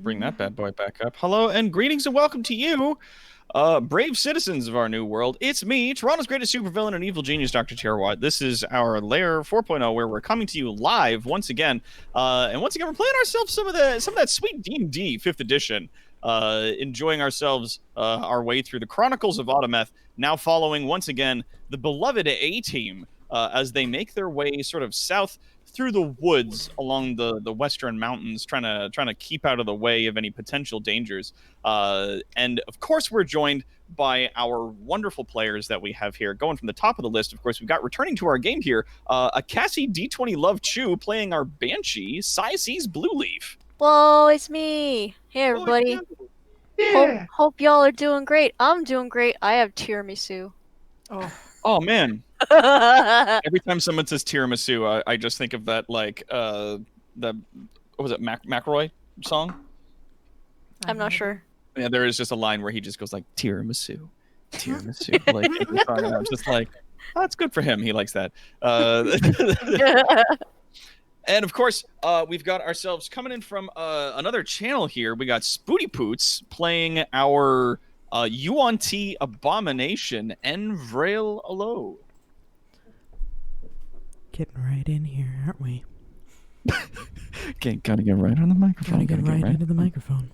bring that bad boy back up. Hello and greetings and welcome to you, brave citizens of our new world. It's me, Toronto's greatest supervillain and evil genius, Dr. Terrawad. This is our Lair 4.0, where we're coming to you live once again. And once again, we're playing ourselves some of that sweet D&D 5th edition. Enjoying ourselves our way through the Chronicles of Autometh, now following once again the beloved A-Team as they make their way sort of south through the woods along the western mountains, trying to keep out of the way of any potential dangers. And of course, we're joined by our wonderful players that we have here. Going from the top of the list, of course, we've got returning to our game here, a Cassie D20 Love Chew playing our Banshee, Sai's Blue Leaf. Whoa, it's me. Hey, everybody. Yeah. Hope y'all are doing great. I'm doing great. I have tiramisu. Oh man. Every time someone says tiramisu, I just think of that, like, what was it, McElroy song? I'm not sure. Yeah, there is just a line where he just goes like, tiramisu. Like, in the song, and I was just like, oh, that's good for him. He likes that. And of course, we've got ourselves coming in from another channel here. We got Spooty Poots playing our UNT Abomination, Envrail Alo. Getting right in here, aren't we? Gotta get right on the microphone. Gotta get right into the microphone.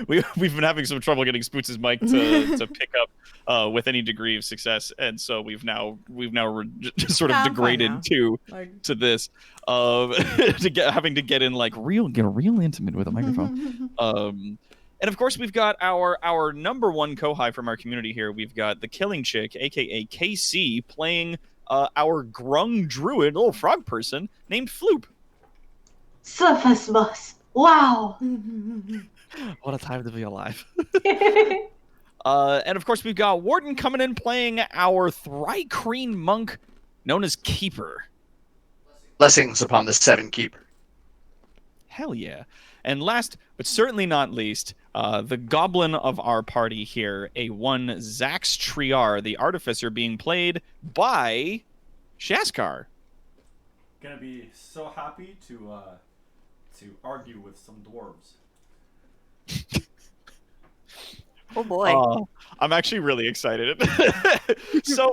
We've been having some trouble getting Spoots' mic to pick up with any degree of success, and so we've now sort of degraded to this having to get in like real intimate with a microphone. And of course, we've got our number one kohai from our community here. We've got the Killing Chick, aka KC, playing our grung druid, little frog person named Floop. Surface boss. Wow. What a time to be alive. And of course, we've got Warden coming in playing our Thrycreen monk known as Keeper. Blessings upon the seven keeper. Hell yeah. And last, but certainly not least, the goblin of our party here, a one Zax Triar, the artificer, being played by Shaskar. Gonna be so happy to argue with some dwarves. Oh boy. I'm actually really excited. So,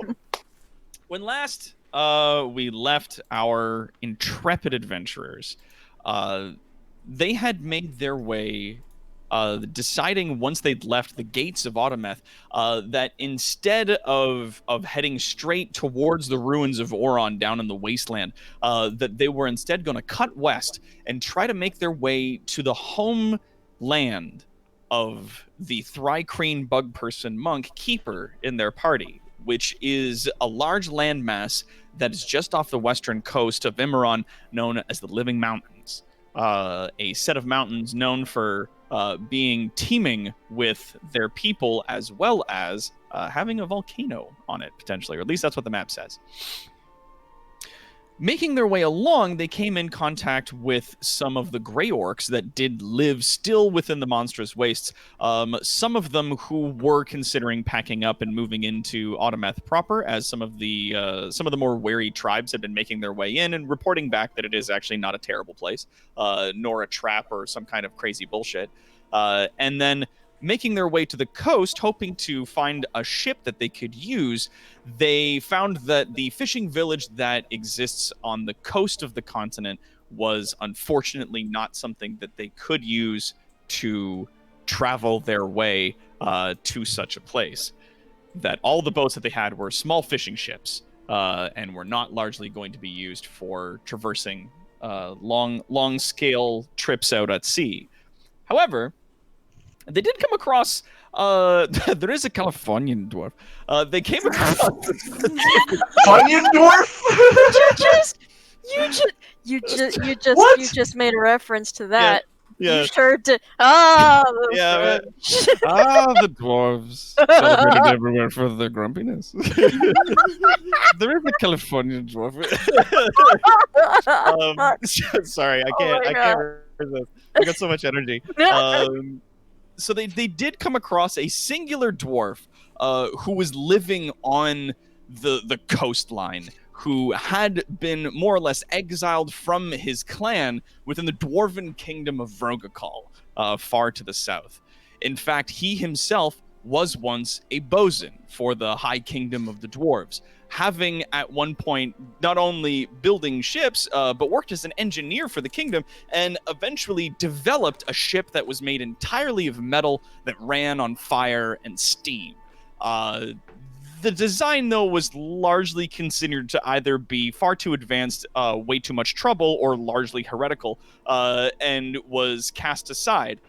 when last we left our intrepid adventurers, they had made their way, deciding once they'd left the gates of Autometh, that instead of heading straight towards the ruins of Oron down in the wasteland, that they were instead going to cut west and try to make their way to the homeland of the Thrycreen bug person monk Keeper in their party, which is a large landmass that is just off the western coast of Immeron, known as the Living Mountains. A set of mountains known for being teeming with their people, as well as having a volcano on it, potentially, or at least that's what the map says. Making their way along, they came in contact with some of the Grey Orcs that did live still within the monstrous wastes. Some of them who were considering packing up and moving into Autometh proper, as some of the more wary tribes had been making their way in and reporting back that it is actually not a terrible place, nor a trap or some kind of crazy bullshit. And then making their way to the coast, hoping to find a ship that they could use, they found that the fishing village that exists on the coast of the continent was unfortunately not something that they could use to travel their way to such a place. That all the boats that they had were small fishing ships and were not largely going to be used for traversing long scale trips out at sea. However, they did come across, there is a Californian dwarf. They came across... Funyun dwarf? You just made a reference to that. Yeah. You sure did. Oh, yeah. The dwarves celebrated everywhere for their grumpiness. There is a Californian dwarf. Sorry, I can't resist. I got so much energy. So they did come across a singular dwarf who was living on the coastline, who had been more or less exiled from his clan within the dwarven kingdom of Vrogakal, far to the south. In fact, he himself was once a bosun for the High Kingdom of the Dwarves, having at one point not only building ships, but worked as an engineer for the kingdom, and eventually developed a ship that was made entirely of metal that ran on fire and steam. The design, though, was largely considered to either be far too advanced, way too much trouble, or largely heretical, and was cast aside.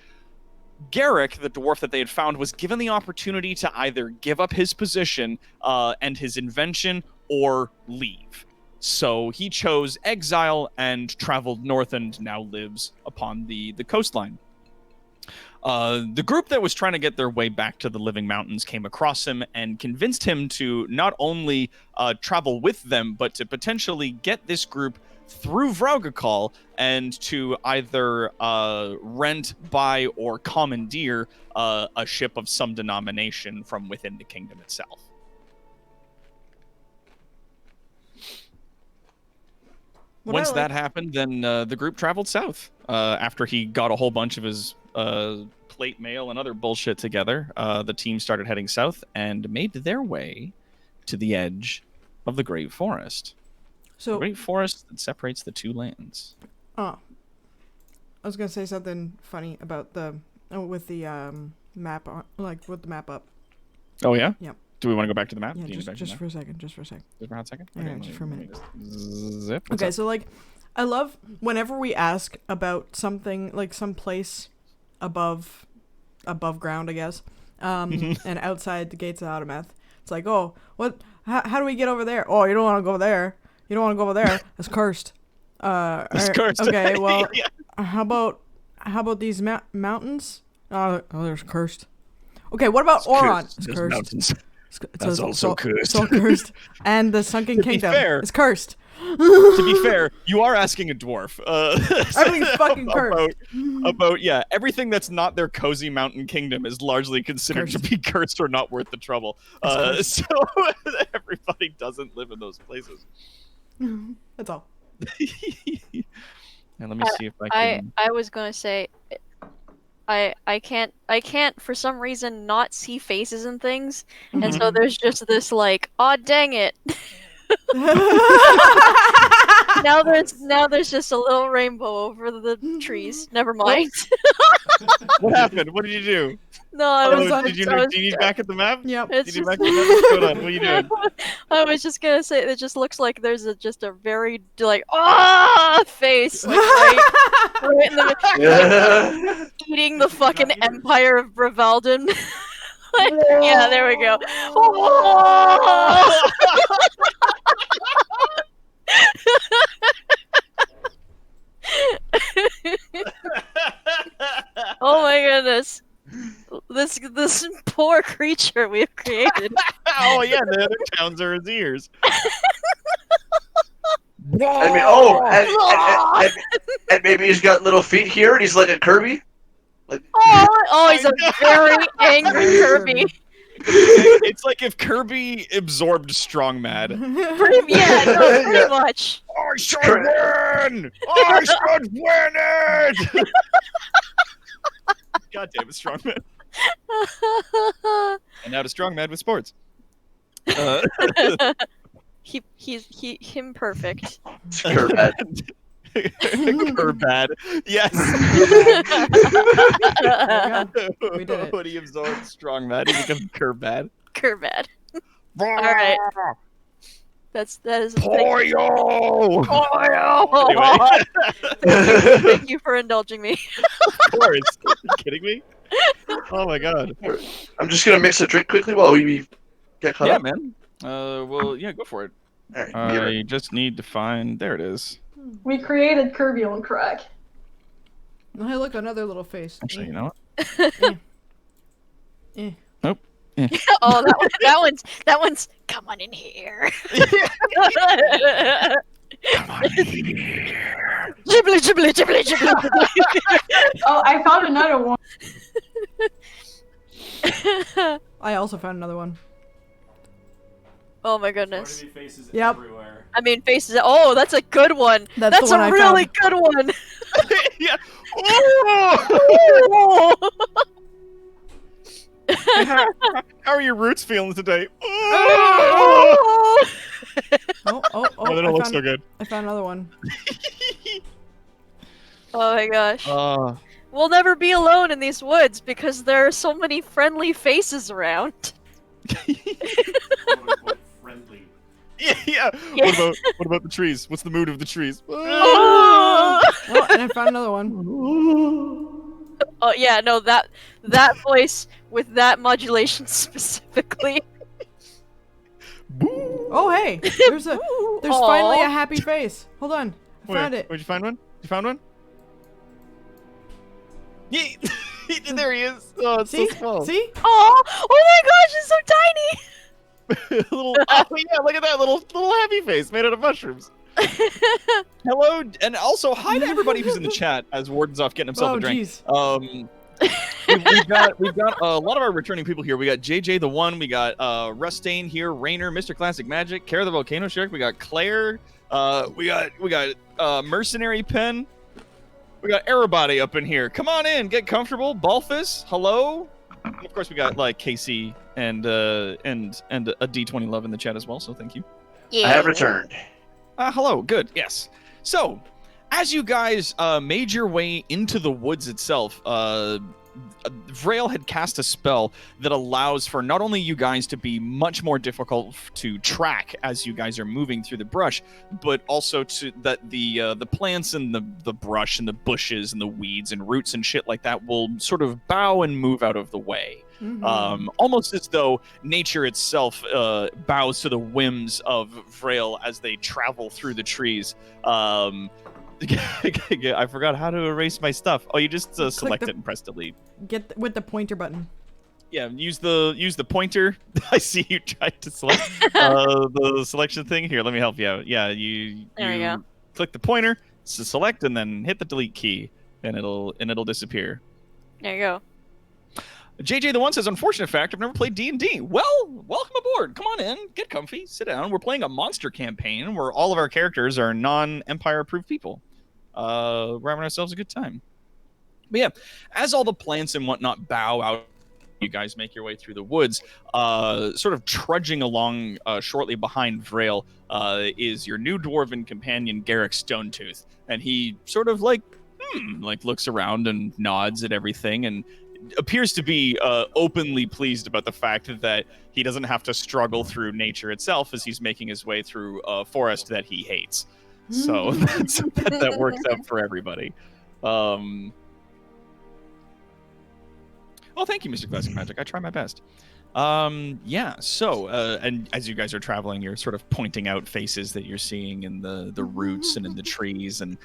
Garrick, the dwarf that they had found, was given the opportunity to either give up his position and his invention or leave. So he chose exile and traveled north and now lives upon the coastline. The group that was trying to get their way back to the Living Mountains came across him and convinced him to not only travel with them, but to potentially get this group through Vraugakal and to either rent, buy, or commandeer a ship of some denomination from within the kingdom itself. Once that happened, then the group traveled south. After he got a whole bunch of his plate mail and other bullshit together, the team started heading south and made their way to the edge of the Great Forest. So, the Great Forest that separates the two lands. Oh. I was gonna say something funny about with the map on, like with the map up. Oh yeah? Yep. Do we want to go back to the map? Yeah, just for a second. Just for a second. Just for a hot second? Yeah, Okay, just for a minute. Zip. Okay, so like, I love whenever we ask about something, like some place above ground, I guess, and outside the gates of Autometh. It's like, oh, what? How do we get over there? Oh, you don't want to go there. You don't want to go over there. It's cursed. It's cursed. Okay, well, Yeah. how about these mountains? Oh, there's cursed. Okay, what about Oron? It's cursed. Mountains. It's also cursed. It's all cursed. And the Sunken Kingdom. Fair, It's cursed. to be fair, you are asking a dwarf. Everything's fucking cursed. About everything that's not their cozy mountain kingdom is largely considered to be cursed or not worth the trouble. So everybody doesn't live in those places. That's all. And let me see if I can. I was gonna say, I can't for some reason not see faces and things, and so there's just this like, aw dang it. now there's just a little rainbow over the trees. Never mind. What happened? What did you do? No, I was. Did you need back at the map? Yep. It's Did you just, back at the map? What's going on? What are you doing? I was just gonna say it just looks like there's just a very like face like right in the eating the fucking empire of Bravalden. Yeah, there we go. Oh my goodness. This poor creature we've created. Oh yeah, the other towns are his ears. I mean, and maybe he's got little feet here, and he's like a Kirby. Like, he's a very angry Kirby. It's like if Kirby absorbed Strong Mad. Pretty much. I should win! I should win it! God damn it, Strong Mad. And now to Strong Mad with sports. Him perfect. Kerbad. Kerbad. Yes. We did it. When he absorbed Strong Mad, he becomes Kerbad. Kerbad. All right. That is. Poyo! Thank you for indulging me. Of course. Are you kidding me? Oh my god. I'm just gonna mix a drink quickly while we get caught up. Man. Well, yeah, go for it. All right, I just need to find. There it is. We created Kirby on crack. Hey, look, another little face. Actually, you know what? Nope. Oh, that one's. Come on in here. Come on here. Ghibli, ghibli, ghibli, ghibli. Oh, I found another one. I also found another one. Oh my goodness. Faces Yep. everywhere. I mean, faces. Oh, that's a good one. That's the one a I really found. good one. Yeah. Oh! How are your roots feeling today? Oh! Oh, Oh, they don't look so good. I found another one. Oh my gosh. Uh, We'll never be alone in these woods because there are so many friendly faces around. Quote-unquote friendly. yeah. Yeah. What about the trees? What's the mood of the trees? Oh! Oh, and I found another one. Oh yeah, no, that voice with that modulation specifically. Oh, hey, there's finally a happy face. Hold on, I found it. Where'd you find one? You found one? Yeah. There he is. Oh, it's See, so small. see? Oh my gosh, it's so tiny. Little, oh yeah, look at that little happy face made out of mushrooms. Hello, and also hi to everybody who's in the chat as Warden's off getting himself Oh, a drink. jeez. We've got a lot of our returning people here. We got JJ the One, we got Rustain here, Rainer, Mr. Classic Magic, Kara the Volcano Shark, we got Claire, we got Mercenary Pen, we got everybody up in here. Come on in, get comfortable. Balfus, hello. And of course, we got like Casey and a D20 Love in the chat as well. So thank you. Yeah. I have returned. Hello. Good. Yes. So, as you guys made your way into the woods itself, Vrail had cast a spell that allows for not only you guys to be much more difficult to track as you guys are moving through the brush, but also to that the plants and the brush and the bushes and the weeds and roots and shit like that will sort of bow and move out of the way. Almost as though nature itself bows to the whims of Vrail as they travel through the trees. I forgot how to erase my stuff. Oh, you just select it and press delete. Get with the pointer button. Yeah, use the pointer. I see you tried to select the selection thing. Here, let me help you out. Yeah, you There we go. click the pointer to select and then hit the delete key, and it'll disappear. There you go. JJ the One says, unfortunate fact, I've never played D&D. Well, welcome aboard. Come on in, get comfy, sit down. We're playing a monster campaign where all of our characters are non-Empire approved people. We're having ourselves a good time. But yeah, as all the plants and whatnot bow out, you guys make your way through the woods. Sort of trudging along shortly behind Vrail is your new dwarven companion, Garrick Stonetooth. And he sort of like looks around and nods at everything and appears to be openly pleased about the fact that he doesn't have to struggle through nature itself as he's making his way through a forest that he hates. So that works out for everybody. Oh, thank you, Mr. Classic Magic. I try my best. Yeah, so, and as you guys are traveling, you're sort of pointing out faces that you're seeing in the roots and in the trees and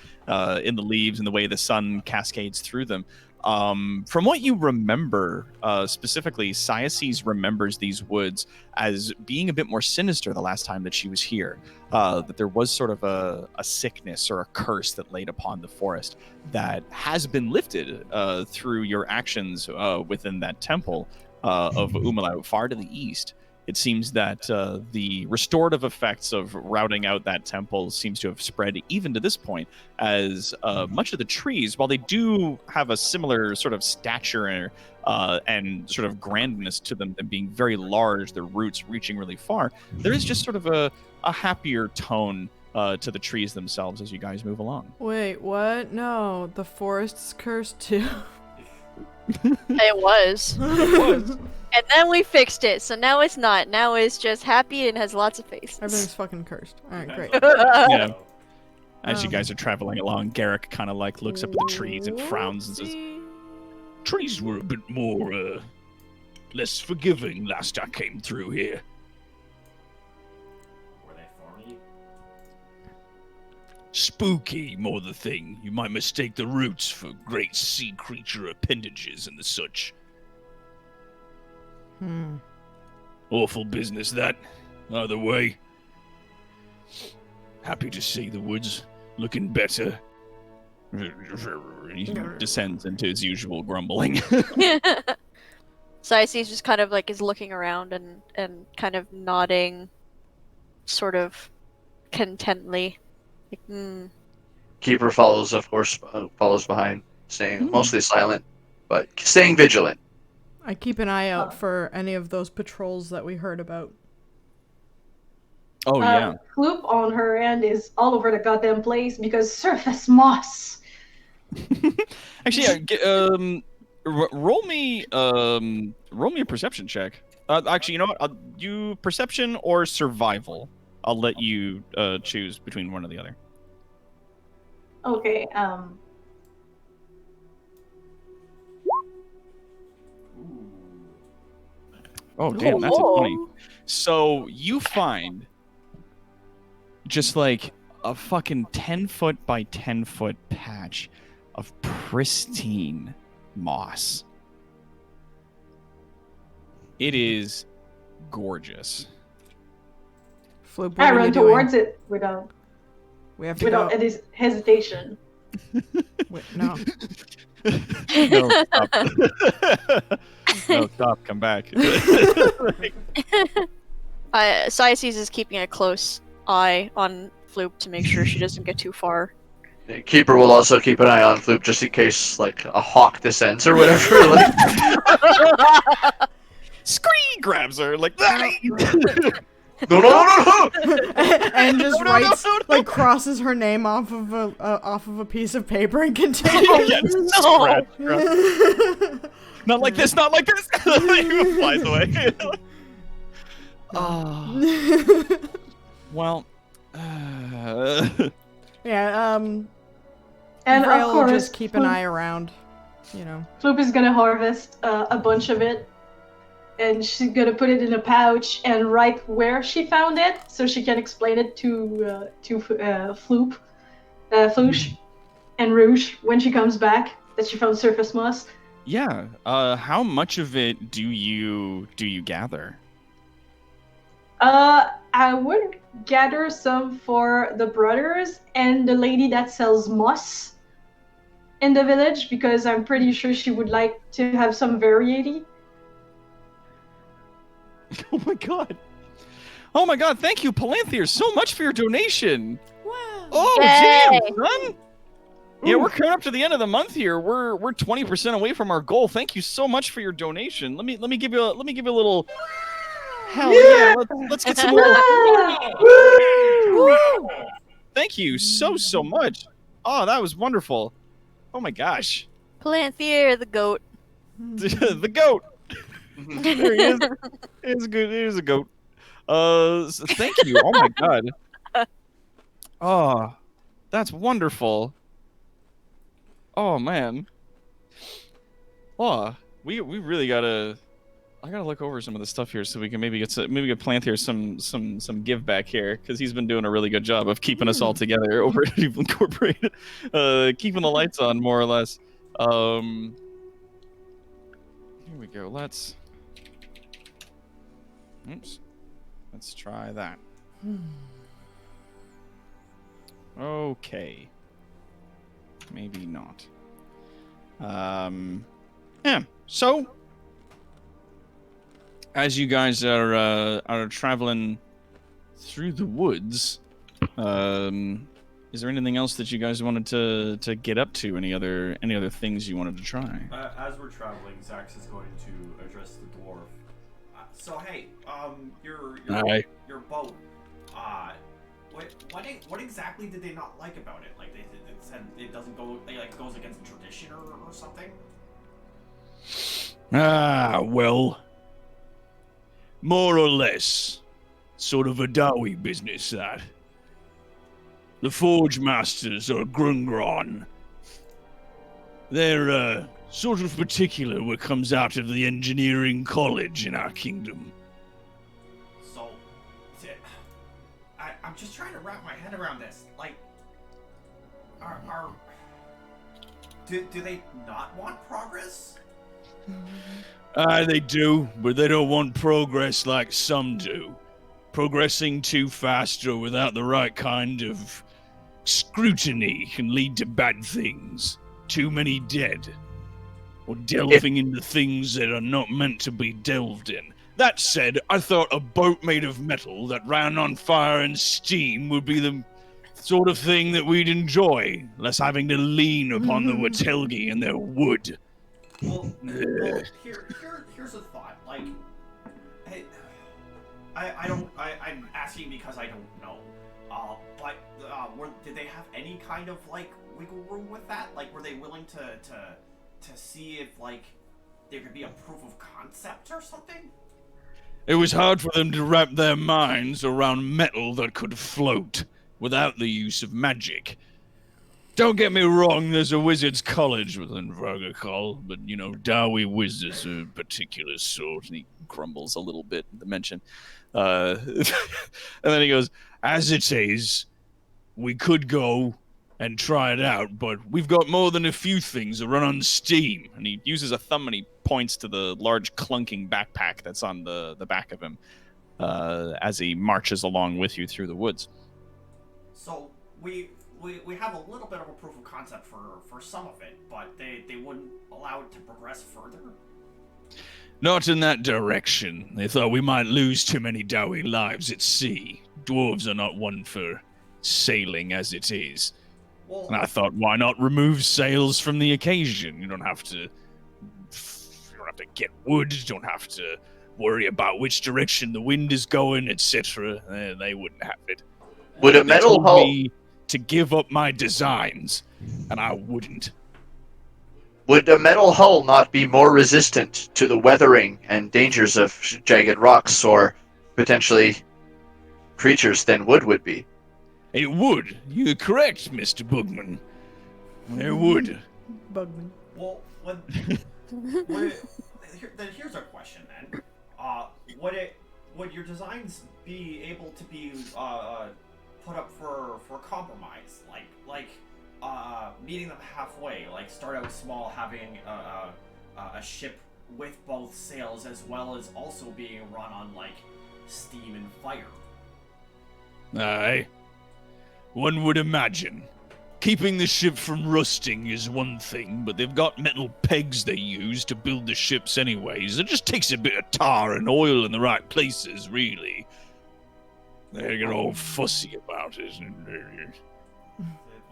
in the leaves and the way the sun cascades through them. From what you remember, specifically, Cyaces remembers these woods as being a bit more sinister the last time that she was here. That there was sort of a sickness or a curse that laid upon the forest that has been lifted through your actions within that temple of Umalaut far to the east. It seems that the restorative effects of routing out that temple seems to have spread even to this point, as much of the trees, while they do have a similar sort of stature and sort of grandness to them, and being very large, their roots reaching really far, there is just sort of a happier tone to the trees themselves as you guys move along. Wait, what? No, the forest's cursed too. It was. And then we fixed it, so now it's not. Now it's just happy and has lots of faces. Everything's fucking cursed. All right, great. Yeah. As you Um, guys are traveling along, Garrick kind of like looks up at the trees and frowns and says, Whoopsie. trees were a bit more, less forgiving last I came through here. Were they thorny? Spooky, more the thing. You might mistake the roots for great sea creature appendages and the such. Awful business, that. Either way. Happy to see the woods looking better. He descends into his usual grumbling. Cyaces just kind of like is looking around and kind of nodding, sort of contently. Like, Keeper follows, of course, follows behind, staying mostly silent, but staying vigilant. I keep an eye out for any of those patrols that we heard about. Oh yeah. Floop on her end is all over the goddamn place because surface moss. Actually, yeah, roll me a perception check. Actually, you know what? I'll do perception or survival. I'll let you choose between one or the other. Okay, Oh damn, that's a 20. So you find just like a fucking 10-foot by 10-foot patch of pristine moss. It is gorgeous. Floop, what I are run you doing? towards it without We have to go. any hesitation. Wait, no. No, stop. No, stop. Come back. Siaces is keeping a close eye on Floop to make sure she doesn't get too far. Keeper will also keep an eye on Floop just in case, like, a hawk descends or whatever. Like, Scree grabs her like. no! And just No, no, writes, no, no. like, crosses her name off of a piece of paper and continues. Yes, scratch. Not like this. Not like this. He flies away. Oh. Well. Yeah. And Vrail of will course, just keep an eye around. You know. Floop is gonna harvest a bunch of it, and she's gonna put it in a pouch and write where she found it, so she can explain it to Floop, Floosh, and Rouge when she comes back that she found surface moss. Yeah. How much of it do you gather? I would gather some for the brothers and the lady that sells moss in the village because I'm pretty sure she would like to have some variety. Oh my god. Oh my god, thank you, Palanthir, so much for your donation. Wow. Oh, Yay. damn, son. Yeah, we're coming up to the end of the month here. We're 20% away from our goal. Thank you so much for your donation. Let me give you a little hell yeah. Let's get some more. Thank you so much. Oh, that was wonderful. Oh my gosh. Palanthir, the goat. The goat. There he is. It's good. It is a goat. So thank you. Oh my god. Oh, that's wonderful. Oh man. Oh, we really gotta. I gotta look over some of the stuff here so we can maybe get Palanthir some give back here because he's been doing a really good job of keeping us all together over at Evil Incorporated, keeping the lights on more or less. Here we go. Let's try that. Okay. Maybe not. Yeah. So, as you guys are traveling through the woods, is there anything else that you guys wanted to get up to? Any other things you wanted to try? As we're traveling, Zax is going to address the dwarf. So hey, your boat. What exactly did they not like about it? Like they said it doesn't go, like goes against tradition or something. Well, more or less, sort of a doughy business that. The Forge Masters or Grungron, they're sort of particular what comes out of the engineering college in our kingdom. So, I'm just trying to wrap my head around this. Like, do they not want progress? They do, but they don't want progress like some do. Progressing too fast or without the right kind of scrutiny can lead to bad things. Too many dead. Or delving into things that are not meant to be delved in. That said, I thought a boat made of metal that ran on fire and steam would be the sort of thing that we'd enjoy, less having to lean upon the Watelgi and their wood. Well, here's a thought. Like, hey, I'm asking because I don't know. But did they have any kind of like wiggle room with that? Like, were they willing to see if like there could be a proof of concept or something? It was hard for them to wrap their minds around metal that could float without the use of magic. Don't get me wrong, there's a wizard's college within Vargakal, but, you know, Dawi wizards are a particular sort. And he grumbles a little bit at the mention. And then he goes, as it is, we could go and try it out, but we've got more than a few things that run on steam. And he uses a thumb and he points to the large clunking backpack that's on the back of him as he marches along with you through the woods. So we have a little bit of a proof of concept for some of it, but they wouldn't allow it to progress further? Not in that direction. They thought we might lose too many Dawi lives at sea. Dwarves are not one for sailing as it is. Well, And I thought, why not remove sails from the occasion? You don't have to get wood, you don't have to worry about which direction the wind is going, etc. They wouldn't have it. Would a They metal told hull me to give up my designs, and I wouldn't. would a metal hull not be more resistant to the weathering and dangers of jagged rocks or potentially creatures than wood would be? It would. You're correct, Mr. Bugman. It would. Bugman. well, then here's a question then. Would your designs be able to be put up for compromise, like meeting them halfway, like start out small, having a ship with both sails as well as also being run on like steam and fire? Aye. One would imagine. Keeping the ship from rusting is one thing, but they've got metal pegs they use to build the ships anyways. It just takes a bit of tar and oil in the right places, really. They get all fussy about it.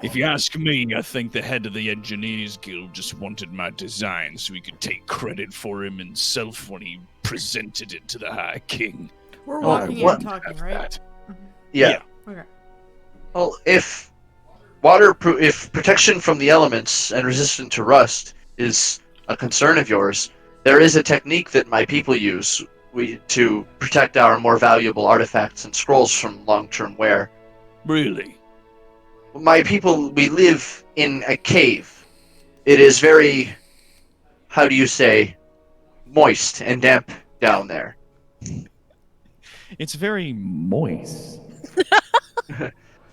If you ask me, I think the head of the Engineers Guild just wanted my design so he could take credit for him himself when he presented it to the High King. We're Oh, walking what? and talking, right? Yeah. Okay. Well, if protection from the elements and resistant to rust is a concern of yours, there is a technique that my people use to protect our more valuable artifacts and scrolls from long-term wear. Really? My people, we live in a cave. It is very, how do you say, moist and damp down there. It's very moist.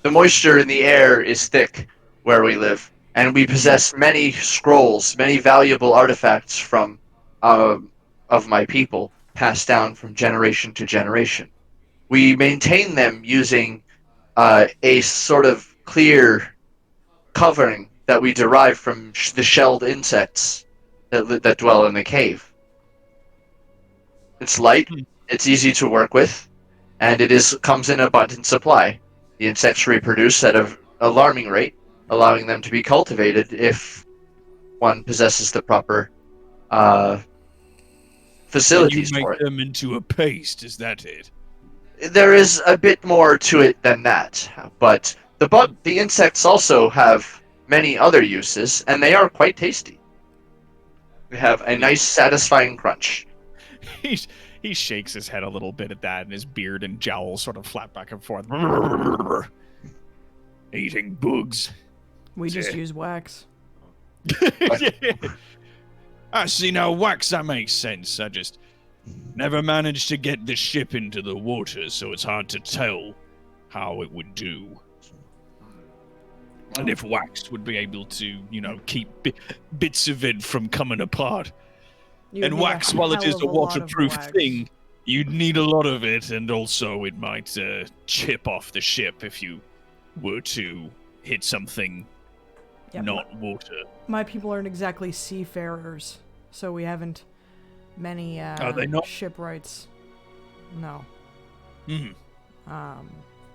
The moisture in the air is thick where we live, and we possess many scrolls, many valuable artifacts from of my people, passed down from generation to generation. We maintain them using a sort of clear covering that we derive from the shelled insects that dwell in the cave. It's light, it's easy to work with, and comes in abundant supply. The insects reproduce at an alarming rate, allowing them to be cultivated if one possesses the proper facilities And you for make it. them into a paste, is that it? There is a bit more to it than that, but the insects also have many other uses, and they are quite tasty. We have a nice, satisfying crunch. He shakes his head a little bit at that, and his beard and jowls sort of flap back and forth. Eating bugs. We just use wax. I see now, wax, that makes sense. I just never managed to get the ship into the water, so it's hard to tell how it would do. And if wax would be able to, keep bits of it from coming apart. You And need wax, a while it hell is of a lot of waterproof wax. thing, you'd need a lot of it, and also it might chip off the ship if you were to hit something Yeah, not water. My people aren't exactly seafarers, so we haven't many Are they not? shipwrights. No. Hmm.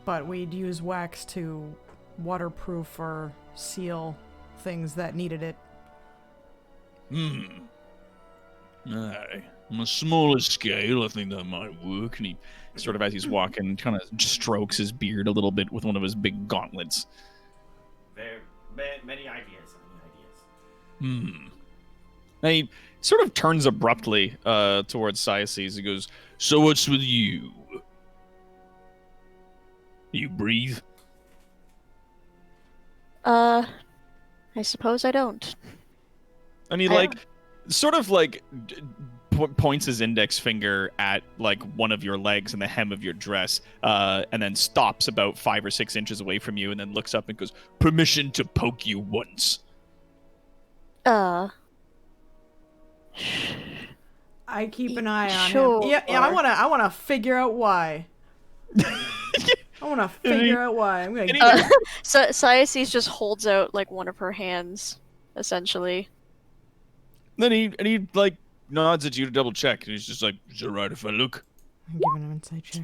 But we'd use wax to waterproof or seal things that needed it. Aye. On a smaller scale, I think that might work. And he Sort of as he's walking, kind of strokes his beard a little bit with one of his big gauntlets. Many ideas. Many ideas. And he sort of turns abruptly towards Cyaces. He goes, So what's with you? You breathe? I suppose I don't. and he sort of points his index finger at like one of your legs and the hem of your dress, and then stops about 5 or 6 inches away from you, and then looks up and goes, Permission to poke you once. I keep an eye on Sure. him. Yeah, I wanna figure out why. I wanna figure out why. I'm gonna. So Cyaces just holds out like one of her hands, essentially. Then he like nods at you to double check, and he's just like, Is it right if I look? I'm giving him an insight check.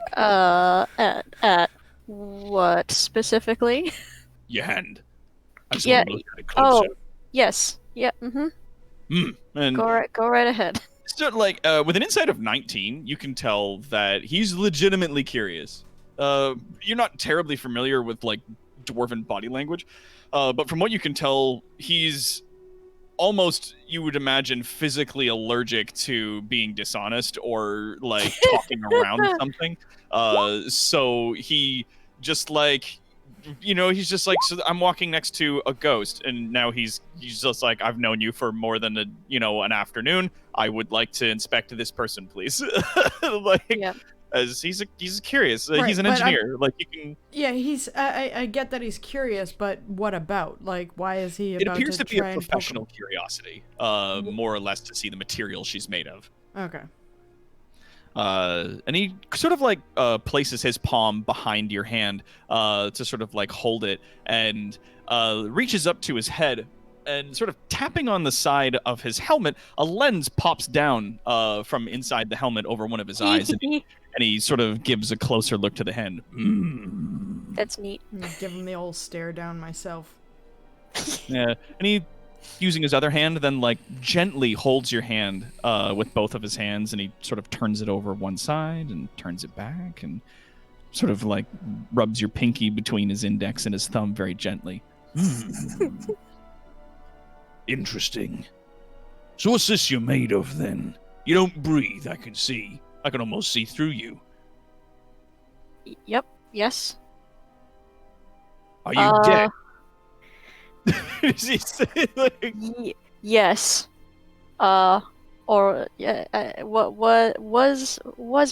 At what specifically? Your hand. I just Yeah. want to look at it closer. Oh, yes. Yeah. Mm-hmm. and Go right ahead. so, like with an insight of 19, you can tell that he's legitimately curious. You're not terribly familiar with like dwarven body language, but from what you can tell, he's almost, you would imagine, physically allergic to being dishonest or like talking around something. So he just like, he's just like, so I'm walking next to a ghost, and now he's just like, I've known you for more than an afternoon. I would like to inspect this person, please. Yeah. As he's curious. Right, he's an but engineer. Like, you can. Yeah, he's. I get that he's curious, but what about? Like, why is he It about appears to be a try and poke professional curiosity, more or less, to see the material she's made of. him? Okay. And he sort of like places his palm behind your hand to sort of like hold it, and reaches up to his head, and sort of tapping on the side of his helmet, a lens pops down from inside the helmet over one of his eyes, and he sort of gives a closer look to the hand. That's neat. I'm gonna give him the old stare down myself. Yeah, and he, using his other hand, then like gently holds your hand with both of his hands, and he sort of turns it over one side and turns it back, and sort of like rubs your pinky between his index and his thumb very gently. Interesting. So what's this you're made of, then? You don't breathe, I can see. I can almost see through you. Yep. Yes. Are you dead? Is he saying, like, Yes. Or yeah. What was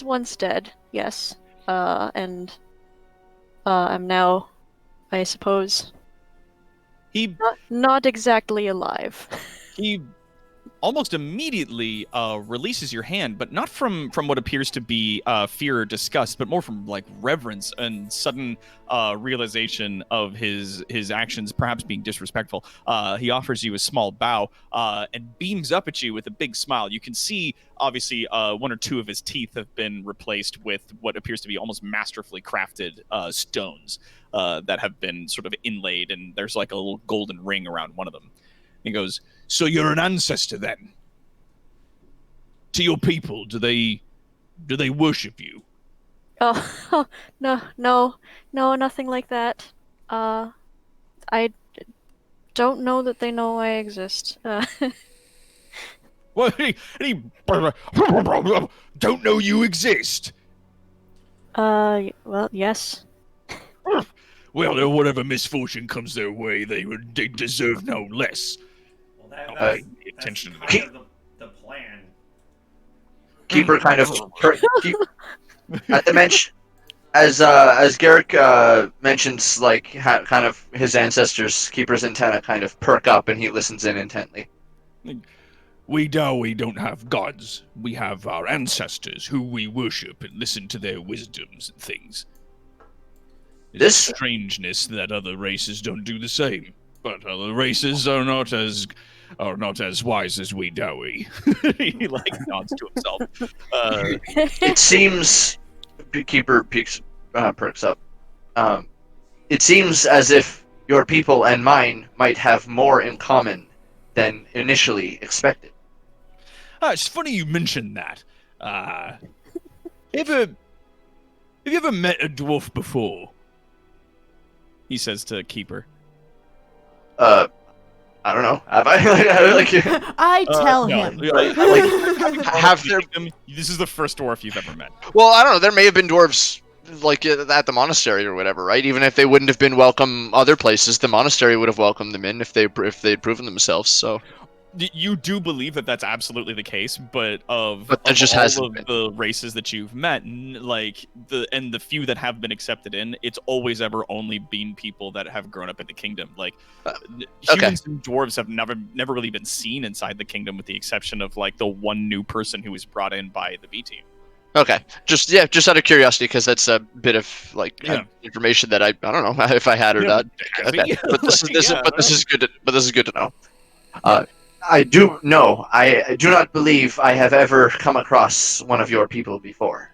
once dead? Yes. And I'm now, I suppose, he not exactly alive. he almost immediately releases your hand, but not from what appears to be fear or disgust, but more from like reverence and sudden realization of his actions perhaps being disrespectful. He offers you a small bow and beams up at you with a big smile. You can see, obviously, 1 or 2 of his teeth have been replaced with what appears to be almost masterfully crafted stones that have been sort of inlaid, and there's like a little golden ring around one of them. He goes, So you're an ancestor, then? To your people, do they worship you? Oh, no, nothing like that. I don't know that they know I exist. Well, he don't know you exist. Well, yes. Well, whatever misfortune comes their way, they deserve no less. Well, That's that's intention. kind of the plan. Keeper kind of at the mention as Garrick mentions like kind of his ancestors. Keeper's antenna kind of perk up, and he listens in intently. We Dawi don't have gods. We have our ancestors who we worship and listen to their wisdoms and things. It's This- a strangeness that other races don't do the same, but other races are not as wise as we Dawi. he like nods to himself. It seems Keeper perks up. It seems as if your people and mine might have more in common than initially expected. It's funny you mentioned that. Have you ever met a dwarf before? He says to Keeper. I don't know. Have I? I tell no, him. Have there? This is the first dwarf you've ever met. Well, I don't know. There may have been dwarves like at the monastery or whatever, right? Even if they wouldn't have been welcome other places, the monastery would have welcomed them in if they'd proven themselves. So You do believe that that's absolutely the case, but But there of just all hasn't of been. the races that you've met, the few that have been accepted in, it's always ever only been people that have grown up in the kingdom. Like humans and dwarves have never really been seen inside the kingdom, with the exception of like the one new person who was brought in by the B team. okay, just out of curiosity, because that's a bit of like information that I don't know if I had or not. Okay. But this is good. But this is good to know. I do know. I do not believe I have ever come across one of your people before.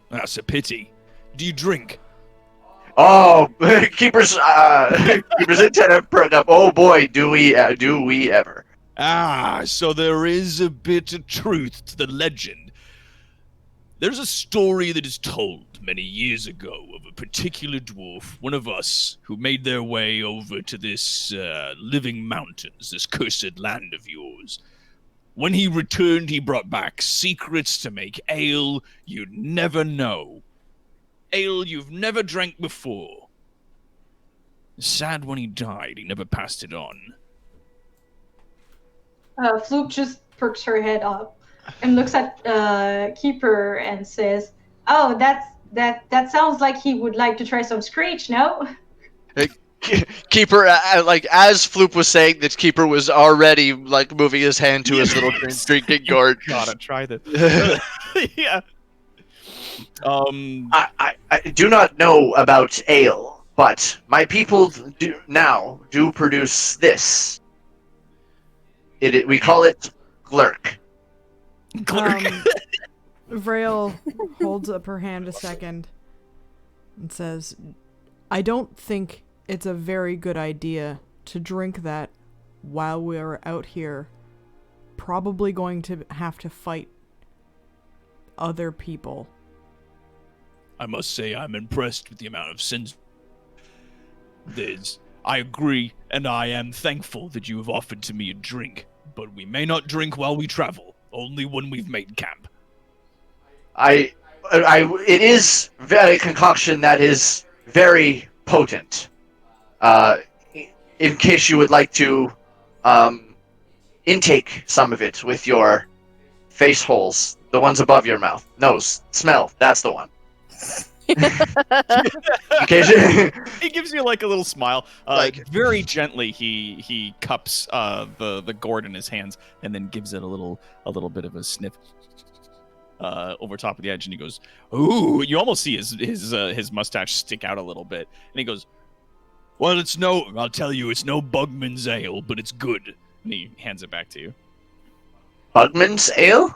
That's a pity. Do you drink? Oh, keepers antenna perk up. Oh boy, do we ever? So there is a bit of truth to the legend. There's a story that is told many years ago of a particular dwarf, one of us, who made their way over to this living mountains, this cursed land of yours. When he returned, he brought back secrets to make ale you'd never know. Ale you've never drank before. Sad when he died, he never passed it on. Fluke just perks her head up and looks at Keeper and says, "Oh, that sounds like he would like to try some screech, no?" Keeper, like as Floop was saying, that Keeper was already like moving his hand to his little drinking gourd. Gotta try this. Yeah. I do not know about ale, but my people do produce this. We call it glurk. Vrail holds up her hand a second and says, "I don't think it's a very good idea to drink that while we're out here, probably going to have to fight other people." I must say I'm impressed with the amount of sense. I agree, and I am thankful that you have offered to me a drink, but we may not drink while we travel, only when we've made camp. It is a concoction that is very potent. In case you would like to intake some of it with your face holes, the ones above your mouth, nose, smell, that's the one. In case He gives you like a little smile. Very gently, he cups the gourd in his hands and then gives it a little bit of a sniff over top of the edge, and he goes, "Ooh!" You almost see his mustache stick out a little bit, and he goes, "Well, I'll tell you, it's no Bugman's ale, but it's good." And he hands it back to you. Bugman's ale?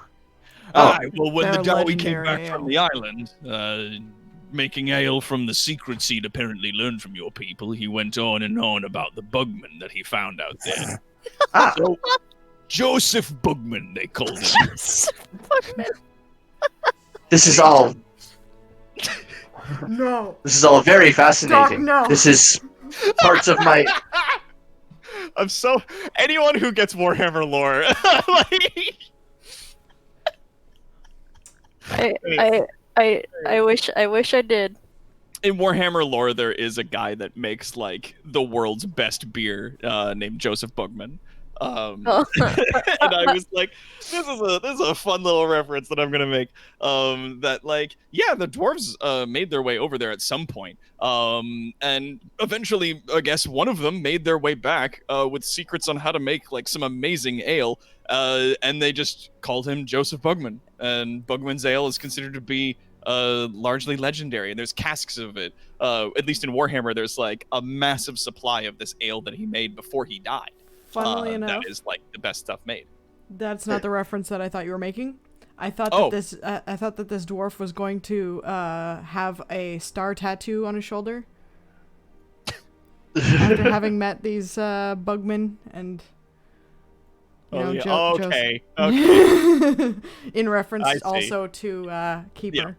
Well, when the They're Dowie came back legendary from ale. the island, making ale from the secret seed apparently learned from your people, he went on and on about the Bugman that he found out there. So, Joseph Bugman, they called him. This is all No. This is all very fascinating. No. This is parts of my. I'm so anyone who gets Warhammer lore, like, I wish I did. in Warhammer lore, there is a guy that makes like the world's best beer, named Joseph Bugman. And I was like, this is a fun little reference that I'm gonna make. That like, yeah, the dwarves made their way over there at some point. And eventually, I guess one of them made their way back with secrets on how to make like some amazing ale. And they just called him Joseph Bugman. And Bugman's ale is considered to be largely legendary, and there's casks of it. At least in Warhammer, there's like a massive supply of this ale that he made before he died. Funnily enough, that is like the best stuff made. that's not the reference that I thought you were making. I thought Oh. I thought that this dwarf was going to have a star tattoo on his shoulder after having met these bugmen and Okay. in reference I see. also to Keeper.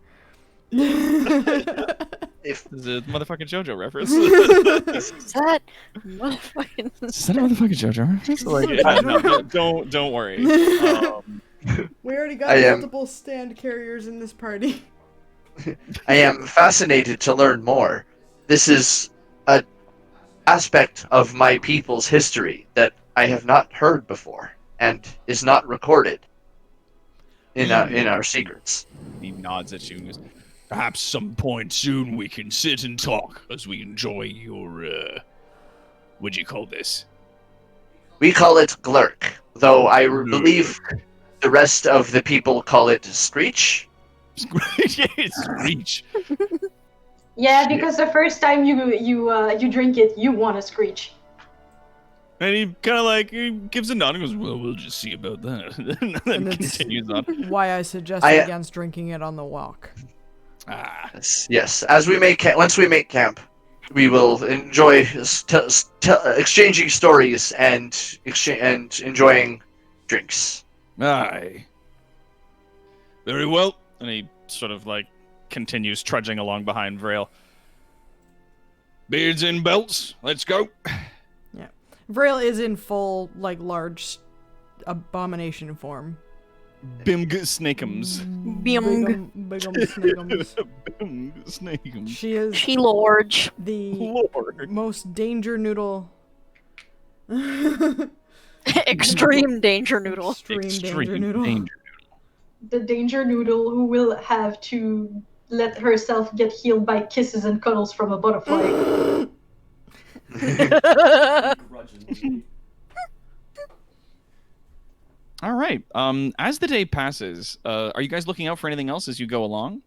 If This is a motherfucking JoJo reference. Is that motherfucking? Is that a motherfucking JoJo reference? No, don't worry. We already got I am- multiple stand carriers in this party. I am fascinated to learn more. This is an aspect of my people's history that I have not heard before and is not recorded in our secrets. He nods at you. Perhaps some point soon we can sit and talk as we enjoy your, what'd you call this? We call it Glurk, though I believe the rest of the people call it Screech. Screech. Yeah, because the first time you drink it, you want to screech. And he kind of he gives a nod and goes, well, we'll just see about that. And then And it's- continues on. Why I suggested against drinking it on the walk. Ah, Yes. As we make once we make camp, we will enjoy exchanging stories and enjoying drinks. aye. Very well. And he sort of continues trudging along behind Vrail. Beards and belts, let's go. Vrail is in full, large abomination form. Bimg Snakeums. Bing. Bigum snigums. Bimg Snakeums. She is She large. the Lord. most danger noodle. Extreme danger noodle. Extreme danger noodle. danger. The danger noodle who will have to let herself get healed by kisses and cuddles from a butterfly. Grudgingly. All right. As the day passes, are you guys looking out for anything else as you go along?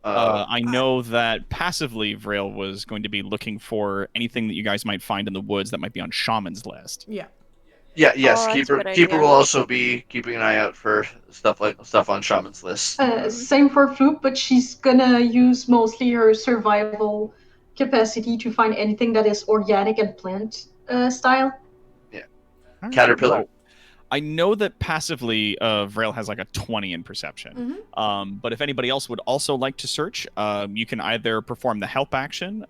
I know that passively Vrail was going to be looking for anything that you guys might find in the woods that might be on Shaman's list. Yeah. Yeah, yes. Oh, that's a Keeper good Keeper idea. will also be keeping an eye out for stuff on Shaman's list. Same for Floop, but she's gonna use mostly her survival capacity to find anything that is organic and plant style. All right. Caterpillar. Well, I know that passively Vrail has a 20 in perception. But if anybody else would also like to search, you can either perform the help action,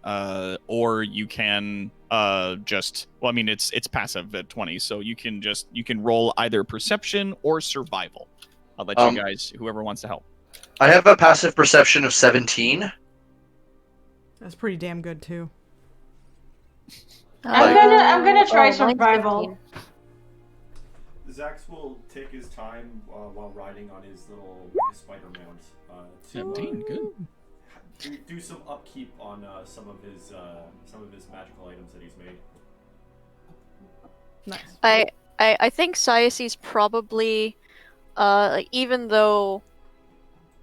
or you can it's passive at 20, so you can roll either perception or survival. I'll let you guys, whoever wants to help. I have a passive perception of 17. That's pretty damn good too. I'm gonna try mine's survival. 15. Zax will take his time while riding on his little spider mount to 17, good. do some upkeep on some of his magical items that he's made. Nice. I think Siace's probably even though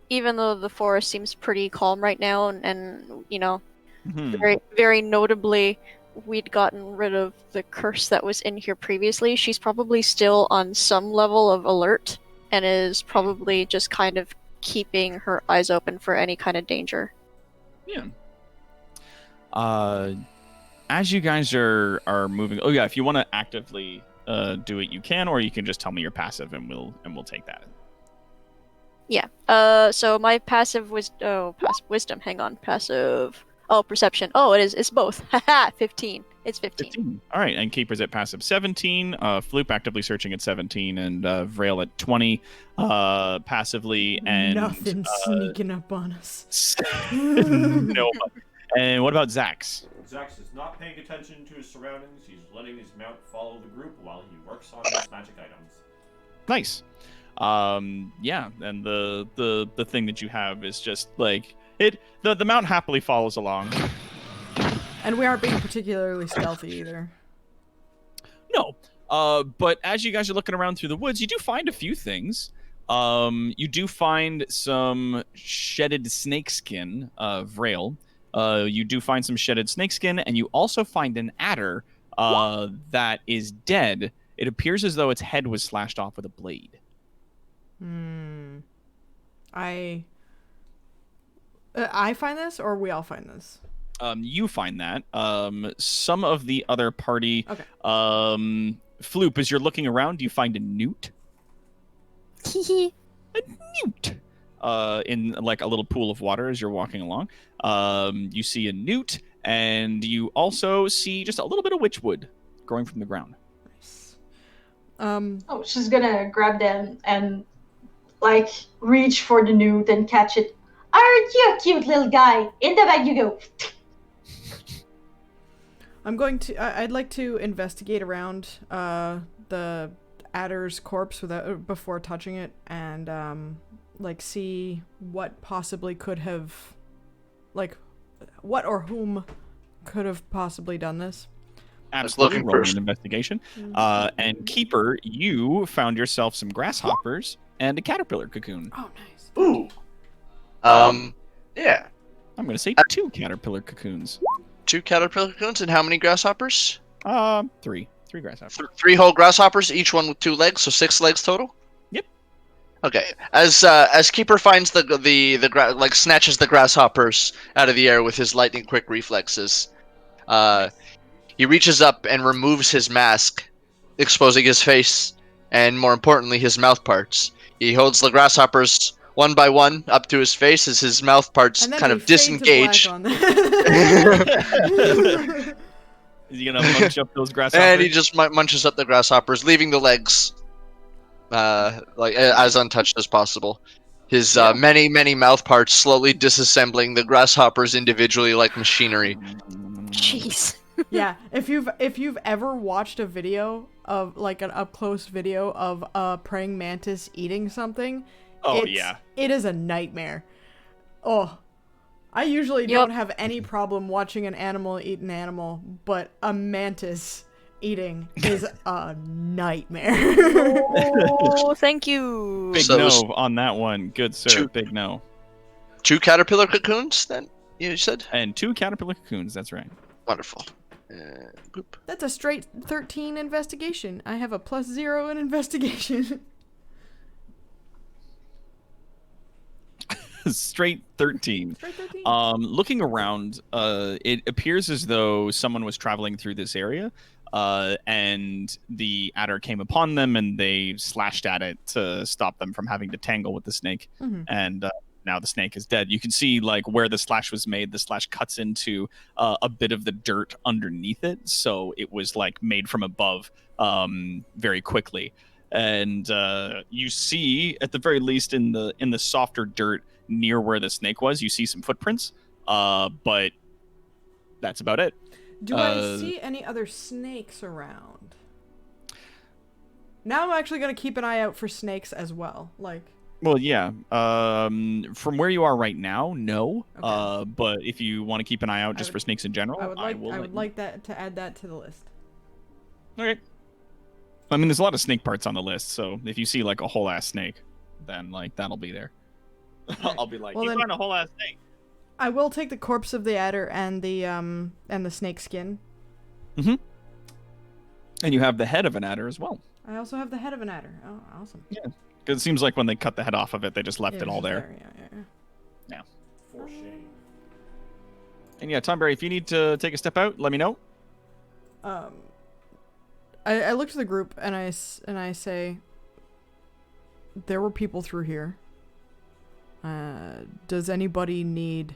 the forest seems pretty calm right now and Mhm. very very notably we'd gotten rid of the curse that was in here previously, she's probably still on some level of alert and is probably just kind of keeping her eyes open for any kind of danger. Yeah. As you guys are moving, oh yeah, if you want to actively do it, you can, or you can just tell me you're passive, and we'll take that. Yeah. So my passive was wisdom. Hang on, passive. Oh, perception. Oh, it's both. Haha, 15. It's 15. 15. All right, and Keeper's at passive 17. Floop actively searching at 17, and Vrail at 20 passively, and Nothing sneaking up on us. no. And what about Zax? Zax is not paying attention to his surroundings. He's letting his mount follow the group while he works on his magic items. Nice. Yeah, and the thing that you have is just the mount happily follows along. And we aren't being particularly stealthy either. No. But as you guys are looking around through the woods, you do find a few things. You do find some shedded snakeskin, Vrail. You do find some shedded snakeskin, and you also find an adder that is dead. It appears as though its head was slashed off with a blade. I find this, or we all find this? You find that. Some of the other party. Okay. Floop, as you're looking around, you find a newt. A newt. In like a little pool of water as you're walking along. You see a newt, and you also see just a little bit of witchwood growing from the ground. Nice. Oh, she's gonna grab them and like reach for the newt and catch it. Aren't you a cute little guy? In the bag you go. I'm going to. I'd like to investigate around the adder's corpse before touching it, and like see what possibly could have, like, what or whom could have possibly done this. Absolutely, looking roll for- an investigation. And Keeper, you found yourself some grasshoppers and a caterpillar cocoon. Oh, nice. Ooh. Yeah. I'm going to say 2 caterpillar cocoons. 2 caterpillar cocoons and how many grasshoppers? 3 grasshoppers. 3 whole grasshoppers, each one with 2 legs, so 6 legs total. Yep. Okay. As Keeper finds snatches the grasshoppers out of the air with his lightning quick reflexes, he reaches up and removes his mask, exposing his face and, more importantly, his mouth parts. He holds the grasshoppers one by one up to his face as his mouth parts And then kind he of fades to disengage. black on that. Is he going to munch up those grasshoppers? And he just munches up the grasshoppers, leaving the legs as untouched as possible. His many mouth parts slowly disassembling the grasshoppers individually like machinery. Jeez. Yeah, if you've ever watched a video of like an up close video of a praying mantis eating something, it is a nightmare. Oh, I usually don't have any problem watching an animal eat an animal, but a mantis eating is a nightmare. Oh, thank you. Big So it no was on that one. Good sir. 2 Big no. 2 caterpillar cocoons, then, you said? And 2 caterpillar cocoons. That's right. Wonderful. Boop. That's a straight 13 investigation. I have a +0 in investigation. Straight 13. Straight 13. Looking around, it appears as though someone was traveling through this area, and the adder came upon them, and they slashed at it to stop them from having to tangle with the snake. And now the snake is dead. You can see like where the slash was made. The slash cuts into a bit of the dirt underneath it, so it was like made from above very quickly. And you see, at the very least, in the softer dirt near where the snake was, you see some footprints, but that's about it. Do I see any other snakes around? Now I'm actually going to keep an eye out for snakes as well. Well, yeah. From where you are right now, no. Okay. But if you want to keep an eye out just for snakes in general, I would will like that to add that to the list. Okay. I mean, there's a lot of snake parts on the list, so if you see like a whole ass snake, then like that'll be there. I'll be like, Well, you then- found a whole ass snake. I will take the corpse of the adder and the snake skin. And you have the head of an adder as well. I also have the head of an adder. Oh, awesome. Because it seems like when they cut the head off of it, they just left Yeah, it all just there. Yeah. For shame. And yeah, Tomberry, if you need to take a step out, let me know. I look to the group and I say, there were people through here. Does anybody need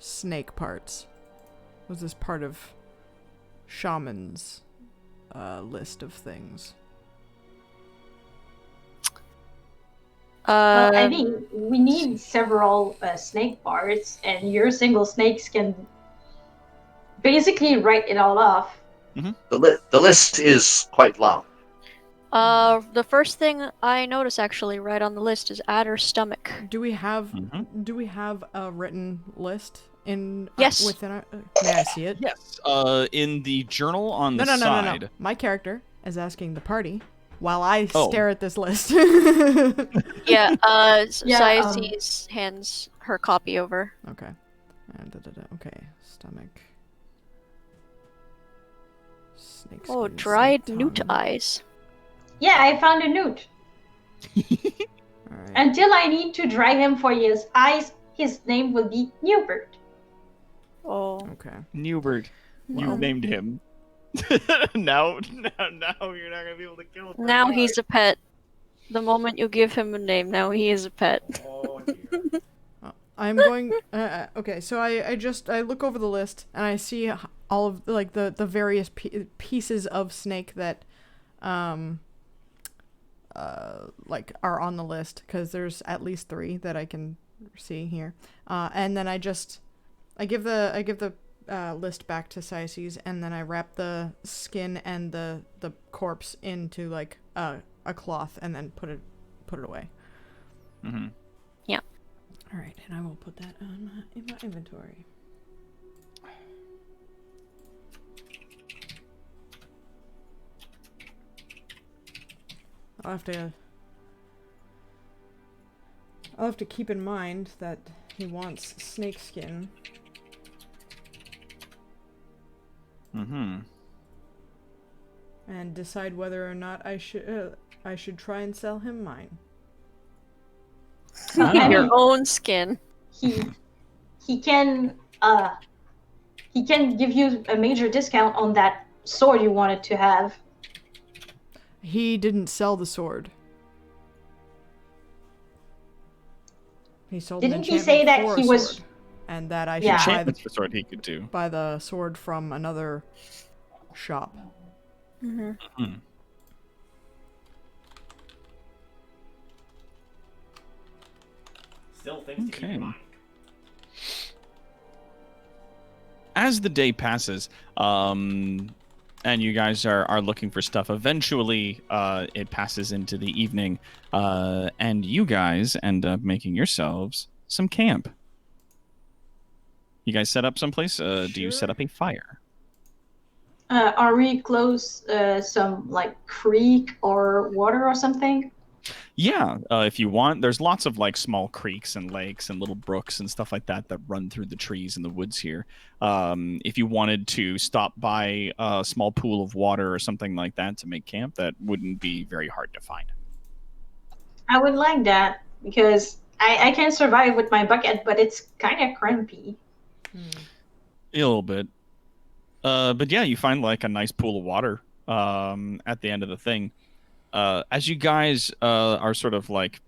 snake parts? Was this part of shaman's list of things? I mean, we need several snake parts, and your single snakes can basically write it all off. The list is quite long. The first thing I notice actually right on the list is adder stomach. Do we have a written list in Yes. within our may I see it? Yes. In the journal on the No. side. My character is asking the party while I Oh. stare at this list. Yeah, Yeah, Sayasi's hands her copy over. Okay. Okay. Stomach. Snake Oh, skin, dried snake newt tongue. eyes. Yeah, I found a newt. Alright. Until I need to dry him for his eyes, his name will be Newbert. Oh. Okay. Newbert, Well, you've named him. now you're not gonna be able to kill him. for now life. he's a pet. The moment you give him a name, now he is a pet. Oh dear. I'm going. Okay, so I look over the list and I see all of like the various pieces of snake that, like are on the list because there's at least 3 that I can see here. And then I give the list back to Sices, and then I wrap the skin and the corpse into like a cloth and then put it away. Mm-hmm. All right, and I will put that on in my inventory. I'll have to keep in mind that he wants snake skin. Mm-hmm. And decide whether or not I should try and sell him mine. Keep your own skin. He can give you a major discount on that sword you wanted to have. He didn't sell the sword. He sold an Didn't he enchantment say that for he a was- sword, and that I should Yeah. buy Enchantments for sword he could do. buy the sword from another shop. Mm-hmm. Hmm. Still things to keep Okay. in mind. As the day passes, and you guys are looking for stuff, eventually it passes into the evening, and you guys end up making yourselves some camp. You guys set up someplace? Do you set up a fire? Are we close some like creek or water or something? Yeah, if you want. There's lots of like small creeks and lakes and little brooks and stuff like that that run through the trees in the woods here. If you wanted to stop by a small pool of water or something like that to make camp, that wouldn't be very hard to find. I would like that because I can survive with my bucket, but it's kind of crampy. A little bit. But yeah, you find like a nice pool of water at the end of the thing. As you guys are sort of like,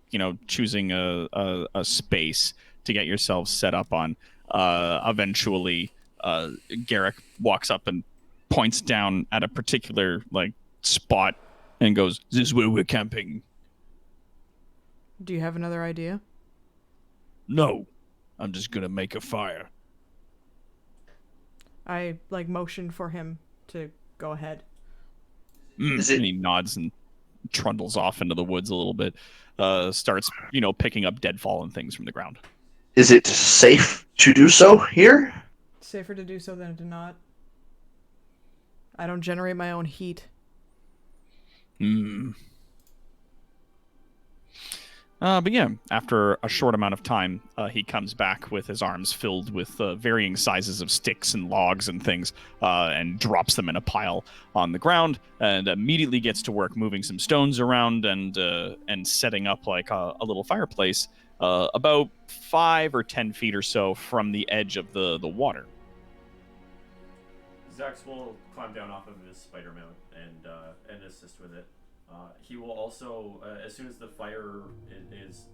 choosing a space to get yourselves set up on, eventually Garrick walks up and points down at a particular like spot and goes, "This is where we're camping." Do you have another idea? No, I'm just gonna make a fire. I like motion for him to go ahead. Is it- And he nods and trundles off into the woods a little bit. Starts, picking up deadfall and things from the ground. Is it safe to do so here? Safer to do so than to not. I don't generate my own heat. Hmm. But yeah, after a short amount of time, he comes back with his arms filled with varying sizes of sticks and logs and things, and drops them in a pile on the ground, and immediately gets to work moving some stones around and setting up like a little fireplace about 5 or 10 feet or so from the edge of the water. Zax will climb down off of his spider mount and assist with it. He will also, as soon as the fire is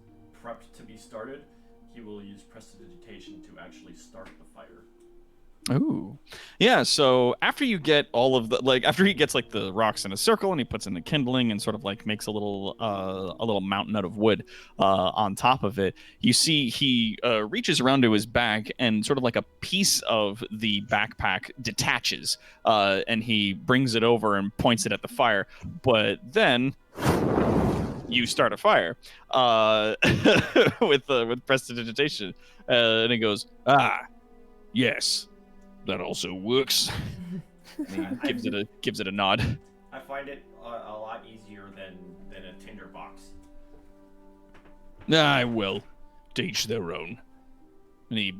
prepped to be started, he will use prestidigitation to actually start the fire. Ooh. Yeah, so after you get all of the after he gets like the rocks in a circle and he puts in the kindling and sort of like makes a little mountain out of wood on top of it, you see he reaches around to his back and sort of like a piece of the backpack detaches, and he brings it over and points it at the fire, but then you start a fire with prestidigitation, and he goes, Yes, that also works. and he gives it a nod. I find it a lot easier than a tinderbox. I will. To each their own. And he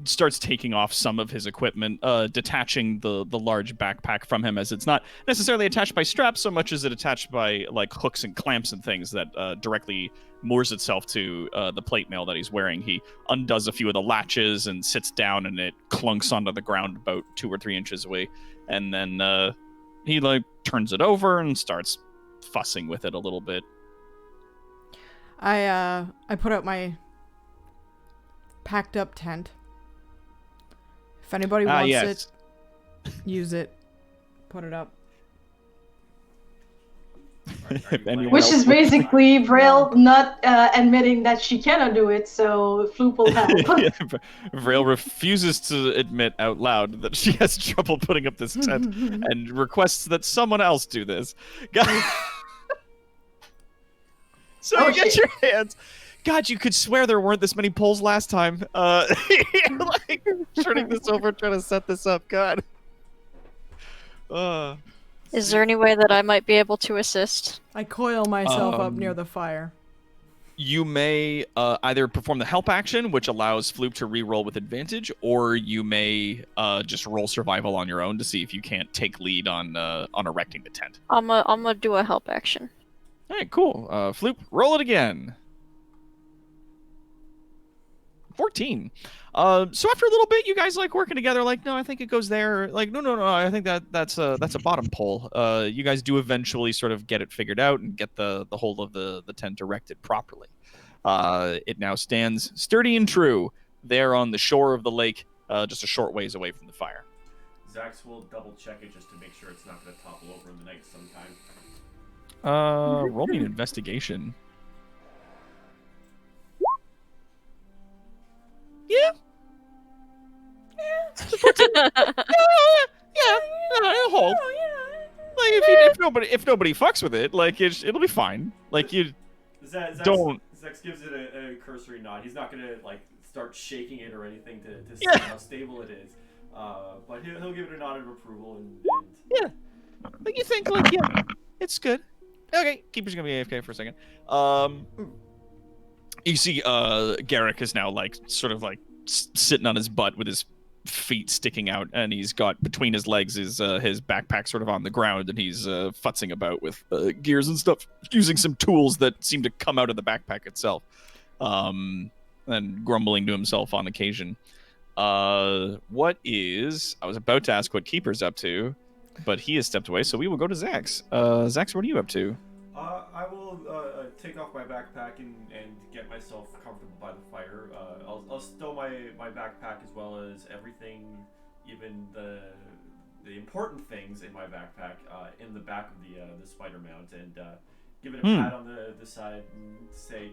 starts taking off some of his equipment, detaching the large backpack from him, as it's not necessarily attached by straps so much as it attached by like hooks and clamps and things that directly moors itself to the plate mail that he's wearing. He undoes a few of the latches and sits down, and it clunks onto the ground about 2 or 3 inches away, and then he like turns it over and starts fussing with it a little bit. I put out my packed up tent. If anybody wants yes. it, use it. Put it up. If anyone Which else is basically Braille not admitting that she cannot do it, so Floop will help. Yeah, Vrail refuses to admit out loud that she has trouble putting up this tent and requests that someone else do this. So Oh, you get shit. your hands. God, you could swear there weren't this many poles last time. Like turning this over, trying to set this up. God. Is there any way that I might be able to assist? I coil myself up near the fire. You may either perform the help action, which allows Floop to re-roll with advantage, or you may just roll survival on your own to see if you can't take lead on erecting the tent. I'm gonna do a help action. All right, cool. Floop, roll it again. 14. So after a little bit, you guys like working together. Like, no, I think it goes there. Like, no. I think that's a bottom pole. You guys do eventually sort of get it figured out and get the whole of the tent erected properly. It now stands sturdy and true there on the shore of the lake, just a short ways away from the fire. Zax will double check it just to make sure it's not going to topple over in the night sometime. Roll me an investigation. Yeah. It'll hold. Like if nobody fucks with it, like it'll be fine. Like you don't. Zex gives it a cursory nod. He's not gonna like start shaking it or anything to see Yeah. how stable it is. But he'll give it a nod of approval and Yeah. Like you think, like yeah, it's good. Okay, Keeper's gonna be AFK for a second. You see, Garrick is now like sort of like sitting on his butt with his feet sticking out, and he's got between his legs his backpack sort of on the ground, and he's futzing about with gears and stuff, using some tools that seem to come out of the backpack itself, and grumbling to himself on occasion. I was about to ask what Keeper's up to, but he has stepped away, so we will go to Zax. Zax, what are you up to? I will take off my backpack and get myself comfortable by the fire. I'll stow my backpack as well as everything, even the important things in my backpack, in the back of the spider mount, and give it a pat on the side and say,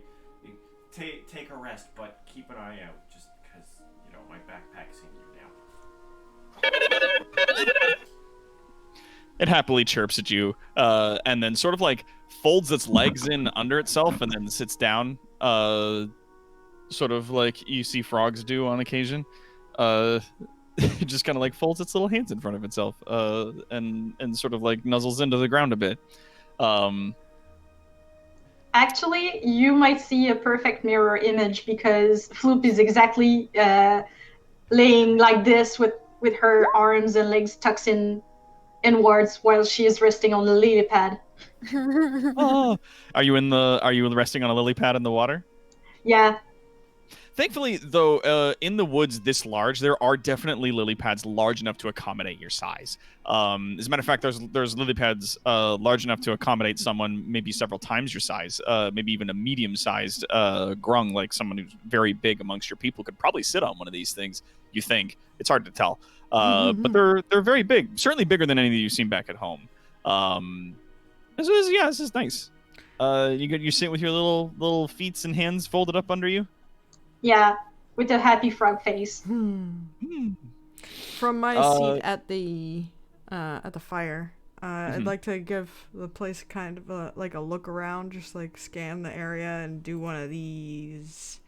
take a rest, but keep an eye out, just because my backpack's in here now. It happily chirps at you, and then sort of like folds its legs in under itself and then sits down, sort of like you see frogs do on occasion. It just kind of like folds its little hands in front of itself, and sort of like nuzzles into the ground a bit. Actually, you might see a perfect mirror image because Floop is exactly laying like this with her arms and legs tucked inwards while she is resting on the lily pad. Oh, are you resting on a lily pad in the water? Yeah. Thankfully, though, in the woods this large, there are definitely lily pads large enough to accommodate your size. As a matter of fact, there's lily pads large enough to accommodate someone maybe several times your size, maybe even a medium-sized grung, like someone who's very big amongst your people could probably sit on one of these things. You think it's hard to tell, but they're very big, certainly bigger than any that you've seen back at home. This is nice. You sit with your little feet and hands folded up under you. Yeah, with a happy frog face. From my seat at the fire, I'd like to give the place kind of a look around, just like scan the area and do one of these.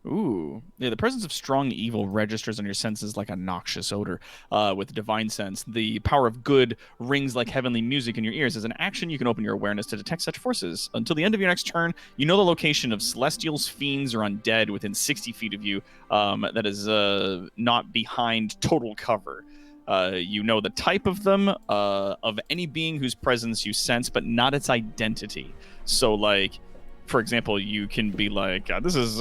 Ooh. Yeah, the presence of strong evil registers on your senses like a noxious odor. With divine sense, the power of good rings like heavenly music in your ears. As an action, you can open your awareness to detect such forces. Until the end of your next turn, you know the location of celestials, fiends, or undead within 60 feet of you that is not behind total cover. You know the type of them, of any being whose presence you sense, but not its identity. So, like, for example, you can be like, this is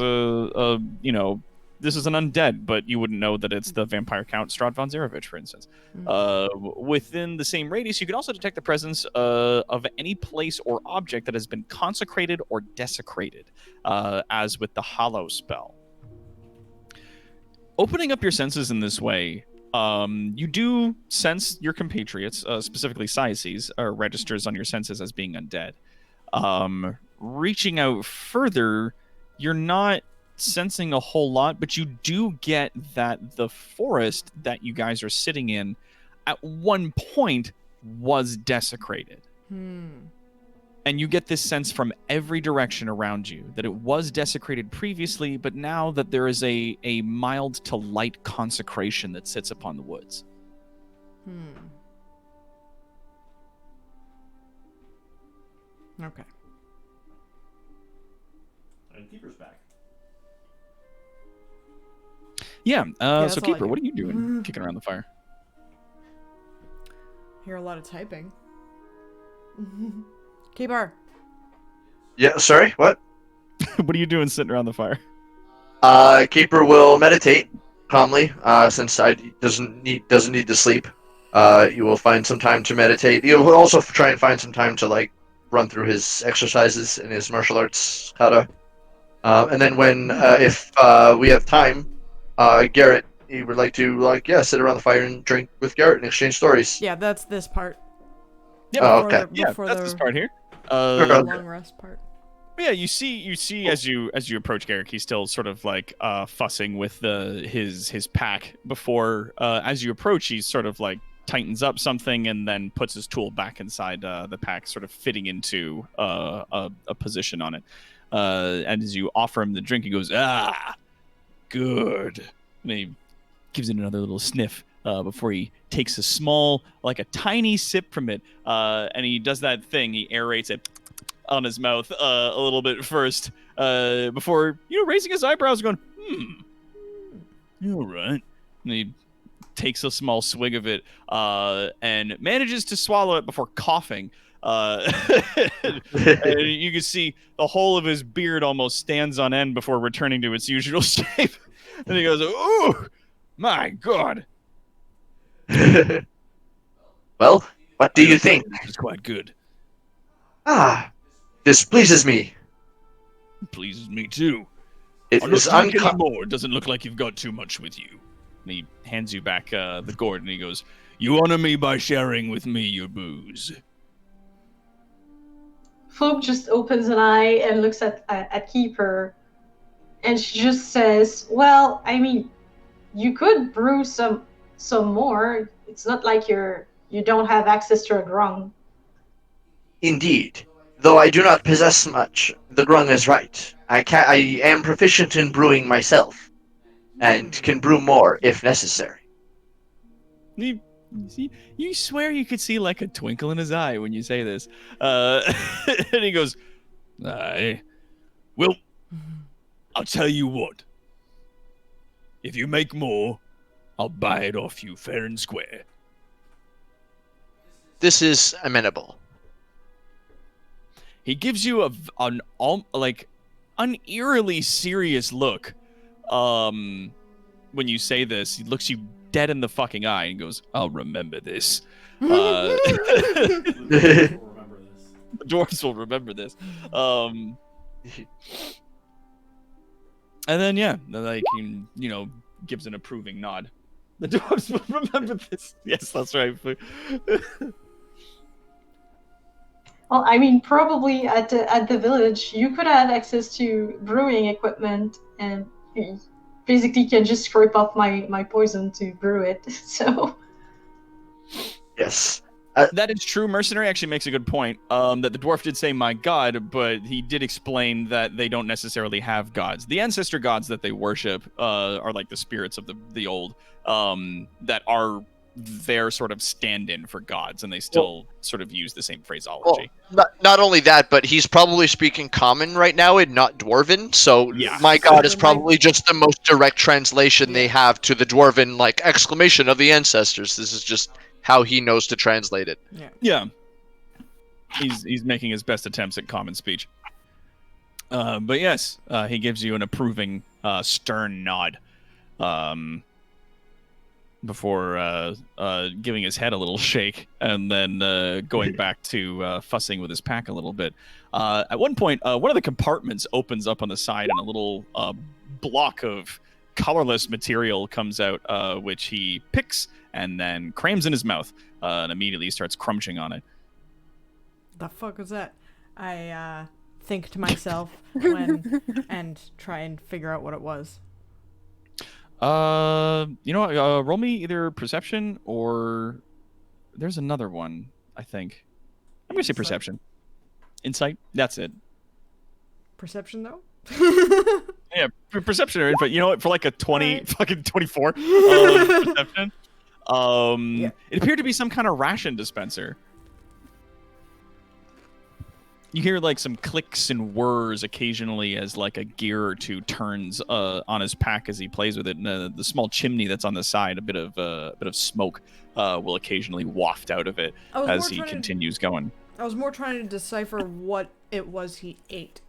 this is an undead, but you wouldn't know that it's the vampire count Strahd von Zarovich, for instance. Within the same radius, you can also detect the presence of any place or object that has been consecrated or desecrated, as with the Hollow spell. Opening up your senses in this way, you do sense your compatriots, specifically Saises, registers on your senses as being undead. Reaching out further, you're not sensing a whole lot, but you do get that the forest that you guys are sitting in at one point was desecrated. And you get this sense from every direction around you that it was desecrated previously, but now that there is a mild to light consecration that sits upon the woods. Okay. And Keeper's back. Yeah, that's so all I Keeper, do. what are you doing kicking around the fire? Hear a lot of typing. Keeper. Yeah, sorry, what? What are you doing sitting around the fire? Keeper will meditate calmly, since I doesn't need to sleep. You will find some time to meditate. You will also try and find some time to like run through his exercises and his martial arts kata. And then when if we have time, Garrett, he would like to sit around the fire and drink with Garrett and exchange stories. Yeah, that's this part. Yep. Oh, Before okay. the, Yeah, before that's the this part here. Okay. long rest part. Yeah, you see as you approach Garrick, he's still sort of like fussing with his pack before as you approach, he sort of like tightens up something and then puts his tool back inside the pack, sort of fitting into a position on it. And as you offer him the drink, he goes, good. And he gives it another little sniff before he takes a tiny sip from it. And he does that thing, he aerates it on his mouth a little bit first before, raising his eyebrows going, all right. And he takes a small swig of it and manages to swallow it before coughing. And you can see the whole of his beard almost stands on end before returning to its usual shape. And he goes, "Ooh, my God." Well, what do you think? It's quite good. This pleases me. It pleases me too. It I'll is not drink uncommon. anymore. It doesn't look like you've got too much with you. And he hands you back the gourd and he goes, You honor me by sharing with me your booze. Floop just opens an eye and looks at Keeper, and she just says, "Well, I mean, you could brew some more. It's not like you don't have access to a grung." Indeed. Though I do not possess much, the grung is right. I am proficient in brewing myself, and can brew more if necessary. You swear you could see like a twinkle in his eye when you say this. And he goes, Aye. Well, I'll tell you what. If you make more, I'll buy it off you fair and square. This is amenable. he gives you an eerily serious look. When you say this, he looks you dead in the fucking eye and goes, "I'll remember this." The dwarves will remember this. And then gives an approving nod. The dwarves will remember this. Yes, that's right. Well, I mean, probably at the village, you could have access to brewing equipment, and you basically can just scrape off my poison to brew it. So. Yes. That is true. Mercenary actually makes a good point. That the dwarf did say "my god," but he did explain that they don't necessarily have gods. The ancestor gods that they worship are like the spirits of the old, that are their sort of stand-in for gods, and they still sort of use the same phraseology. Not only that, but he's probably speaking common right now and not dwarven. So Yeah. my So god is then, probably just the most direct translation they Yeah. have to the dwarven like exclamation of the ancestors. This is just how he knows to translate it. Yeah. He's making his best attempts at common speech. But yes, he gives you an approving, stern nod. Before giving his head a little shake and then going back to fussing with his pack a little bit. At one point, one of the compartments opens up on the side and a little block of colorless material comes out, which he picks and then crams in his mouth and immediately starts crunching on it. The fuck was that? I think to myself and try and figure out what it was. You know what? Roll me either perception or there's another one, I think. I'm gonna say perception. Insight. That's it. Perception, though? Yeah, perception or insight. You know what? For like a 20, Alright. fucking 24 perception. Yeah. It appeared to be some kind of ration dispenser. You hear like some clicks and whirs occasionally as like a gear or two turns on his pack as he plays with it, and the small chimney that's on the side, a bit of smoke will occasionally waft out of it I was as more he trying to- continues going. I was more trying to decipher what it was he ate.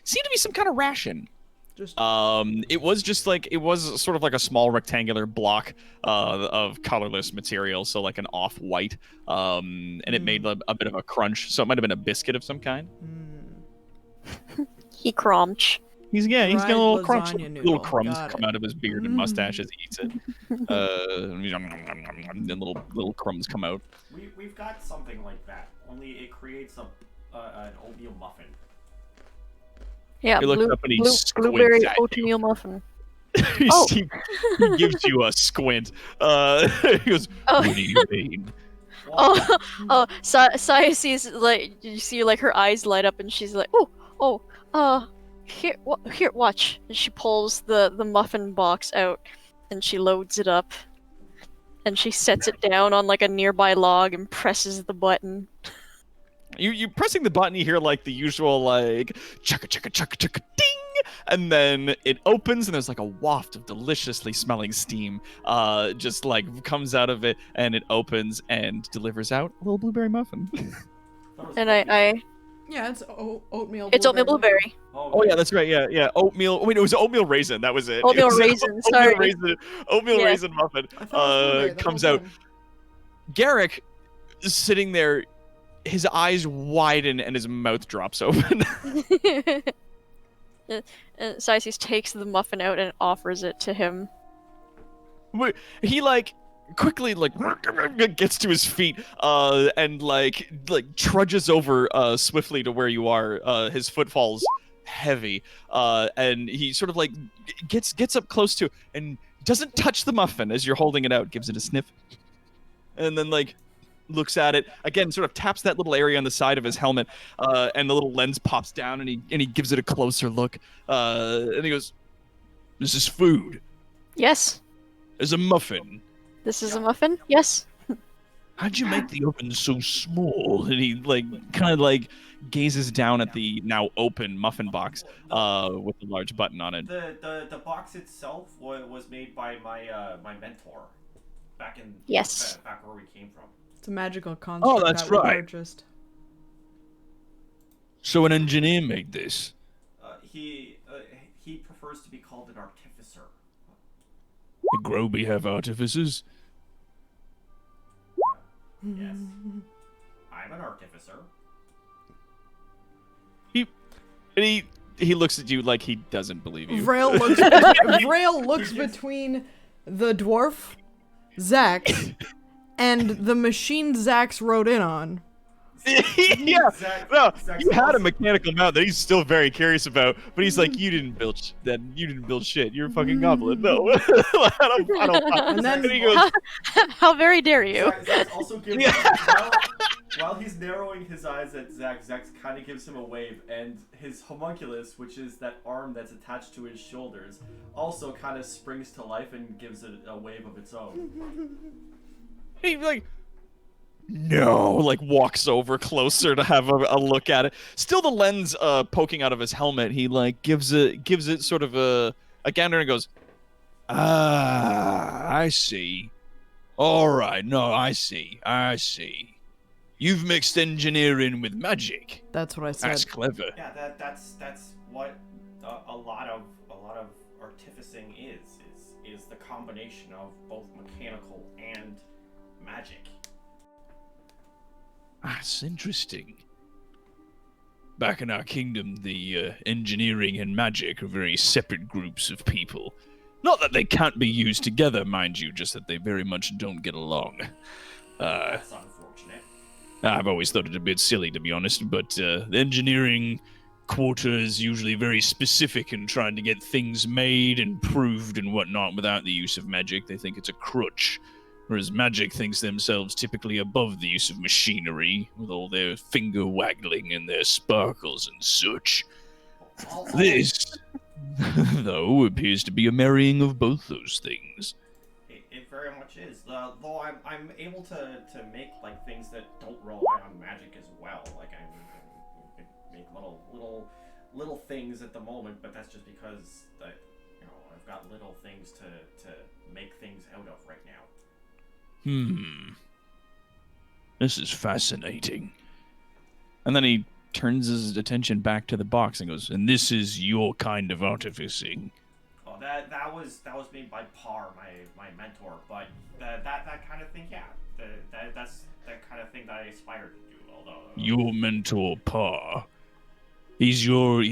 Seemed to be some kind of ration. Just It was sort of like a small rectangular block of colorless material, so like an off-white, and it made a bit of a crunch. So it might have been a biscuit of some kind. He crunch. He's got a Fried little crunch, lasagna little noodle. crumbs Got come it. out of his beard and mustache as he eats it. And little crumbs come out. We've got something like that. Only it creates an oatmeal muffin. Yeah, He looks up and he squints blueberry at you. oatmeal muffin. he, Oh. he gives you a squint. He goes, Oh. "What do you mean?" Saya sees like you see like her eyes light up and she's like, here, watch. And she pulls the muffin box out and she loads it up and she sets it down on like a nearby log and presses the button. You pressing the button, you hear like the usual like chugga chugga chugga chugga ding, and then it opens and there's like a waft of deliciously smelling steam just like comes out of it, and it opens and delivers out a little blueberry muffin. And I yeah, it's oatmeal. it's oatmeal blueberry. Oh yeah, that's right. Yeah. Oatmeal. Wait, it was oatmeal raisin. That was it. Oatmeal It was raisin, sorry. Oatmeal Yeah. raisin muffin I thought it was blueberry the comes whole out. Garrick is sitting there. His eyes widen and his mouth drops open. And Sisis takes the muffin out and offers it to him. He like quickly like gets to his feet and like trudges over swiftly to where you are. His foot falls heavy and he sort of like gets up close to and doesn't touch the muffin as you're holding it out, gives it a sniff, and then like looks at it again, sort of taps that little area on the side of his helmet, and the little lens pops down, and he gives it a closer look, and he goes, "This is food. Yes, There's a muffin. this is a muffin. Yes. How'd you make the oven so small? And he like kind of like gazes down at the now open muffin box with the large button on it. The box itself was made by my mentor back in Yes. back where we came from. It's a magical construct that's that we right. purchased. So an engineer made this. He prefers to be called an artificer. The Groby have artificers. Yes, I'm an artificer. And he looks at you like he doesn't believe you. Vrail looks between the dwarf, Zax, and the machine Zax rode in on. Yeah, Zach, no, Zach's you had a also- mechanical mount that he's still very curious about, but he's like, you didn't build you didn't build shit. You're a fucking goblin. No, I don't. And then- And he goes, How very dare you? Zach's also gives Yeah. while he's narrowing his eyes at Zach kind of gives him a wave, and his homunculus, which is that arm that's attached to his shoulders, also kind of springs to life and gives it a wave of its own. he like, no, like walks over closer to have a look at it. Still, the lens poking out of his helmet. He like gives it sort of a gander and goes, Ah, I see. All right, no, I see. You've mixed engineering with magic. That's what I said. That's clever. Yeah, that's what a lot of artificing is the combination of both mechanical and magic. That's interesting. Back in our kingdom, the engineering and magic are very separate groups of people. Not that they can't be used together, mind you, just that they very much don't get along. That's unfortunate. I've always thought it a bit silly, to be honest, but the engineering quarter is usually very specific in trying to get things made and proved and whatnot without the use of magic. They think it's a crutch. Whereas magic thinks themselves typically above the use of machinery, with all their finger waggling and their sparkles and such. This, though, appears to be a marrying of both those things. It very much is. Though I'm able to make like things that don't rely on magic as well. Like I make little things at the moment, but that's just because I've got little things to make things out of right now. This is fascinating. and then he turns his attention back to the box and goes, And this is your kind of artificing. Oh, that was made by Par, my mentor. But that kind of thing, yeah, that's the kind of thing that I aspire to do. Although Your mentor, Pa. He's your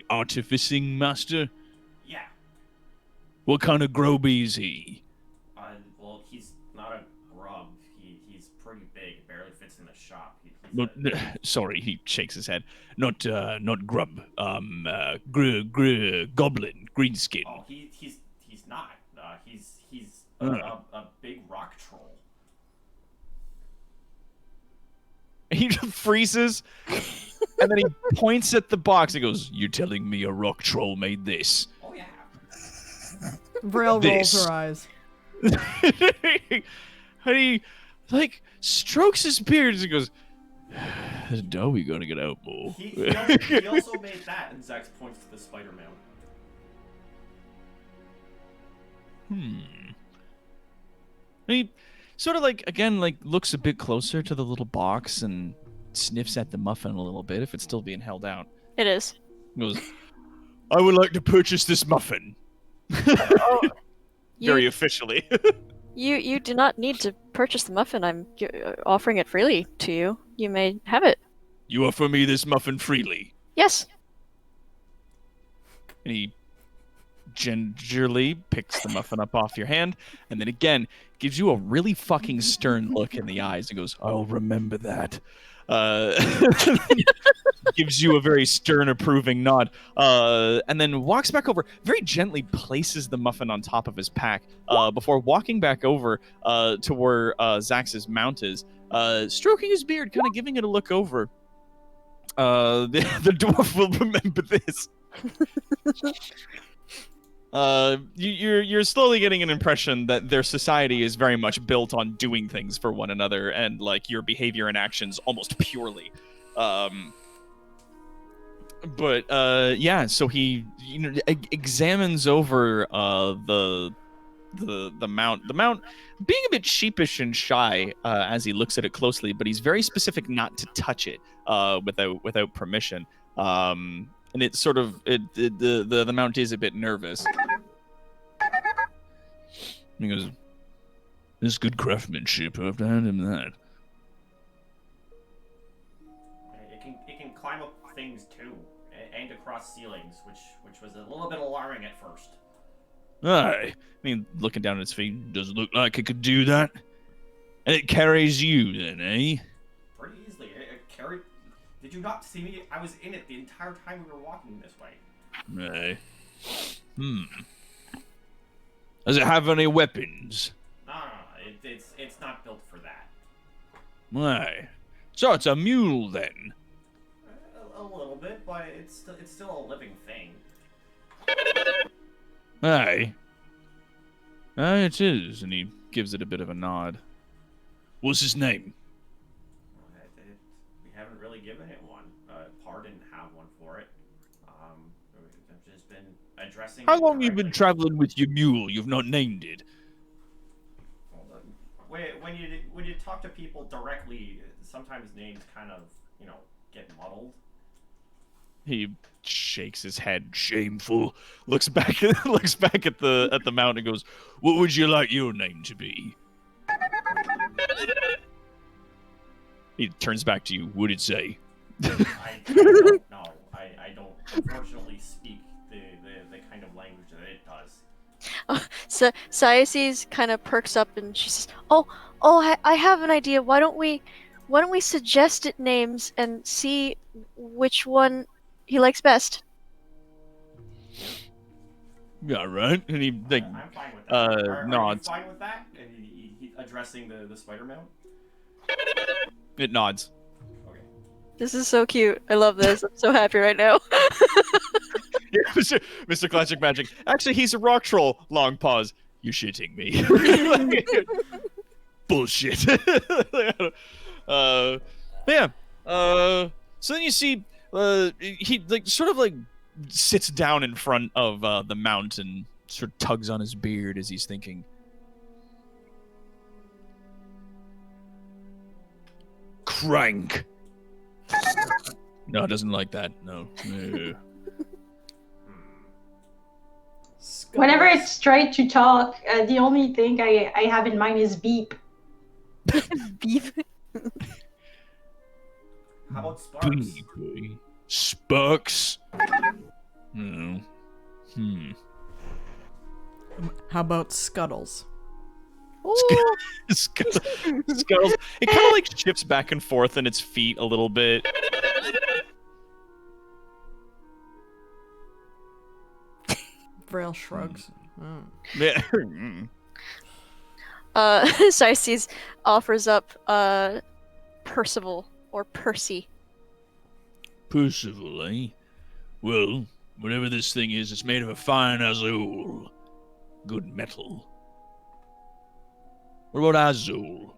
artificing master? yeah, What kind of groby is he? well, he's not a grub. He's pretty big. Barely fits in the shop. Not, sorry, he shakes his head. Not grub. Goblin, greenskin. Oh, he's not. He's a big rock troll. he just freezes, and then he points at the box and goes, You're telling me a rock troll made this? Oh yeah. Vrail rolls This. her eyes. and he like strokes his beard and goes, Now we gotta get out more. He also made that, and Zax points to the spider mound. He sort of like again like looks a bit closer to the little box and sniffs at the muffin a little bit if it's still being held out. It is. He goes, I would like to purchase this muffin. You, very officially. you do not need to purchase the muffin. I'm offering it freely to you. You may have it. You offer me this muffin freely. Yes. And he gingerly picks the muffin up off your hand, and then again gives you a really fucking stern look in the eyes and goes, I'll remember that. gives you a very stern approving nod, and then walks back over, very gently places the muffin on top of his pack, before walking back over to where Zax's mount is, stroking his beard, kind of giving it a look over. The dwarf will remember this. You're slowly getting an impression that their society is very much built on doing things for one another, and like your behavior and actions almost purely. Yeah, so he examines over the mount. The mount being a bit sheepish and shy as he looks at it closely, but he's very specific not to touch it without permission. And it's sort of the mount is a bit nervous. He goes, This is good craftsmanship. I have to hand him that. It can climb up things too, and across ceilings, which was a little bit alarming at first. Aye. I mean, looking down at his feet, does it look like it could do that? And it carries you then, eh? Pretty easily. It carried. Did you not see me? I was in it the entire time we were walking this way. Aye. Does it have any weapons? No. It's not built for that. Aye. So it's a mule then. A little bit, but it's still a living thing. Aye. Aye, it is. And he gives it a bit of a nod. What's his name? We haven't really given it one. Par didn't have one for it. I've just been addressing. How it long you been directly. traveling with your mule? You've not named it. When you talk to people directly, sometimes names kind of get muddled. He shakes his head, shameful. Looks back at the mountain and goes, What would you like your name to be? he turns back to you. What'd it say? I don't know. I don't unfortunately speak the kind of language that it does. So Cyaces kind of perks up and she says, "Oh, I have an idea. Why don't we suggest it names and see which one he likes best?" All right. And he like I'm fine with that. Are you nods. fine with that? And he addressing the spider mount. It nods. Okay. This is so cute. I love this. I'm so happy right now. Yeah, Mr. Classic Magic. Actually, he's a rock troll. Long pause. You're shitting me. Bullshit. Yeah. So then you see, he sort of sits down in front of the mountain, sort of tugs on his beard as he's thinking. Crank. No, it doesn't like that. No. Whenever it's tried to talk, the only thing I have in mind is beep. Beef. How about sparks? Baby. Sparks. No. How about Scuttles? Ooh. Scuttles. It kind of shifts back and forth in its feet a little bit. Vrail shrugs. Oh. Yeah. Cyaces offers up Percival or Percy. Percival, eh? Well, whatever this thing is, it's made of a fine azul. Good metal. What about Azul?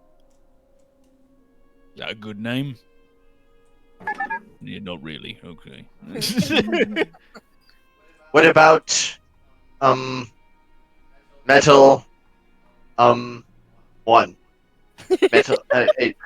Is that a good name? Yeah, not really. Okay. What about metal 1? Metal 8.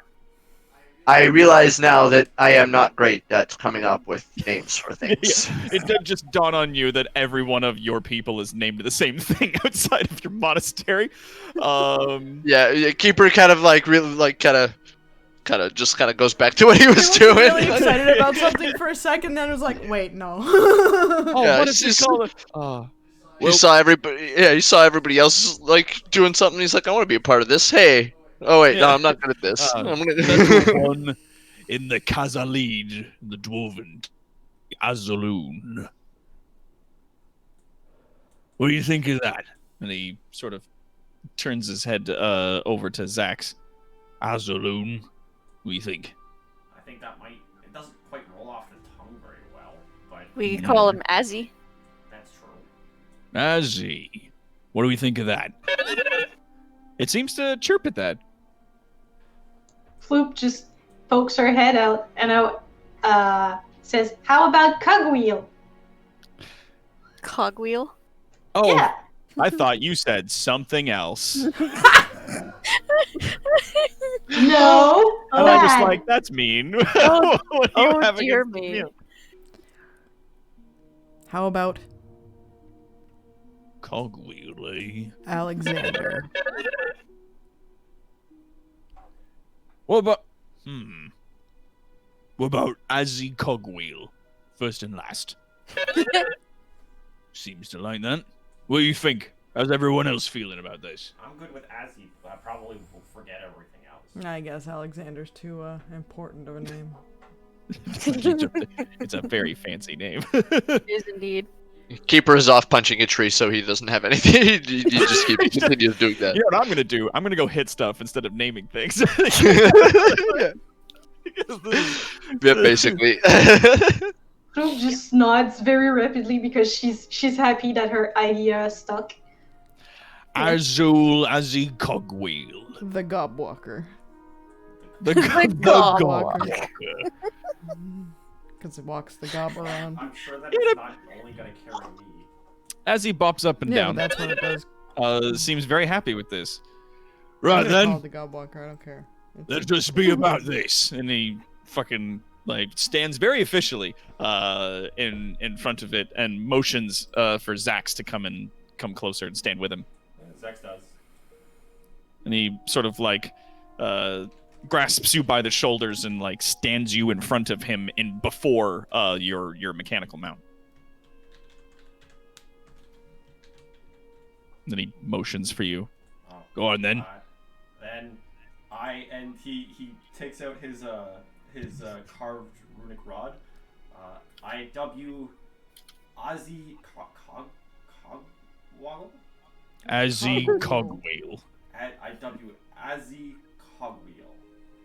I realize now that I am not great at coming up with names for things. It did just dawn on you that every one of your people is named the same thing outside of your monastery. Yeah, Keeper kind of really kind of goes back to what he was doing. Really excited about something for a second, then was like, wait, no. Oh, Yeah, what is it's this called? He saw everybody. Yeah, he saw everybody else doing something. He's like, I want to be a part of this. Hey. Oh wait, no, I'm not good at this. I'm Metal gonna... one in the Khazalid, the Dwarven Azaloon. What do you think of that? And he sort of turns his head over to Zax. Azaloon? What do you think? I think that might. It doesn't quite roll off the tongue very well, but We call him Azzy. that's true. Azzy. What do we think of that? It seems to chirp at that. Floop just pokes her head out and says, "How about Cogwheel?" Cogwheel. Oh, Yeah. I thought you said something else. No. And I was lad. like, that's mean. Oh, What do you oh have dear against me. How about Cogwheel, eh? Alexander? What about What about Azzy Cogwheel? First and last. Seems to like that. What do you think? How's everyone else feeling about this? I'm good with Azzy. I probably will forget everything else. I guess Alexander's too important of a name. It's a very fancy name. It is indeed. Keeper is off punching a tree, so he doesn't have anything. he just continues doing that. You know what I'm gonna do? I'm gonna go hit stuff instead of naming things. Yeah. Yeah, basically. Floop just nods very rapidly because she's happy that her idea stuck. Azul Azzy Cogwheel. The Gobwalker. The Gobwalker. Because it walks the gob around. I'm sure that it's not only gonna carry me. As he bops up and Yeah, down, that's what it does. seems very happy with this. Right I'm gonna call then, it the Gobwalker. I don't care. let's just be about this. And he fucking like stands very officially in front of it and motions for Zax to come closer and stand with him. Zex does. And he sort of like grasps you by the shoulders and like stands you in front of him in before your mechanical mount. And then he motions for you. Oh, Go on then. Then he takes out his carved runic rod. IW Ozzy Cogwaggle? Azzy Cogwheel. IW Azzy Cogwheel.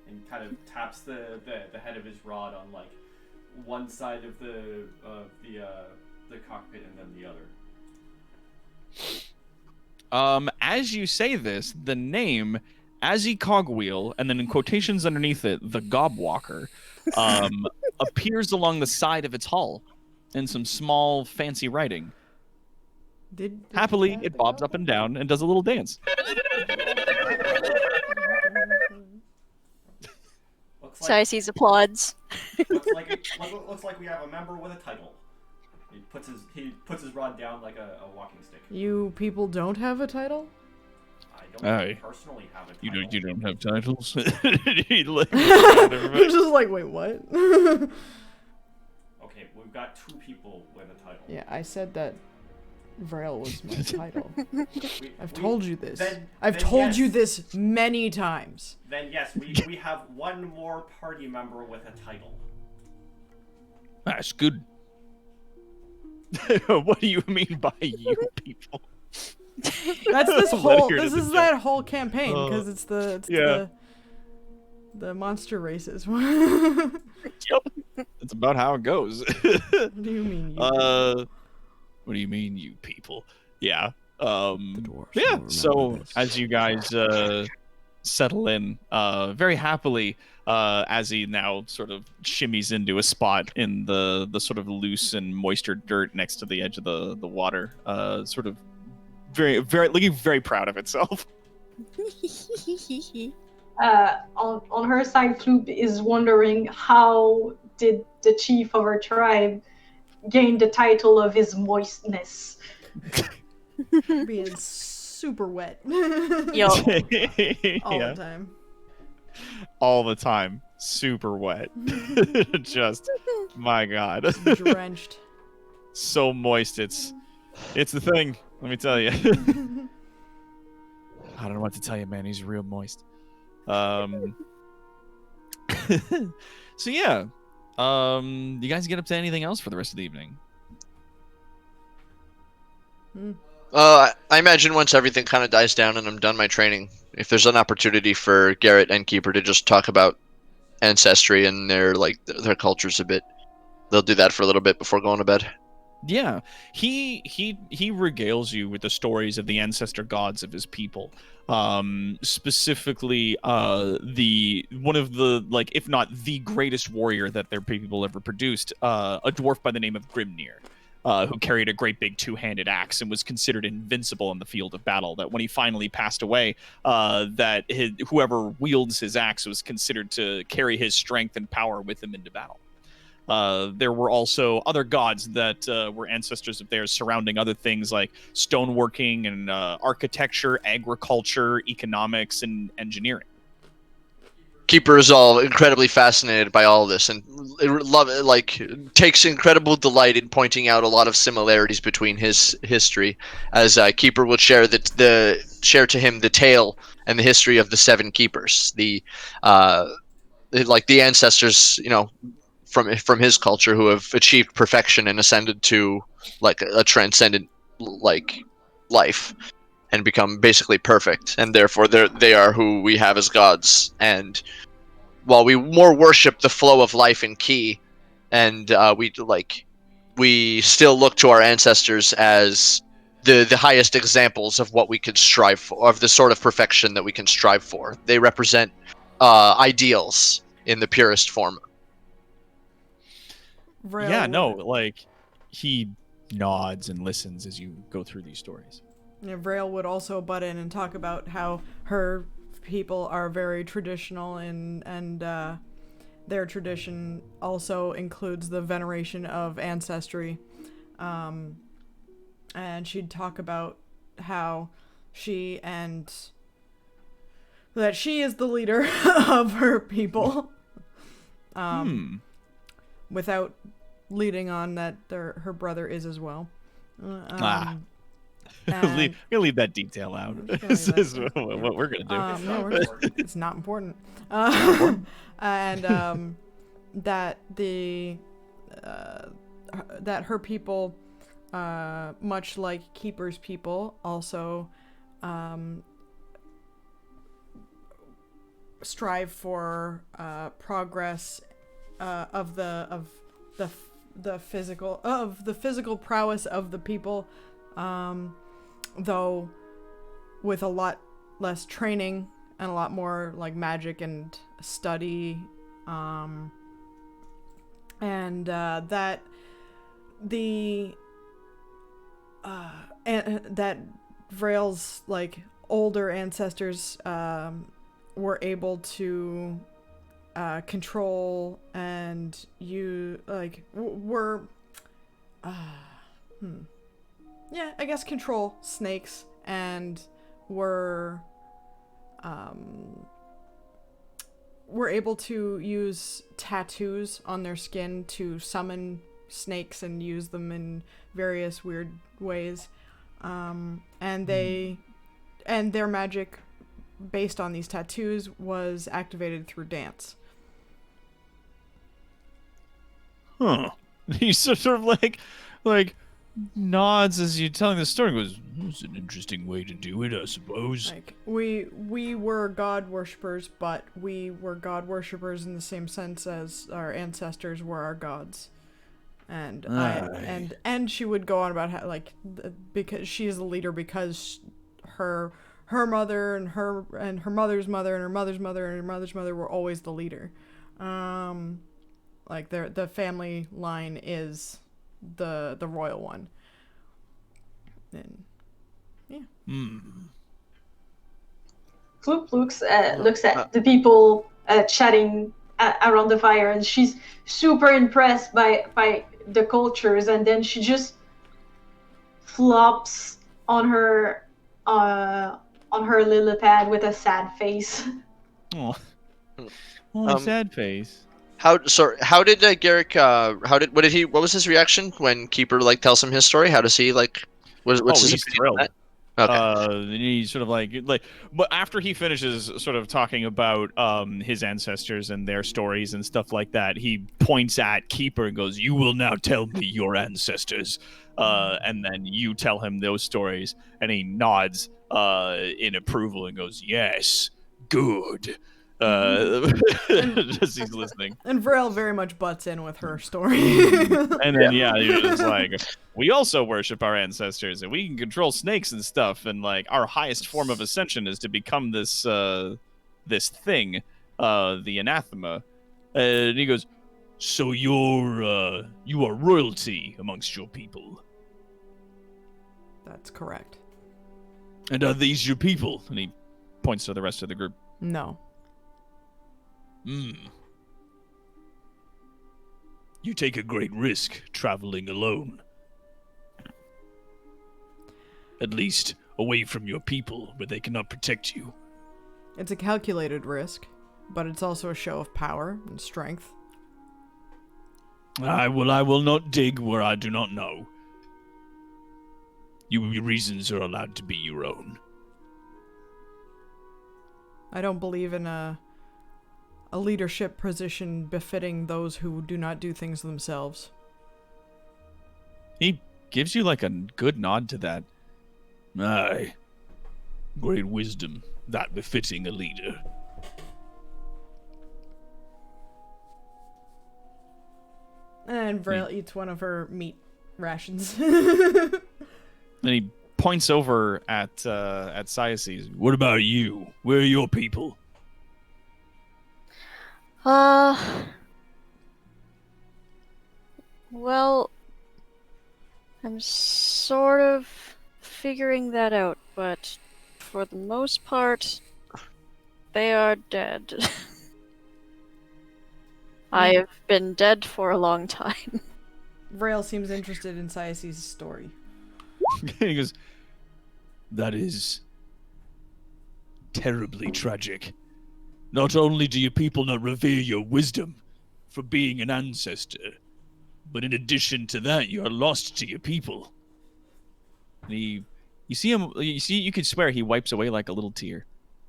And kind of taps the head of his rod on like one side of the cockpit and then the other. As you say this, the name Azzy Cogwheel, and then in quotations underneath it, the Gobwalker, appears along the side of its hull in some small, fancy writing. Happily, it bobs up and down and does a little dance. Sices applauds. Looks like we have a member with a title. He puts his rod down like a walking stick. You people don't have a title? I don't Aye. personally have a title. You don't have titles. He looked- I'm just like, wait, what? Okay, we've got two people with a title. Yeah, I said that Vrail was my title. I've We- told you this. then I've told you yes. this many times. Then yes, we have one more party member with a title. That's good. What do you mean by you people? That's this Let whole. her This to is the that whole campaign because it's yeah. the monster races. Yep. That's about how it goes. What do you mean? What do you mean, you people? Yeah. dwarves Yeah. will So remember this. as you guys settle in, very happily, as he now sort of shimmies into a spot in the sort of loose and moisture dirt next to the edge of the water, sort of very looking very proud of itself. On her side, Floop is wondering how did the chief of her tribe gain the title of his moistness. Being super wet. Yo, All Yeah. the time. All the time, super wet. Just, my God, Drenched. so moist. It's the thing. Let me tell you. I don't know what to tell you, man. He's real moist. So yeah. You guys get up to anything else for the rest of the evening? I imagine once everything kind of dies down and I'm done my training, if there's an opportunity for Garrett and Keeper to just talk about ancestry and their cultures a bit, they'll do that for a little bit before going to bed. Yeah, he regales you with the stories of the ancestor gods of his people. Specifically, the one of the, like, if not the greatest warrior that their people ever produced, a dwarf by the name of Grimnir, who carried a great big two-handed axe and was considered invincible in the field of battle. That when he finally passed away, whoever wields his axe was considered to carry his strength and power with him into battle. There were also other gods that were ancestors of theirs surrounding other things like stoneworking and architecture, agriculture, economics, and engineering. Keeper is all incredibly fascinated by all this and takes incredible delight in pointing out a lot of similarities between his history, as Keeper would share share to him the tale and the history of the seven keepers, the ancestors, from his culture who have achieved perfection and ascended to like a transcendent like life and become basically perfect, and therefore they are who we have as gods. And while we more worship the flow of life in Key, and we still look to our ancestors as the highest examples of what we could strive for, of the sort of perfection that we can strive for. They represent ideals in the purest form. Vrail Yeah, no, would- like he nods and listens as you go through these stories. Yeah, Vrail would also butt in and talk about how her people are very traditional and their tradition also includes the veneration of ancestry. And she'd talk about how that she is the leader of her people. Without leading on that her brother is as well. We'll leave that detail out. This is what we're gonna do. No, it's not important. And that that her people, much like Keeper's people, also strive for progress of the physical prowess of the people, though with a lot less training and a lot more like magic and study, and that Vrail's like older ancestors were able to control and control snakes, and were able to use tattoos on their skin to summon snakes and use them in various weird ways, and their magic based on these tattoos was activated through dance. Huh. He sort of like nods as you're telling the story and goes, "It's an interesting way to do it, I suppose." Like we were god worshippers, but we were god worshippers in the same sense as our ancestors were our gods. And and she would go on about how because she is the leader because her mother and her mother's mother and her mother's mother and her mother's mother were always the leader. Like the family line is the royal one. And yeah. Floop looks at the people chatting around the fire, and she's super impressed by the cultures, and then she just flops on her lily pad with a sad face. Oh, a sad face. How did Garrick? What was his reaction when Keeper tells him his story? How does he what's his He's opinion on thrilled. that? Okay. And he sort of but after he finishes sort of talking about his ancestors and their stories and stuff like that, he points at Keeper and goes, "You will now tell me your ancestors," and then you tell him those stories, and he nods in approval and goes, "Yes, good." Just he's listening. And Vrail very much butts in with her story. And then you're just like, we also worship our ancestors, and we can control snakes and stuff, and our highest form of ascension is to become this this thing, the anathema. And he goes, "So you are royalty amongst your people." That's correct. "And are these your people?" And he points to the rest of the group. No. You take a great risk traveling alone. At least away from your people, where they cannot protect you. It's a calculated risk. but it's also a show of power and strength. I will not dig where I do not know. Your reasons are allowed to be your own. I don't believe in a leadership position befitting those who do not do things themselves. He gives you like a good nod to that. Aye. Great wisdom, that befitting a leader. And Vrail eats one of her meat rations. Then he points over at Cyaces. What about you? Where are your people? Well, I'm sort of figuring that out, but for the most part, they are dead. I have been dead for a long time. Vrail seems interested in Cyaces' story. He goes, That is terribly tragic. Not only do your people not revere your wisdom for being an ancestor, but in addition to that, you are lost to your people. you see him. You could swear he wipes away like a little tear.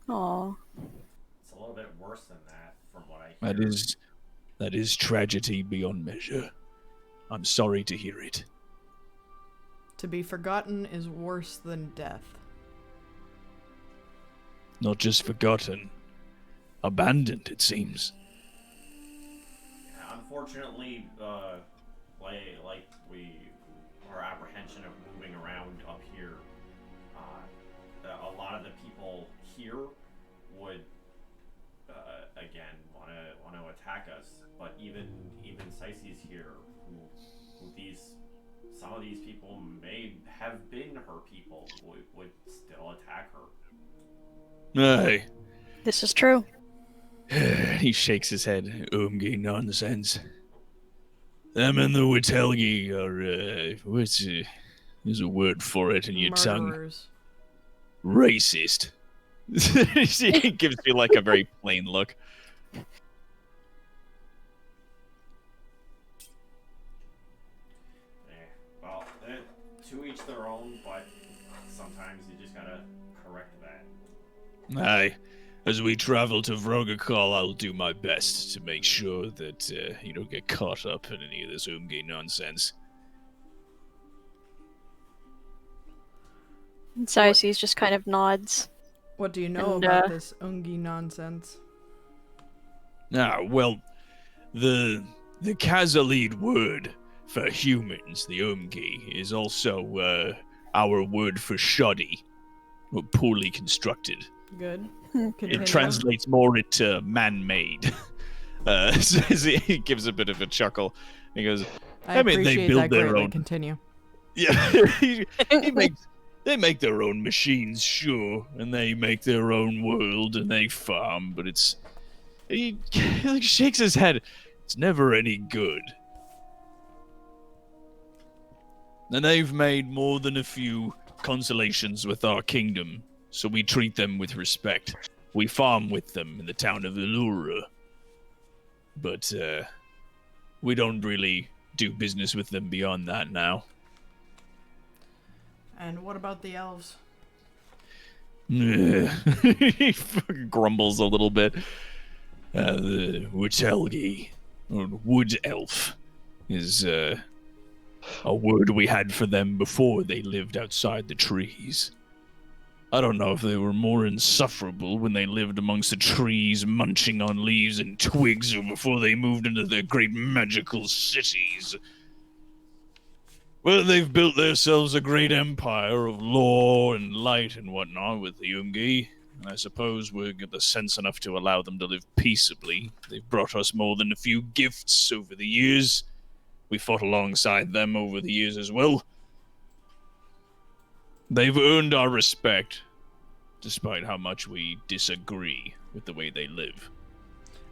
Aw. It's a little bit worse than that, from what I hear. That is tragedy beyond measure. I'm sorry to hear it. To be forgotten is worse than death. Not just forgotten, abandoned, it seems. Yeah, unfortunately, like our apprehension of moving around up here, a lot of the people here would again want to attack us. But even Cyaces here, some of these people may have been her people, would still attack her. Aye. This is true. He shakes his head. Umgi nonsense. Them and the Witelgi are, there's a word for it in your tongue. Murderers. Racist. He gives you like a very plain look. Well, to each their own, but sometimes you just gotta correct that. Aye. As we travel to Vrogakal, I'll do my best to make sure that you don't get caught up in any of this Umgi nonsense. And Cyaces just kind of nods. What do you know And, about this Ungi nonsense? Ah, well, the Khazalid word for humans, the Umgi, is also our word for shoddy, or poorly constructed. Good. It Continue. translates more into man-made. So he gives a bit of a chuckle. He goes, I I mean, they appreciate build that their greatly. own- Continue. Yeah, they make their own machines, sure, and they make their own world, and they farm, but he like shakes his head. It's never any good. And they've made more than a few consolations with our kingdom, so we treat them with respect. We farm with them in the town of Illura. But, we don't really do business with them beyond that now. And what about the elves? he fucking grumbles a little bit. The Witelgi, or Wood Elf, is, a word we had for them before they lived outside the trees. I don't know if they were more insufferable when they lived amongst the trees, munching on leaves and twigs, or before they moved into their great magical cities. Well, they've built themselves a great empire of law and light and whatnot with the Umgi, and I suppose we'll get the sense enough to allow them to live peaceably. They've brought us more than a few gifts over the years. We fought alongside them over the years as well. They've earned our respect, despite how much we disagree with the way they live.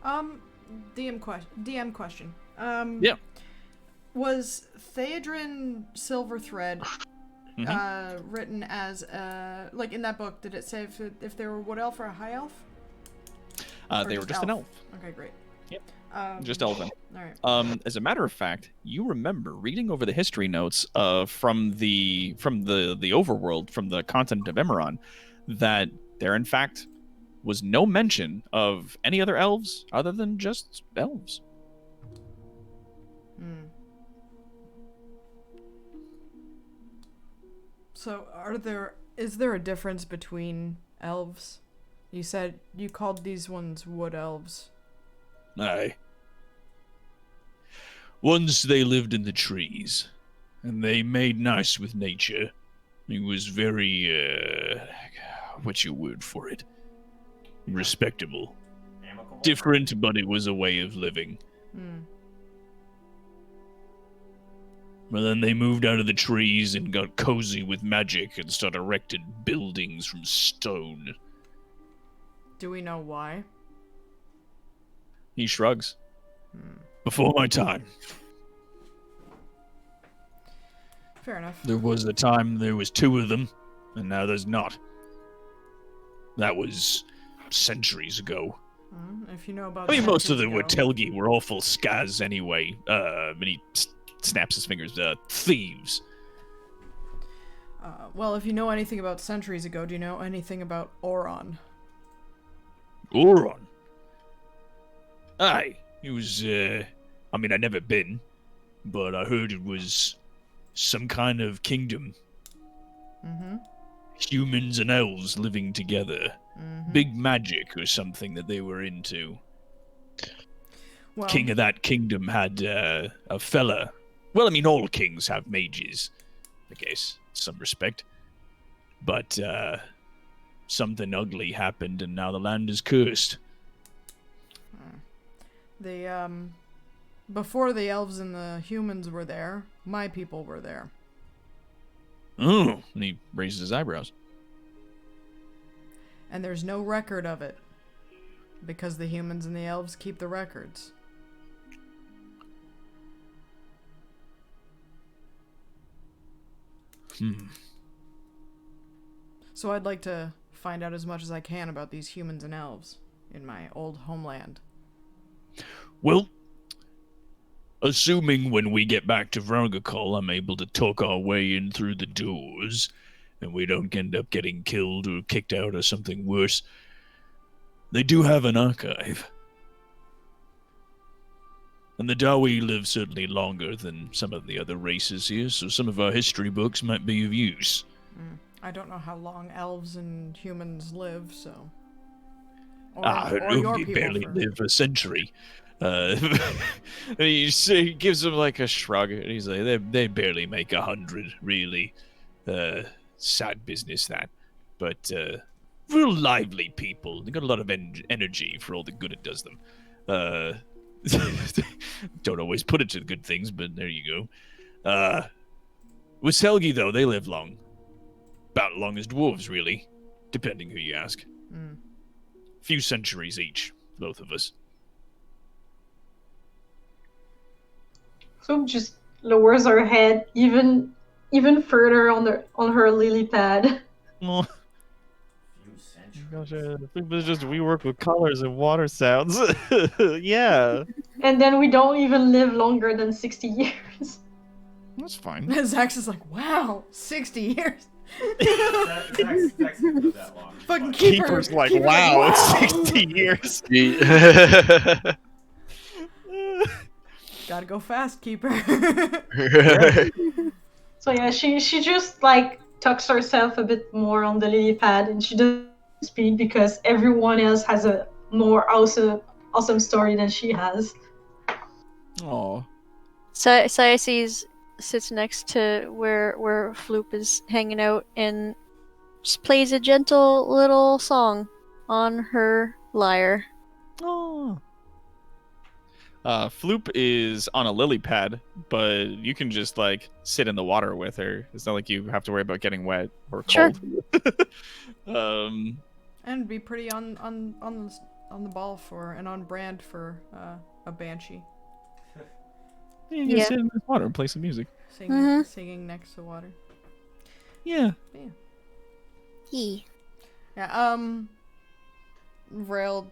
DM question. Yeah. Was Theodrin Silverthread written as like in that book? Did it say if they were wood elf or a high elf? Or They were just an elf. Okay, great. Yep. Just elven. All right. As a matter of fact, you remember reading over the history notes from the overworld, from the continent of Emerron, that there in fact was no mention of any other elves other than just elves. Hmm. So, is there a difference between elves? You said you called these ones wood elves. Aye. Once they lived in the trees, and they made nice with nature. It was very, what's your word for it? Respectable. Amicable? Different, but it was a way of living. Hmm. But then they moved out of the trees and got cozy with magic and started erecting buildings from stone. Do we know why? He shrugs. Before my time. Fair enough. There was a time there was 2 of them, and now there's not. That was centuries ago. If you know about. I mean, most of them were centuries Telgi were awful scaz anyway. And he snaps his fingers. Thieves. ago. Well, if you know anything about centuries ago, do you know anything about Oron? Oron. Aye, it was. I mean, I'd never been, but I heard it was some kind of kingdom. Mm-hmm. Humans and elves living together. Mm-hmm. Big magic or something that they were into. Well, King of that kingdom had a fella. Well, I mean, all kings have mages, I guess, in some respect. But something ugly happened, and now the land is cursed. before the elves and the humans were there, my people were there. Oh, And he raises his eyebrows. And there's no record of it. Because the humans and the elves keep the records. So I'd like to find out as much as I can about these humans and elves in my old homeland. well, assuming when we get back to Vrangakol, I'm able to talk our way in through the doors, and we don't end up getting killed or kicked out or something worse, they do have an archive. And the Dawi live certainly longer than some of the other races here, so some of our history books might be of use. I don't know how long elves and humans live, so... They barely live a century. He gives him like a shrug, and he's like, They barely make 100, really. Sad business, that. But, real lively people. They got a lot of energy for all the good it does them. Don't always put it to good things, but there you go. With Selgi, though, they live long. About as long as dwarves, really. Depending who you ask. Few centuries each, both of us. So just lowers her head even further on her lily pad. oh, Few centuries. gosh, I think it's just we work with colors and water sounds. Yeah. And then we don't even live longer than 60 years. That's fine. Zax is like, wow, 60 years. Zach's gonna live that long. Fucking But- keeper. Keeper's like, Keeper's wow, like, it's wow. 60 years. Gotta go fast, keeper. So yeah, she just like tucks herself a bit more on the lily pad, and she doesn't speak because everyone else has a more awesome story than she has. Aw. Cyaces sits next to where Floop is hanging out and just plays a gentle little song on her lyre. Oh. Floop is on a lily pad, but you can just like sit in the water with her. It's not like you have to worry about getting wet or Sure. cold. And be pretty on the ball for and on brand for a banshee. You can Yeah. sit in the water and play some music. Singing next to water. Yeah. He. Yeah. Rail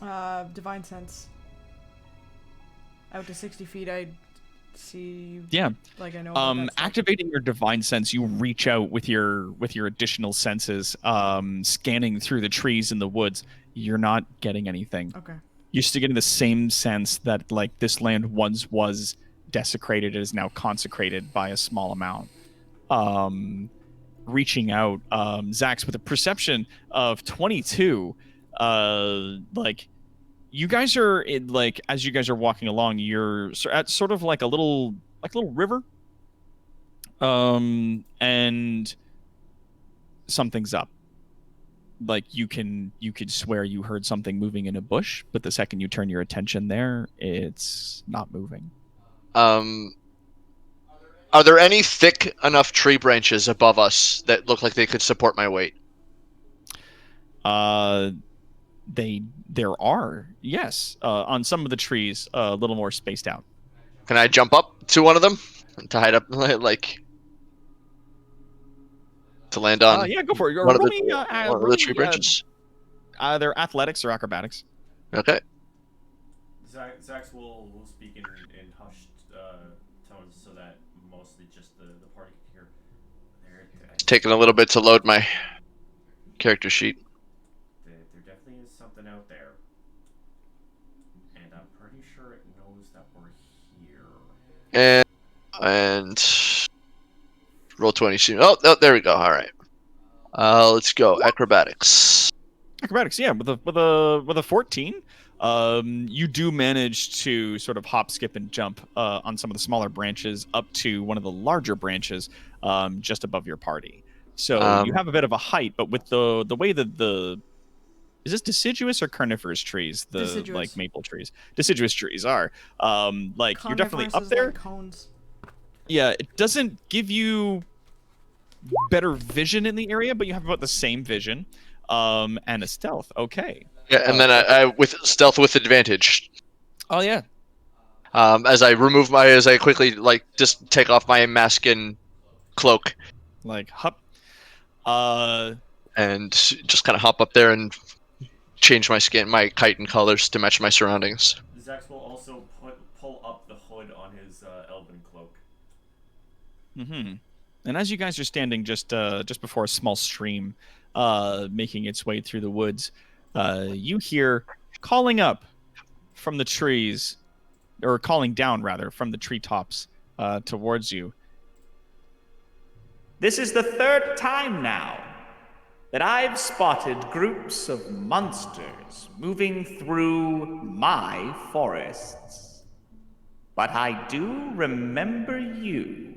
Divine sense. Out to 60 feet, I see. Yeah. Like I know. About that stuff. Activating your divine sense, you reach out with your additional senses, scanning through the trees in the woods. You're not getting anything. Okay. You're still getting the same sense that like this land once was desecrated, it is now consecrated by a small amount. Reaching out, Zax with a perception of 22. Like you guys are in, like as you guys are walking along, you're at sort of like a little river. And something's up. Like you could swear you heard something moving in a bush, but the second you turn your attention there, it's not moving. Are there any thick enough tree branches above us that look like they could support my weight? There are, yes, on some of the trees, a little more spaced out. Can I jump up to one of them to hide up, like to land on? Yeah, go for it. One of Roll the, me, one roll of the me, tree branches. either athletics or acrobatics. Okay. Zax will speak in hushed tones so that mostly just the party can hear. It's taking a little bit to load my character sheet. There definitely is something out there, and I'm pretty sure it knows that we're here. And roll 20. Oh, there we go. All right. Let's go acrobatics. Acrobatics, yeah, with a 14, you do manage to sort of hop, skip, and jump on some of the smaller branches up to one of the larger branches just above your party. So you have a bit of a height, but with the way that is this deciduous or carnivorous trees? The Deciduous. Like maple trees, deciduous trees are like you're definitely Carnivorous up is there. like cones. Yeah, it doesn't give you better vision in the area, but you have about the same vision. And a stealth. Okay. Yeah, and then I with stealth with advantage. Oh yeah. As I quickly like just take off my mask and cloak. Like hup. And just kind of hop up there and change my chitin colors to match my surroundings. Zax will also pull up the hood on his elven cloak. Mm-hmm. And as you guys are standing just before a small stream, making its way through the woods, you hear calling up from the trees, or calling down rather from the treetops towards you. This is the third time now that I've spotted groups of monsters moving through my forests. But I do remember you.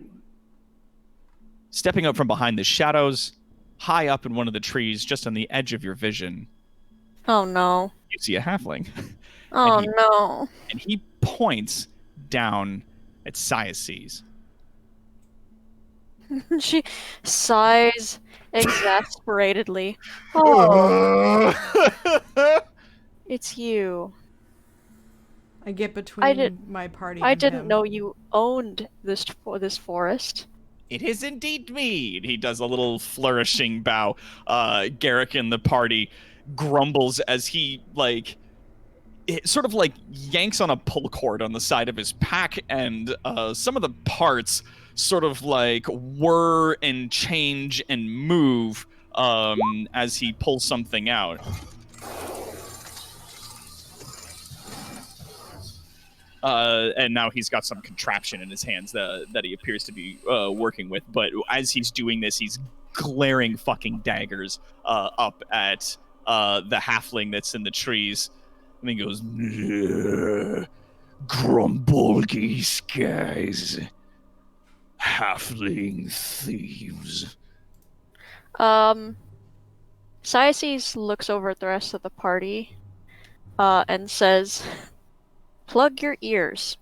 Stepping up from behind the shadows, high up in one of the trees, just on the edge of your vision, Oh no. you see a halfling. Oh he- no. And he points down at Siaces. She sighs exasperatedly. Oh, it's you. I get between did- my party. I and didn't him. know you owned this forest. It is indeed me. And he does a little flourishing bow. Garrick in the party grumbles as he sort of like yanks on a pull cord on the side of his pack, and some of the parts sort of like whir and change and move as he pulls something out. And now he's got some contraption in his hands that he appears to be working with. But as he's doing this, he's glaring fucking daggers up at the halfling that's in the trees. And he goes, Grumble, geese guys. Halfling thieves. Siaces looks over at the rest of the party and says, "Plug your ears."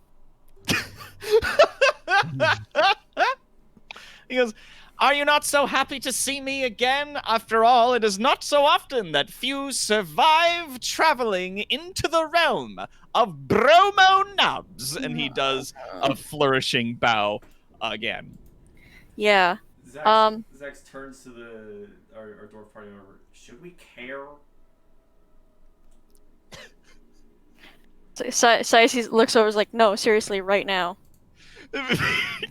he goes, "Are you not so happy to see me again? After all, it is not so often that few survive traveling into the realm of Bromo Nubs." And he does a flourishing bow again. Yeah. Zax turns to our dwarf party member. Should we care? Sices looks over, is like, no, seriously, right now.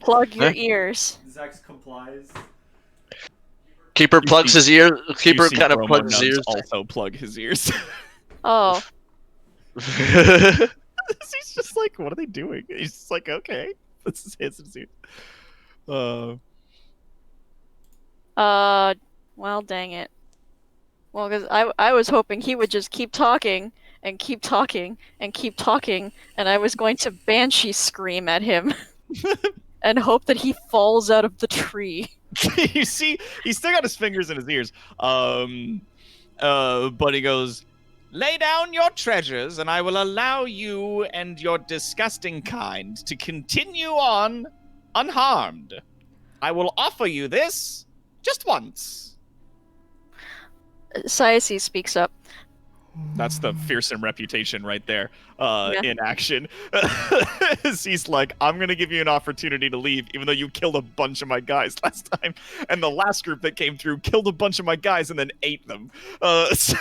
Plug your ears. Zax complies. Keeper You plugs see- his ear. You Keeper see kind of Bromo plugs his Nubs ears. also plug his ears. Oh, He's just like, what are they doing? He's just like, okay, this is his ears. well, dang it. Well, because I was hoping he would just keep talking and keep talking and keep talking, and I was going to banshee scream at him and hope that he falls out of the tree. You see, he's still got his fingers in his ears. But he goes, lay down your treasures, and I will allow you and your disgusting kind to continue on unharmed. I will offer you this just once. Siaces speaks up. That's the fearsome reputation right there, Yeah. in action. He's like, I'm going to give you an opportunity to leave, even though you killed a bunch of my guys last time. And the last group that came through killed a bunch of my guys and then ate them. So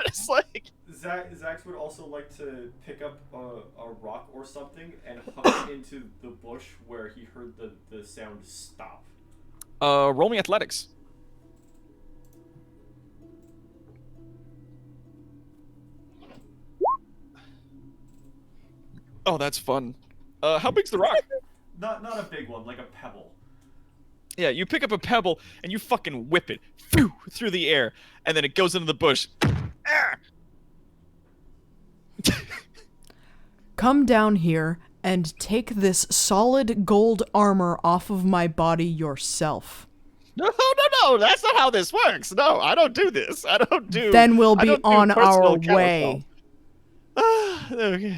it's like... Zax would also like to pick up a rock or something and huck it into the bush where he heard the sound stop. Roll me athletics. Oh, that's fun. How big's the rock? Not a big one, like a pebble. Yeah, you pick up a pebble and you fucking whip it through the air, and then it goes into the bush. Ah! Come down here and take this solid gold armor off of my body yourself. No, that's not how this works. No, I don't do this. I don't do... Then we'll I be don't do on personal our way. Okay.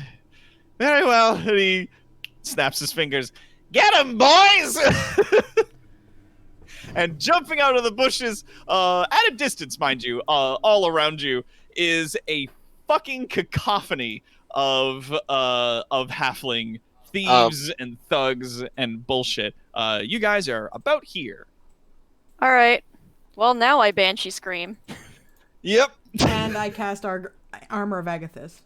Very well. And he snaps his fingers. Get him, boys! And jumping out of the bushes, at a distance, mind you, all around you, is a fucking cacophony of halfling thieves and thugs and bullshit. You guys are about here. Alright. Well, now I banshee scream. Yep. And I cast our Armor of Agathis.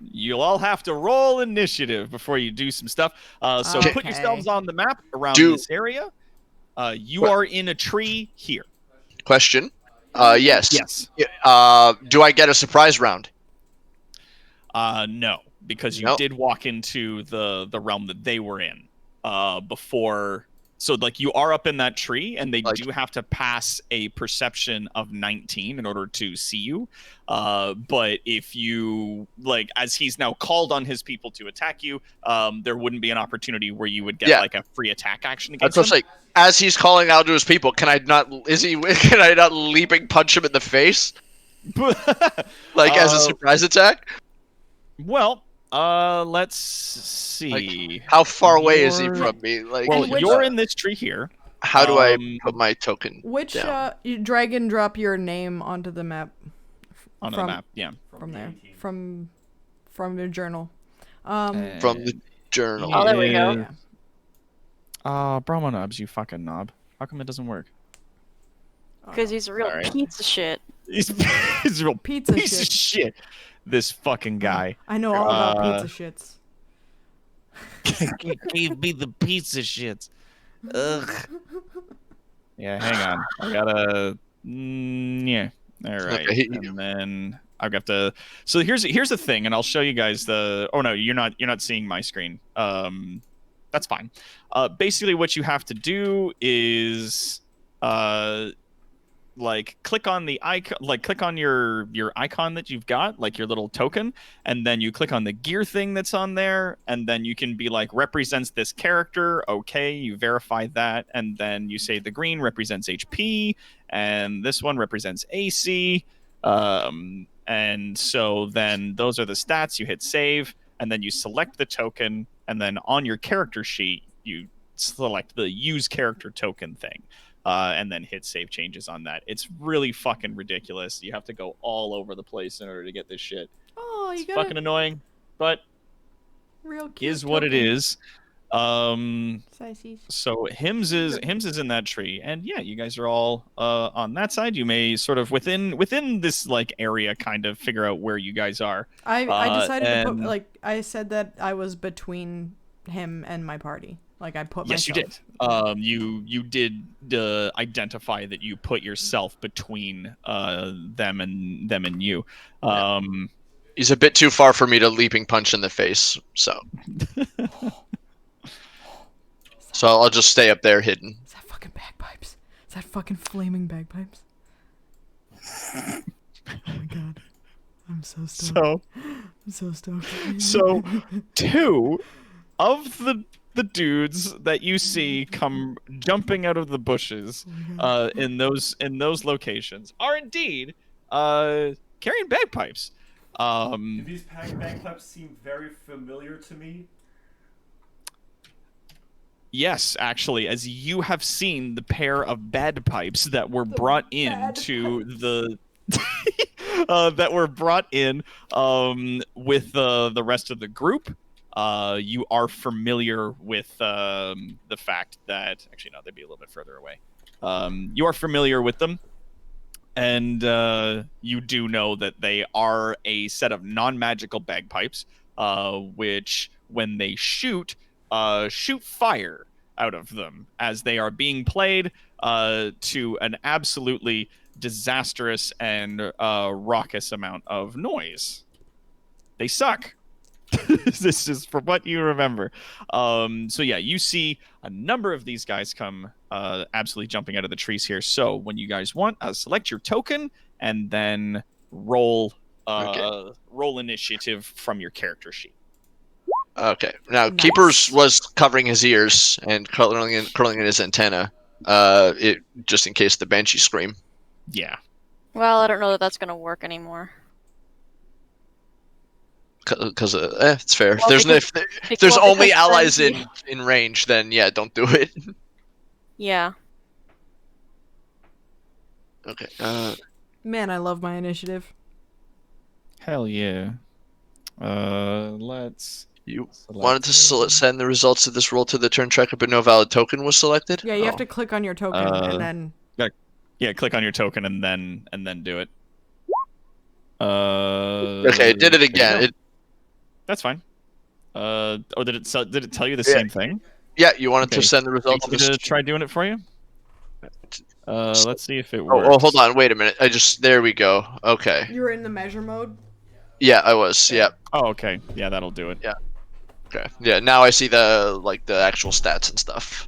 You'll all have to roll initiative before you do some stuff. So put Okay. yourselves on the map around Do- this area. You are in a tree here. Question. Yes. Yes. Do I get a surprise round? No, because you No. did walk into the realm that they were in before. So, like, you are up in that tree, and they do have to pass a perception of 19 in order to see you. But if you, like, as he's now called on his people to attack you, there wouldn't be an opportunity where you would get, like, a free attack action against That's what I'm him. saying. As he's calling out to his people, can I not leaping punch him in the face? Like, as a surprise attack? Well, let's see. How far away is he You're- from me? Like, Well, And which- you're in this tree here. how do I put my token Which down? you drag and drop your name onto the map On the from- map, yeah. from there D18. from your journal. From the journal? Oh, there we go. Yeah. Bromo Nubs, you fucking knob. How come it doesn't work? Because he's a real Alright. piece of shit. He's a real Pizza piece of shit. shit. This fucking guy. I know all about Uh, pizza shits. Gave me the pizza shits. Ugh. Yeah, hang on. I gotta. Yeah. All right. Okay. And then I've got to. So here's the thing, and I'll show you guys the. Oh no, you're not seeing my screen. That's fine. Basically, what you have to do is like click on the icon, like click on your icon that you've got, like your little token, and then you click on the gear thing that's on there, and then you can be like, represents this character. Okay, you verify that, and then you say the green represents HP, and this one represents AC. And so then those are the stats. You hit save, and then you select the token, and then on your character sheet you select the use character token thing. And then hit save changes on that. It's really fucking ridiculous. You have to go all over the place in order to get this shit. Oh, you It's got fucking annoying, but real cute. is what it token. is. Sissies. So Hims is in that tree, and yeah, you guys are all on that side. You may sort of within this like area kind of figure out where you guys are. I decided to put and- I said that I was between him and my party. Like I put Yes, myself. you did. You did identify that you put yourself between them and you. He's a bit too far for me to leaping punch in the face, so I'll just stay up there hidden. Is that fucking bagpipes? Is that fucking flaming bagpipes? Oh my god. I'm so stoked. So I'm so stoked. so two of the dudes that you see come jumping out of the bushes in those locations are indeed carrying bagpipes. These bagpipes seem very familiar to me. Yes, actually, as you have seen the pair of bagpipes that were brought in to the that were brought in with the rest of the group. You are familiar with the fact that actually no, they'd be a little bit further away. You are familiar with them, and you do know that they are a set of non-magical bagpipes, which when they shoot fire out of them as they are being played to an absolutely disastrous and raucous amount of noise. They suck. This is from what you remember. So yeah, you see a number of these guys come absolutely jumping out of the trees here. So when you guys want, select your token and then roll roll initiative from your character sheet. Okay. Now, Nice. Keepers was covering his ears and curling in his antenna, just in case the banshee scream. Yeah. Well, I don't know that that's gonna work anymore. Because it's fair. Well, if there's because only allies banshee- in range, then yeah, don't do it. Yeah. Okay. Man, I love my initiative. Hell yeah. Let's. You select wanted to send the results of this roll to the turn tracker, but no valid token was selected? Yeah, you have Oh. to click on your token and then Yeah, click on your token and then do it. Okay, it did it there you again. go. It, That's fine. Did it tell you the same thing? yeah, you wanted Okay. to send the Do you results want of me this. to try doing it for you? Let's see if it Oh, works. hold on, wait a minute. There we go. Okay. you're in the measure mode. Yeah, I was. Yeah. Oh, okay. Yeah, that'll do it. Okay. Yeah, now I see the actual stats and stuff.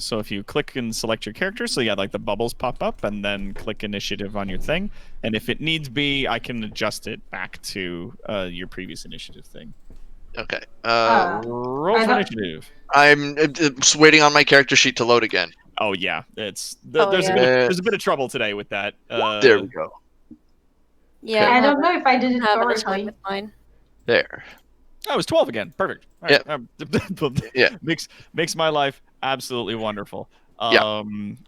So if you click and select your character, so yeah, like the bubbles pop up, and then click initiative on your thing, and if it needs be, I can adjust it back to your previous initiative thing. Okay. Roll I for don't- initiative. I'm just waiting on my character sheet to load again. Oh yeah, there's yeah. there's a bit of trouble today with that. There we go. Yeah. I I'm don't know if I did it having a time correctly. with mine. There. Oh, it was 12 again. Perfect. All right. Yeah. Makes my life absolutely wonderful. Yeah.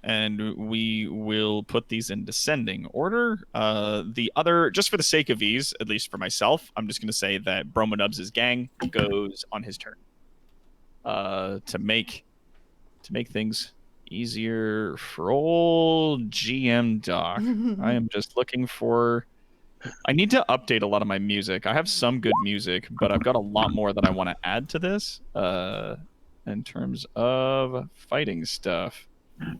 And we will put these in descending order. The other, just for the sake of ease, at least for myself, I'm just going to say that Bromonubs' gang goes on his turn. To make things easier for old GM Doc. I am just looking for. I need to update a lot of my music. I have some good music, but I've got a lot more that I want to add to this. In terms of fighting stuff. I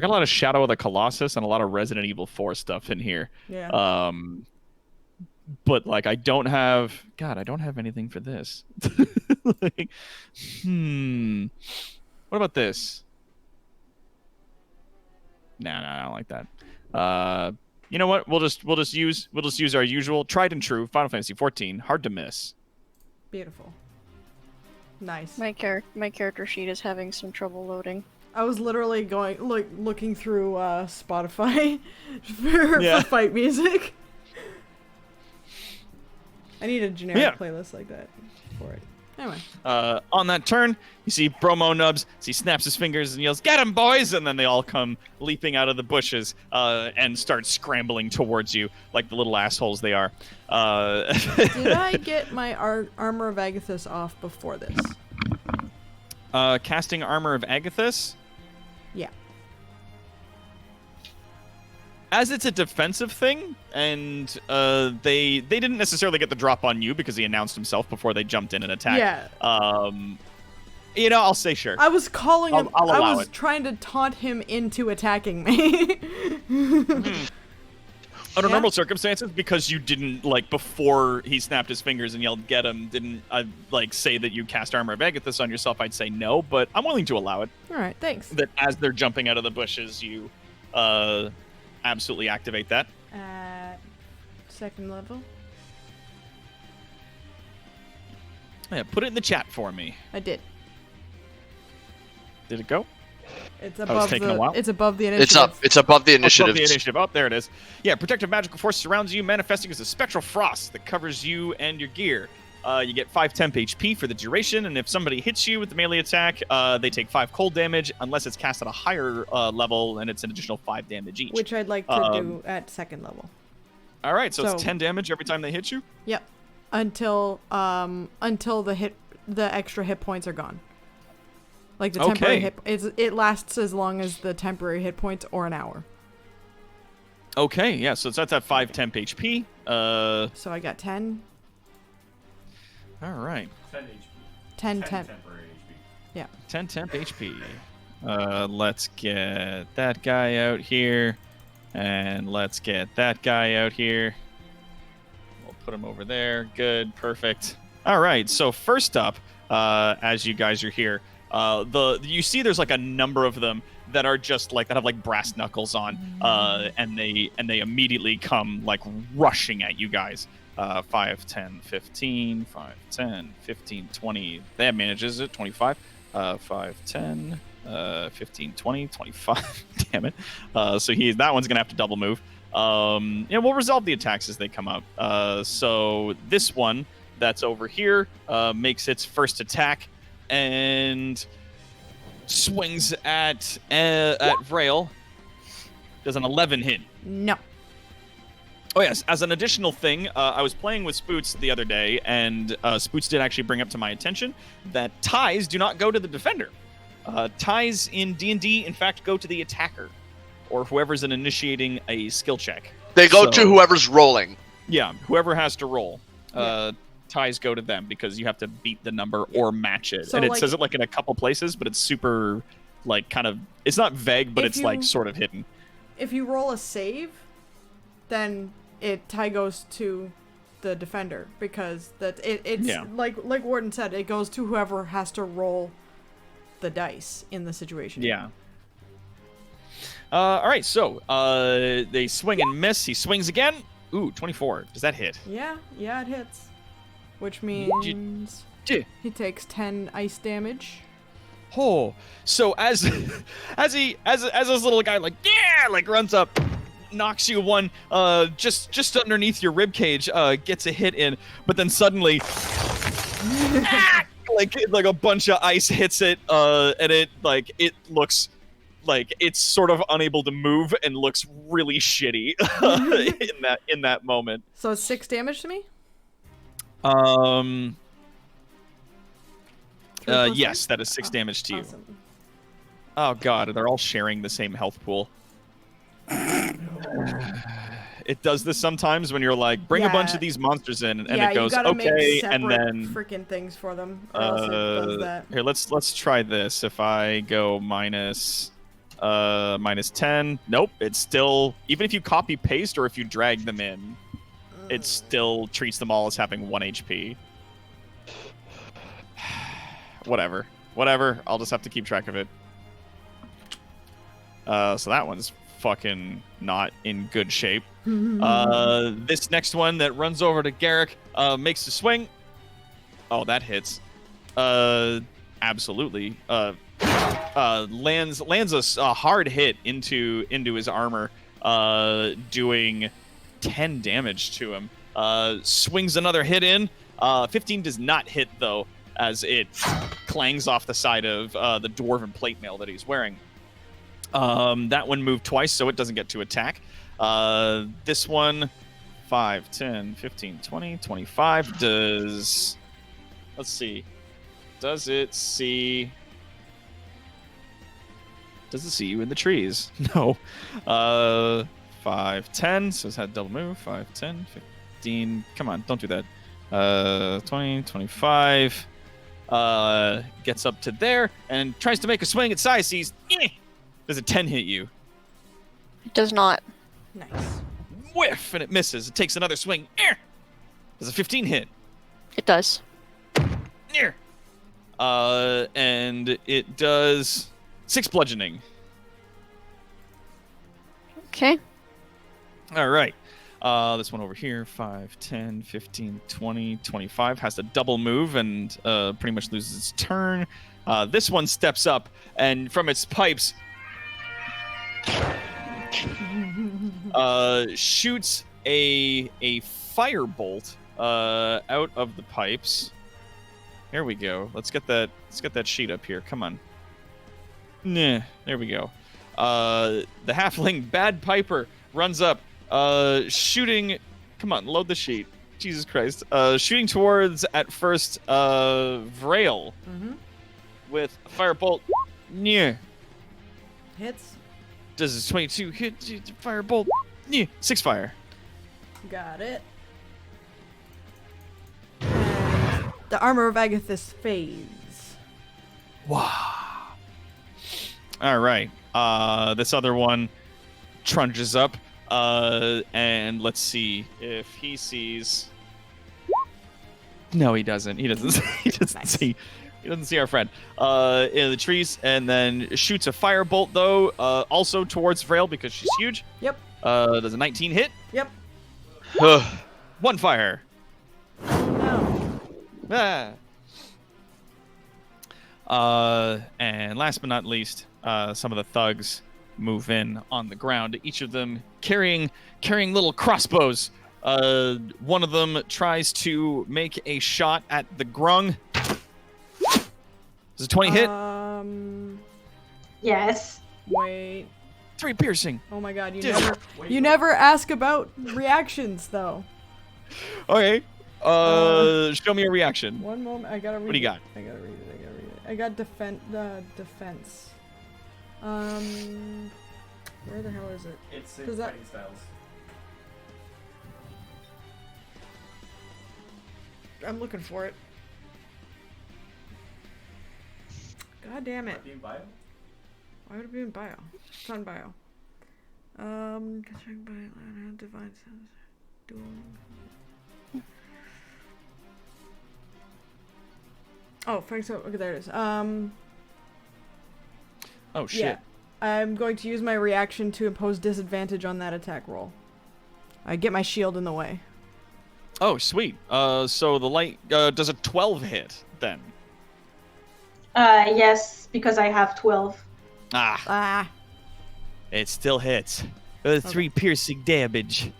got a lot of Shadow of the Colossus and a lot of Resident Evil 4 stuff in here. Yeah. But like I don't have anything for this. Like, what about this? No, I don't like that. You know what? We'll just use our usual tried and true Final Fantasy 14, hard to miss. Beautiful. Nice. My character sheet is having some trouble loading. I was literally looking through Spotify for fight music. I need a generic playlist like that for it. Anyway. On that turn, you see Bromo Nubs. He snaps his fingers and yells, "Get him, boys!" And then they all come leaping out of the bushes and start scrambling towards you like the little assholes they are. Did I get my Armor of Agathis off before this? Casting Armor of Agathis? Yeah. As it's a defensive thing, and they didn't necessarily get the drop on you because he announced himself before they jumped in and attacked. Yeah. You know, I'll say sure. I was calling him. I'll I allow was it. trying to taunt him into attacking me. Under Yeah. normal circumstances, because you didn't, like, before he snapped his fingers and yelled, "Get him," didn't, say that you cast Armor of Agathis on yourself, I'd say no, but I'm willing to allow it. All right, thanks. That as they're jumping out of the bushes, you absolutely activate that. At second level. Yeah, put it in the chat for me. I did. Did it go? It's was above taking a while. It's above the initiative. It's up. It's above the initiative. Above the initiative. Oh, there it is. Yeah, protective magical force surrounds you, manifesting as a spectral frost that covers you and your gear. You get 5 temp HP for the duration, and if somebody hits you with the melee attack, they take 5 cold damage, unless it's cast at a higher level, and it's an additional 5 damage each. Which I'd like to do at second level. All right, so it's so- 10 damage every time they hit you? Yep. Until the extra hit points are gone. Like the temporary Okay. it lasts as long as the temporary hit points or an hour. Okay, yeah, so that's at 5 temp HP. So I got 10. All right. 10 HP. 10 10 temp. temporary HP. Yeah. 10 temp HP. Let's get that guy out here. And let's get that guy out here. We'll put him over there. Good. Perfect. All right. So first up, as you guys are here, you see there's like a number of them that are just like that have like brass knuckles on, and they immediately come like rushing at you guys. 5, 10, 15, 5, 10, 15, 20. That manages it. 25. 5, 10, 15, 20, 25. Damn it. So that one's going to have to double move. We'll resolve the attacks as they come up. So this one that's over here makes its first attack and swings at Vrail. Does an 11 hit. No. Oh, yes. As an additional thing, I was playing with Spoots the other day, and Spoots did actually bring up to my attention that ties do not go to the defender. Ties in D&D, in fact, go to the attacker, or whoever's initiating a skill check. They go to whoever's rolling. Yeah, whoever has to roll. Ties go to them, because you have to beat the number or match it. So, and it like, says it like in a couple places, but it's super, like, kind of... It's not vague, but If it's, you- like, sort of hidden. If you roll a save, then tie goes to the defender, because it's Yeah. like Warden said, it goes to whoever has to roll the dice in the situation. Yeah. All right, so they swing and miss. He swings again. Ooh, 24. Does that hit? Yeah, it hits. Which means he takes 10 ice damage. Oh, so as this little guy runs up, knocks you one just underneath your rib cage, gets a hit in, but then suddenly like a bunch of ice hits it, and it looks like it's sort of unable to move and looks really shitty in that moment. So it's 6 damage to me? Yes, that is 6 damage to you. Awesome. Oh god, they're all sharing the same health pool. It does this sometimes when you're like, bring a bunch Yeah. of these monsters in, and Yeah, it goes you gotta okay, make and separate then freaking things for them, or else it does that. here, let's try this. If I go minus 10, nope, it's still, even if you copy paste or if you drag them in, it still treats them all as having 1 HP. Whatever, I'll just have to keep track of it. So that one's fucking not in good shape. This next one that runs over to Garrick makes a swing. Oh, that hits. Absolutely. Lands a hard hit into his armor, doing 10 damage to him. Swings another hit in. 15 does not hit though. as it clangs off the side of the dwarven plate mail that he's wearing. That one moved twice, so it doesn't get to attack. This one, 5, 10, 15, 20, 25, does... Let's see. Does it see you in the trees? No. 5, 10, so it's had double move. 5, 10, 15. Come on, don't do that. 20, 25. Gets up to there and tries to make a swing at size. Sees. Does a 10 hit you? It does not. Nice. Whiff, and it misses. It takes another swing. Does a 15 hit? It does. And it does 6 bludgeoning. Okay. All right. This one over here, 5, 10, 15, 20, 25, has to double move and pretty much loses its turn. This one steps up, and from its pipes, shoots a firebolt out of the pipes. Here we go. Let's get that sheet up here. Come on. Nah, there we go. The halfling Bad Piper runs up, shooting. Come on, load the sheet. Jesus Christ. Shooting towards at first Vrail with a firebolt. Yeah. Hits. Does a 22 hit? Firebolt. Yeah. 6 fire. Got it. And the armor of Agathis fades. Wow. All right. This other one trunches up, and let's see if he sees. No, he doesn't. He doesn't. He doesn't Nice. see. He doesn't see our friend in the trees, and then shoots a firebolt though, also towards Vrail because she's huge. Yep. Does a 19 hit? Yep. 1 fire. No. And last but not least, some of the thugs move in on the ground, each of them carrying little crossbows. One of them tries to make a shot at the grung. Does a 20 hit? Yes. Wait. 3 piercing. Oh my god, Dude. you never ask about reactions though. Okay. Show me a reaction. One moment, I gotta read. What do you got? I gotta read it. I got defense. Where the hell is it? It's Does that- fighting styles. I'm looking for it. God damn it! Being bio? Why would it be in bio? It's on bio. Constrained by divine sense. Dual. Oh, Frank. So okay, there it is. Oh shit. Yeah. I'm going to use my reaction to impose disadvantage on that attack roll. I get my shield in the way. Oh, sweet. So the light does a 12 hit then. Yes, because I have 12. Ah. It still hits. 3 piercing damage.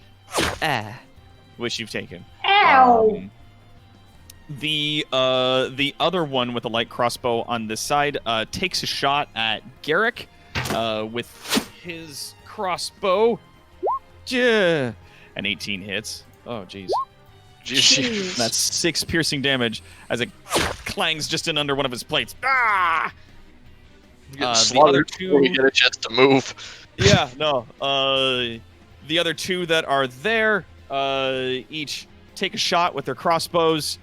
Which you've taken. Ow! The other one with a light crossbow on this side takes a shot at Garrick with his crossbow. Yeah. An 18 hits. Oh, jeez. Jeez. That's 6 piercing damage as it clangs just in under one of his plates. Ah! Getting The other slaughtered before we two. get a chance to move. Yeah, no. The other 2 that are there each take a shot with their crossbows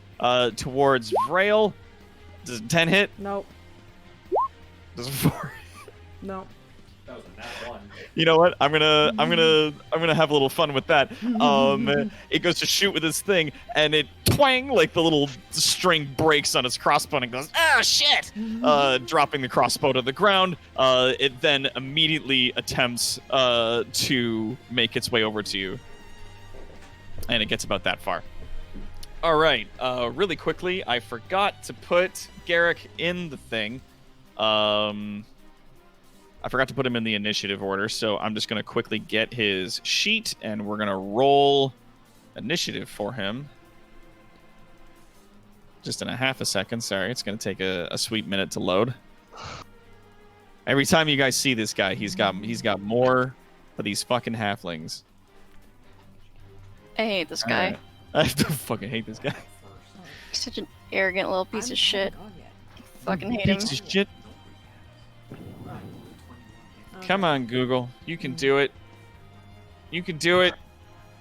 towards Vrail. Does a 10 hit? Nope. Does a 4? Nope. That was a nat 1. You know what? I'm gonna have a little fun with that. It goes to shoot with this thing, and it twang like the little string breaks on its crossbow and goes, ah, shit! Dropping the crossbow to the ground. It then immediately attempts to make its way over to you, and it gets about that far. All right. Really quickly, I forgot to put Garrick in the thing. I forgot to put him in the initiative order, so I'm just going to quickly get his sheet, and we're going to roll initiative for him. Just in a half a second. Sorry, it's going to take a sweet minute to load. Every time you guys see this guy, he's got more of these fucking halflings. I hate this guy. Alright. I fucking hate this guy. He's such an arrogant little piece of shit. Fucking hate him. Piece of shit. Come on, Google. You can do it. You can do it.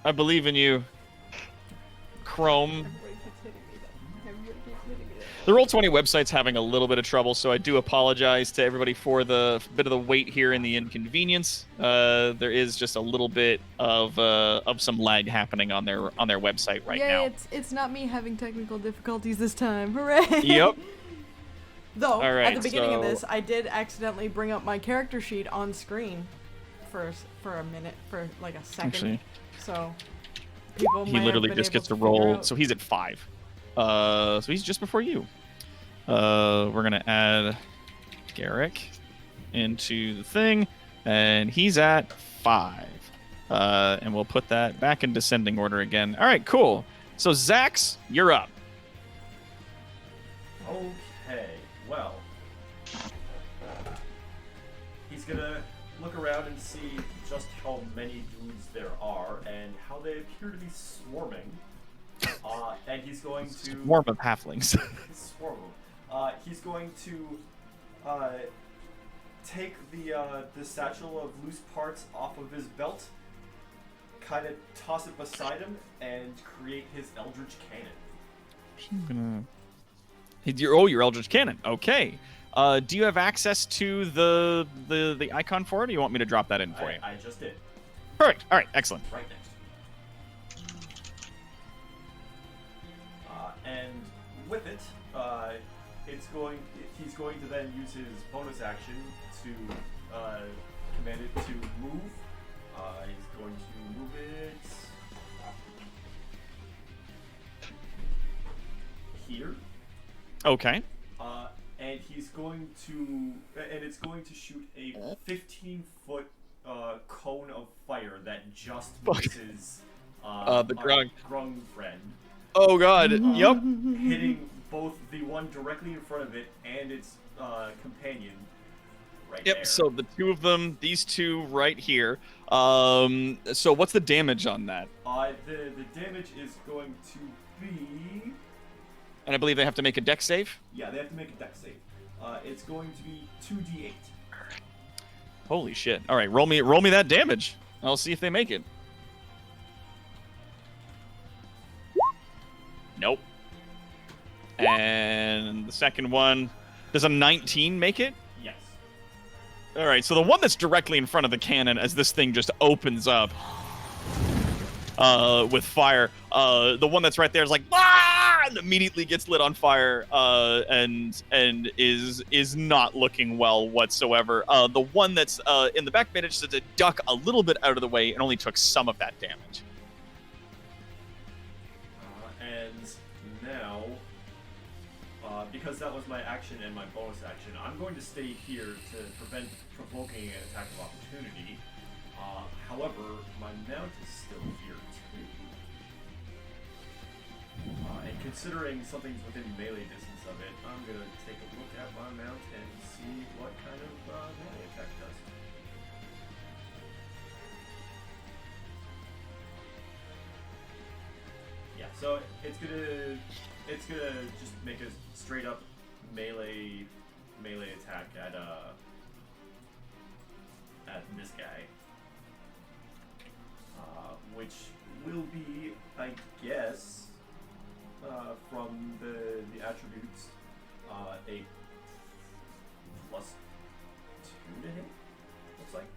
I believe in you. Chrome. The Roll20 website's having a little bit of trouble, so I do apologize to everybody for the bit of the wait here and the inconvenience. There is just a little bit of some lag happening on their website right now. It's not me having technical difficulties this time. Hooray! Yep. Though, All right, at the beginning of so- this, I did accidentally bring up my character sheet on screen for a minute, for like a second. Actually, So, people he might literally have been just able gets to figure roll. out- So he's at 5. So he's just before you. We're gonna add Garrick into the thing, and he's at 5. And we'll put that back in descending order again. All right, cool. So Zax, you're up. Okay, well. He's gonna look around and see just how many dudes there are and how they appear to be swarming. And he's going to... Swarm of halflings. Swarm of. He's going to take the satchel of loose parts off of his belt, kind of toss it beside him, and create his Eldritch Cannon. Your Eldritch Cannon. Okay. Do you have access to the icon for it, or do you want me to drop that in for you? I just did. Perfect. All right. Excellent. Right next. And with it, he's going to then use his bonus action to command it to move. He's going to move it here. Okay. And he's going to, and it's going to shoot a 15-foot cone of fire that just misses the our Grung. friend. Oh God. Yep. Hitting both the one directly in front of it and its companion right Yep. there. So the two of them, these two right here. So what's the damage on that? The damage is going to be... And I believe they have to make a dex save. Yeah, they have to make a dex save. It's going to be 2d8. Holy shit! All right, roll me that damage. I'll see if they make it. Nope. And the second one, does a 19 make it? Yes. All right, so the one that's directly in front of the cannon, as this thing just opens up with fire, the one that's right there is like, ah! And immediately gets lit on fire, and is not looking well whatsoever. The one that's in the back managed to duck a little bit out of the way and only took some of that damage. And now, because that was my action and my bonus action, I'm going to stay here to prevent provoking an attack of opportunity. However, my mount is still here too. And considering something's within melee distance of it, I'm going to take a look at my mount and see what kind of melee attack it does. Yeah, so it's gonna just make a straight up melee attack at this guy, which will be, I guess, from the attributes, a +2 to hit. Looks like.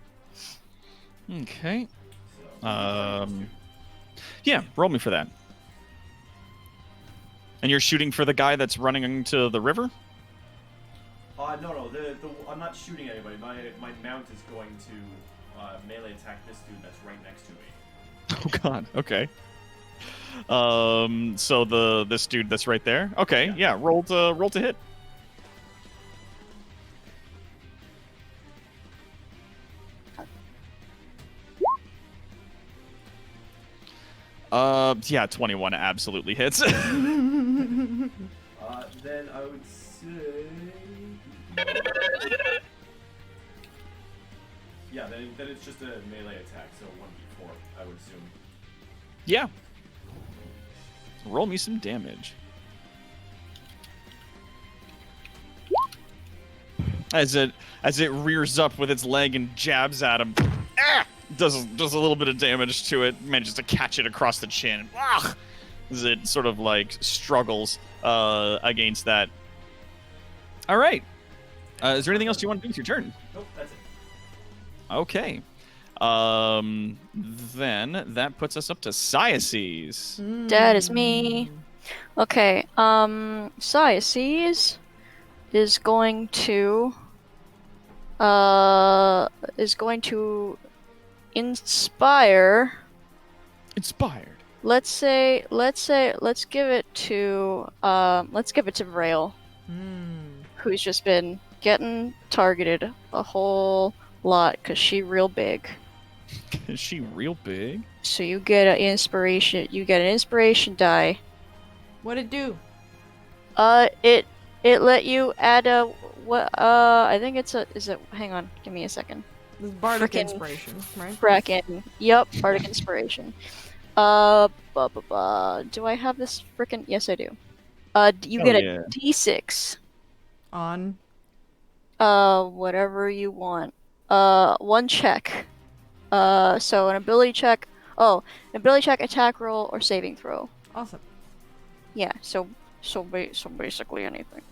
Okay. So, Yeah, roll me for that. And you're shooting for the guy that's running into the river? no, I'm not shooting anybody. My mount is going to melee attack this dude that's right next to me. Oh God. Okay. So this dude that's right there. Okay. Yeah. Roll to hit. Yeah, 21 absolutely hits. would say. Yeah, then it's just a melee attack, so 1d4, I would assume. Yeah. Roll me some damage. As it rears up with its leg and jabs at him, does a little bit of damage to it. Manages to catch it across the chin. As it sort of like struggles against that. All right. Is there anything else you want to do with your turn? Nope, that's it. Okay. Then that puts us up to Syaces. That is me. Okay, Syaces is going to inspire. Inspired. Let's give it to Vrail, who's just been getting targeted a whole lot because she real big. Is she real big? So you get an inspiration. You get an inspiration die. What'd it do? It let you add a what? I think it's a. Is it? Hang on. Give me a second. This is Bardic Frickin' inspiration, right? Bracken. Yup. Bardic inspiration. Do I have this frickin'? Yes, I do. You get a D6. On. Whatever you want. One check. So an ability check. Oh, an ability check, attack roll, or saving throw. Awesome. Yeah. So basically anything.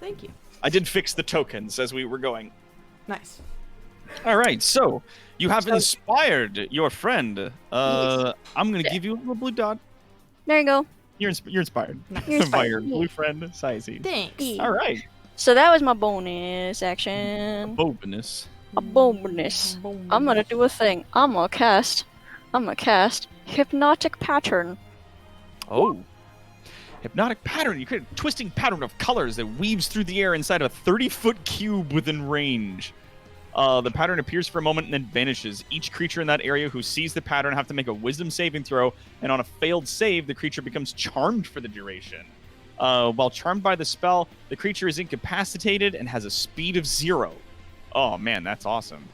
Thank you. I did fix the tokens as we were going. Nice. All right, so you have inspired your friend. I'm gonna give you a little blue dot. There you go. You're inspired. You're By your inspired. blue friend, Syaces. Thanks. All right. So that was my bonus action. Bonus. A bonus. I'm gonna do a thing. I'm gonna cast hypnotic pattern. Oh. Hypnotic pattern. You create a twisting pattern of colors that weaves through the air inside a 30-foot cube within range. The pattern appears for a moment and then vanishes. Each creature in that area who sees the pattern have to make a wisdom saving throw, and on a failed save, the creature becomes charmed for the duration. While charmed by the spell, the creature is incapacitated and has a speed of 0. Oh man, that's awesome.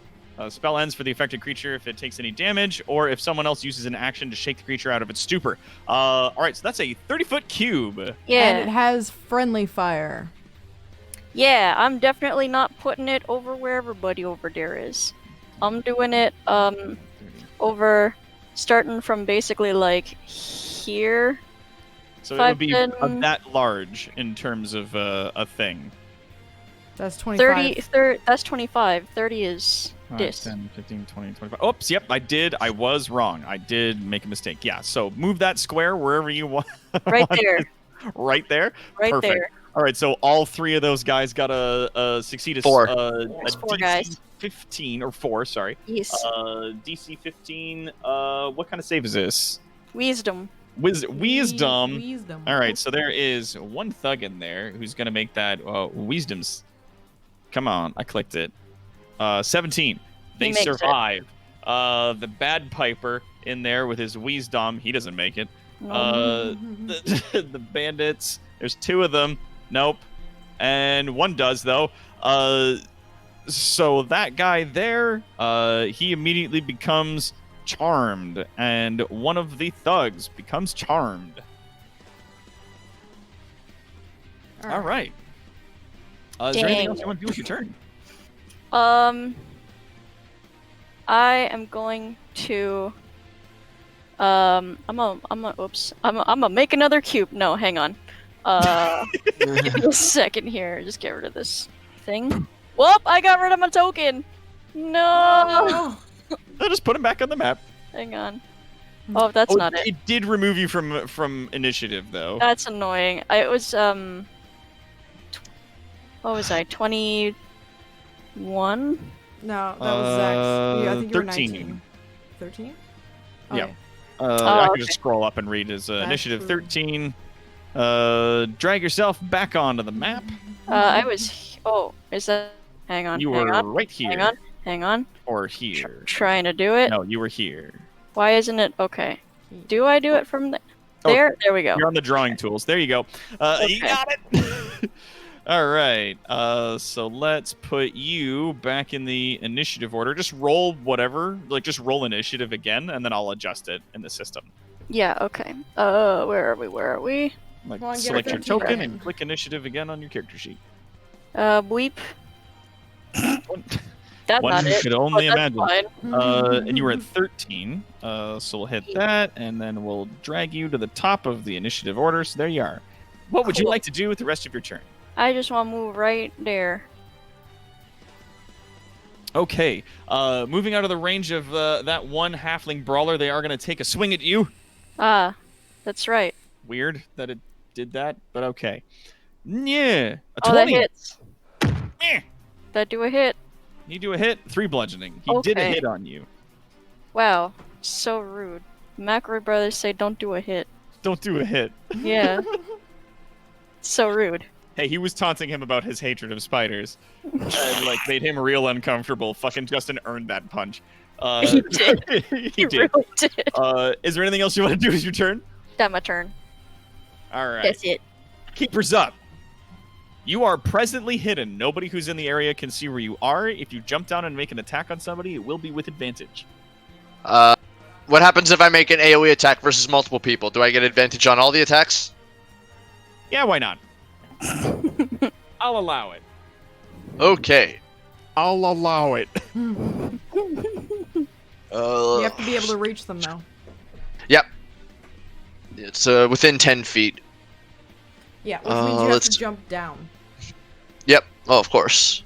Spell ends for the affected creature if it takes any damage, or if someone else uses an action to shake the creature out of its stupor. All right, so that's a 30-foot cube. Yeah. And it has friendly fire. Yeah, I'm definitely not putting it over where everybody over there is. I'm doing it over starting from basically like here. So it would be 10. that large in terms of a thing. That's 25. 30, that's 25. 30 is 5, this. 10, 15, 20, 25. Oops, yep, I was wrong. I did make a mistake. Yeah, so move that square wherever you want. Right there. Right there? Right Perfect. there. All right, so all three of those guys got a succeed a 4. a There's 4 DC guys. 15 or 4, sorry. Yes. DC 15. What kind of save is this? Wisdom. Wisdom. Wisdom. All right, so there is one thug in there who's gonna make that wisdom's. Come on, I clicked it. 17. They makes it. survive. The bad piper in there with his wisdom, he doesn't make it. The bandits, there's 2 of them. Nope. And one does though. So that guy there, he immediately becomes charmed, and one of the thugs becomes charmed. All right. Is there anything else you want to do with your turn? I am going to. I'm gonna make another cube. No, hang on. Give me a second here. Just get rid of this thing. Whoop! I got rid of my token. No. I'll just put him back on the map. Hang on. Oh, that's not it. It did remove you from initiative though. That's annoying. It was What was I? 21. No, that was Zach's. I think you were 13. 19. 13? Yeah. Okay. I okay. can just scroll up and read his initiative true. 13. Drag yourself back onto the map. I was. Oh, is that? Hang on. You hang were on. right here. Hang on. Or here. Trying to do it. No, you were here. Why isn't it? Okay. Do I do it from the? There we go. You're on the drawing tools. There you go. Okay. You got it. All right. So let's put you back in the initiative order. Just roll whatever. Like, just roll initiative again, and then I'll adjust it in the system. Yeah, okay. Where are we? Like, Come on, get select it your 13. token and click initiative again on your character sheet. Bleep. That's One not who it. could only but that's imagine. fine. And you were at 13. So we'll hit that, and then we'll drag you to the top of the initiative order. So there you are. What would you Cool. like to do with the rest of your turn? I just want to move right there. Okay. Moving out of the range of that one halfling brawler, they are going to take a swing at you. Ah, that's right. Weird that it did that, but okay. Yeah. A 20. Oh, that hits. Eh. That do a hit. You do a hit, 3 bludgeoning. He did a Okay. hit on you. Wow, so rude. McElroy brothers say don't do a hit. Don't do a hit. Yeah. So rude. Hey, he was taunting him about his hatred of spiders. And, like, made him real uncomfortable. Fucking Justin earned that punch. He did. he He did. really did. Is there anything else you want to do with your turn? That my turn. All right. That's it. Keepers up. You are presently hidden. Nobody who's in the area can see where you are. If you jump down and make an attack on somebody, it will be with advantage. What happens if I make an AoE attack versus multiple people? Do I get advantage on all the attacks? Yeah, why not? I'll allow it. Okay. I'll allow it. You have to be able to reach them though. Yep. It's within 10 feet. Yeah, which means you have let's- to jump down. Yep. Oh, of course.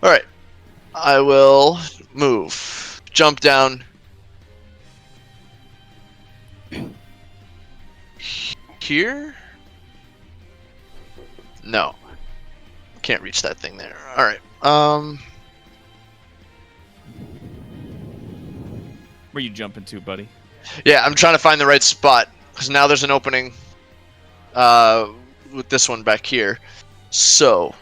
Alright. I will move. Jump down. Here? No. Can't reach that thing there. Alright. Where you jumping to, buddy? Yeah, I'm trying to find the right spot. Because now there's an opening with this one back here. So.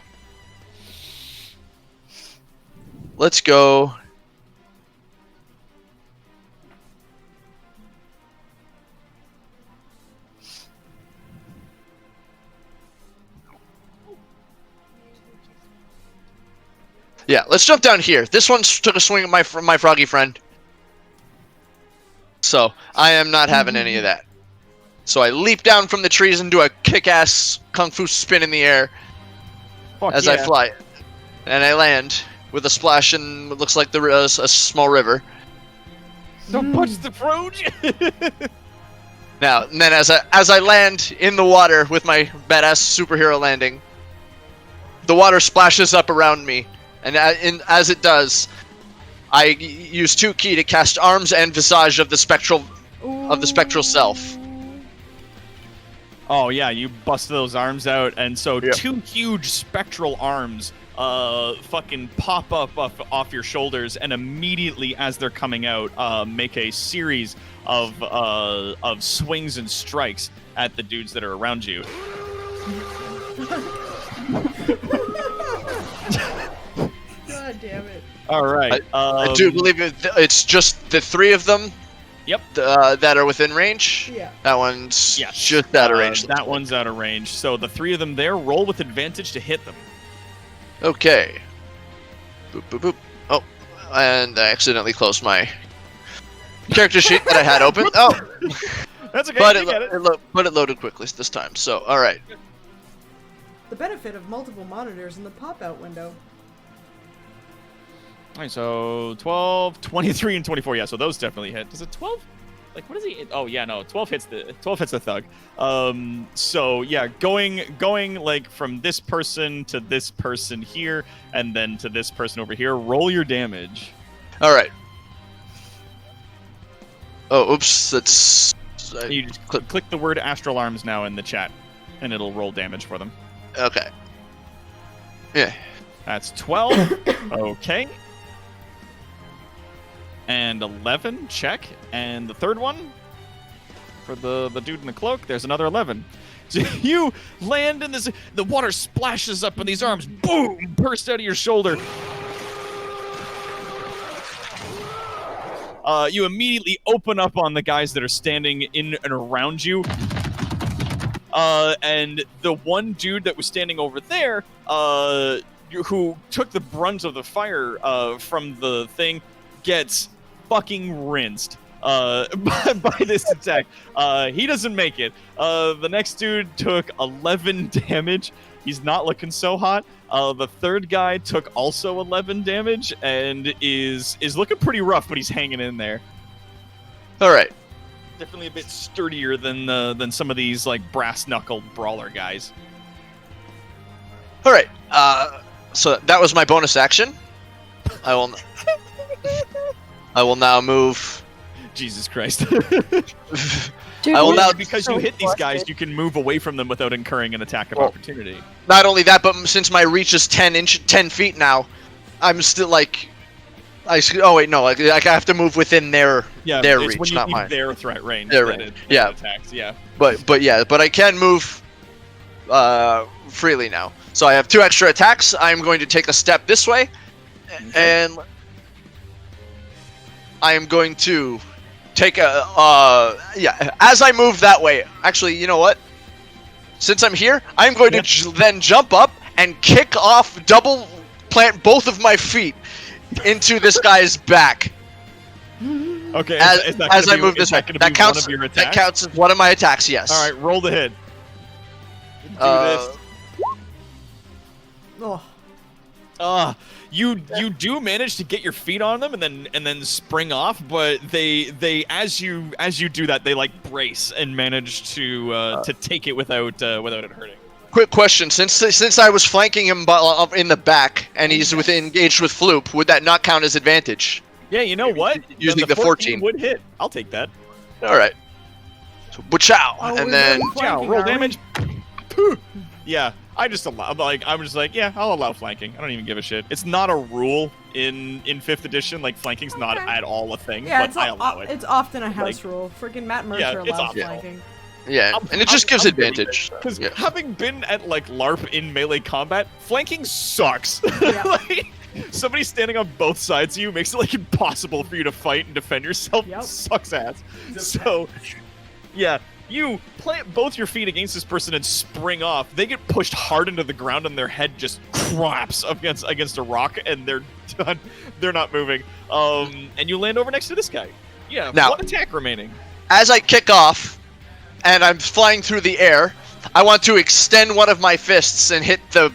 Let's go. Yeah, let's jump down here. This one took a swing at my froggy friend. So, I am not having any of that. So I leap down from the trees and do a kick-ass kung fu spin in the air as I fly. And I land with a splash in what looks like a small river. Don't punch the approach. Now, and then as I land in the water with my badass superhero landing, the water splashes up around me, and as it does, I use 2 ki to cast Arms and Visage of the spectral self. Oh yeah, you bust those arms out, and so Yep. 2 huge spectral arms fucking pop up off your shoulders, and immediately as they're coming out, make a series of swings and strikes at the dudes that are around you. God damn it. All right. I do believe it's just the 3 of them. Yep. That are within range. Yeah. That one's Yes. just out of range. That one's out of range. So the 3 of them there, roll with advantage to hit them. Okay. Boop, boop, boop. Oh, and I accidentally closed my character sheet that I had open. Oh, That's okay. but you get it. it loaded quickly this time. So, all right. The benefit of multiple monitors in the pop-out window. All right, so 12, 23, and 24. Yeah, so those definitely hit. Does it 12? Like, what is he? Oh yeah, no, 12 hits the thug. So yeah, going like from this person to this person here, and then to this person over here. Roll your damage. All right. Oh, oops. That's. You just click the word astral arms now in the chat, and it'll roll damage for them. Okay. Yeah. That's 12. Okay. And 11, check. And the third one, for the dude in the cloak, there's another 11. So you land in this, the water splashes up and these arms, boom, burst out of your shoulder. You immediately open up on the guys that are standing in and around you. And the one dude that was standing over there, who took the brunt of the fire from the thing, gets fucking rinsed by this attack. He doesn't make it. The next dude took 11 damage. He's not looking so hot. The third guy took also 11 damage and is looking pretty rough, but he's hanging in there. All right. Definitely a bit sturdier than some of these like brass knuckled brawler guys. All right. So that was my bonus action. I will now move. Jesus Christ. Dude, I will now, because you hit these guys, you can move away from them without incurring an attack of opportunity. Not only that, but since my reach is 10 feet now, I'm still like. Oh wait, no! Like I have to move within their it's reach, when you not leave mine. their threat range. Their that range, it yeah. Attacks, yeah. But I can move freely now. So I have 2 extra attacks. I'm going to take a step this way, and I am going to take a As I move that way, actually, you know what? Since I'm here, I'm going to then jump up and kick off, double plant both of my feet into this guy's back. Okay. As I move this way, that counts. That counts as one of my attacks. Yes. All right, roll the hit. Do this. You do manage to get your feet on them and then spring off, but they as you do that, they like brace and manage to take it without it hurting. Quick question: since I was flanking him in the back and he's engaged with Floop, would that not count as advantage? Yeah, you know what? Using Then the 14 would hit. I'll take that. All right. So, Wachow, and then Roll damage. Yeah, I'm just like, yeah, I'll allow flanking. I don't even give a shit. It's not a rule in 5th edition. Like flanking's not at all a thing, Yeah, but I allow it. it's often a house rule. Freaking Matt Mercer it's allows optional. flanking. yeah, and it just gives advantage. Because Yeah. having been at like LARP in melee combat, flanking sucks. Yeah. Like, somebody standing on both sides of you makes it like impossible for you to fight and defend yourself. Yep. Sucks ass. So, yeah, you plant both your feet against this person and spring off. They get pushed hard into the ground and their head just craps up against a rock and they're done. They're not moving. And you land over next to this guy. Yeah, Now- 1 attack remaining. As I kick off, and I'm flying through the air, I want to extend one of my fists and hit the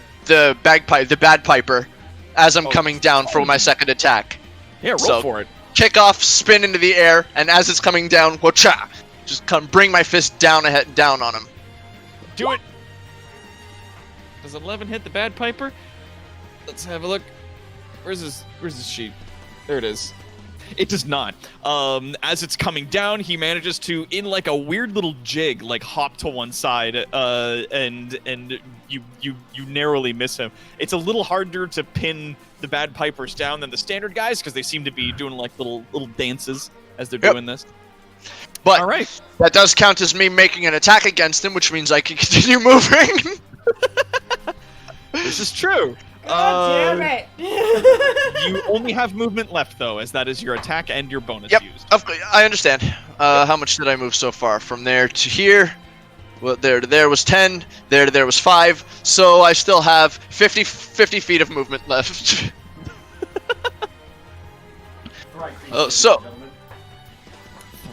bagpiper as I'm coming down for my second attack. Yeah, roll So- for it. Kick off, spin into the air, and as it's coming down, wacha! Just bring my fist down on him. Do it. Does 11 hit the bad piper? Let's have a look. Where's his sheet? There it is. It does not. As it's coming down, he manages to, in like a weird little jig, like hop to one side, and you narrowly miss him. It's a little harder to pin the bad pipers down than the standard guys because they seem to be doing like little dances as they're doing this. But All right. that does count as me making an attack against him, which means I can continue moving. This is true. God damn it! You only have movement left, though, as that is your attack and your bonus Yep, used. I understand. How much did I move so far? From there to here? Well, there to there was 10. There to there was 5. So I still have 50 feet of movement left. So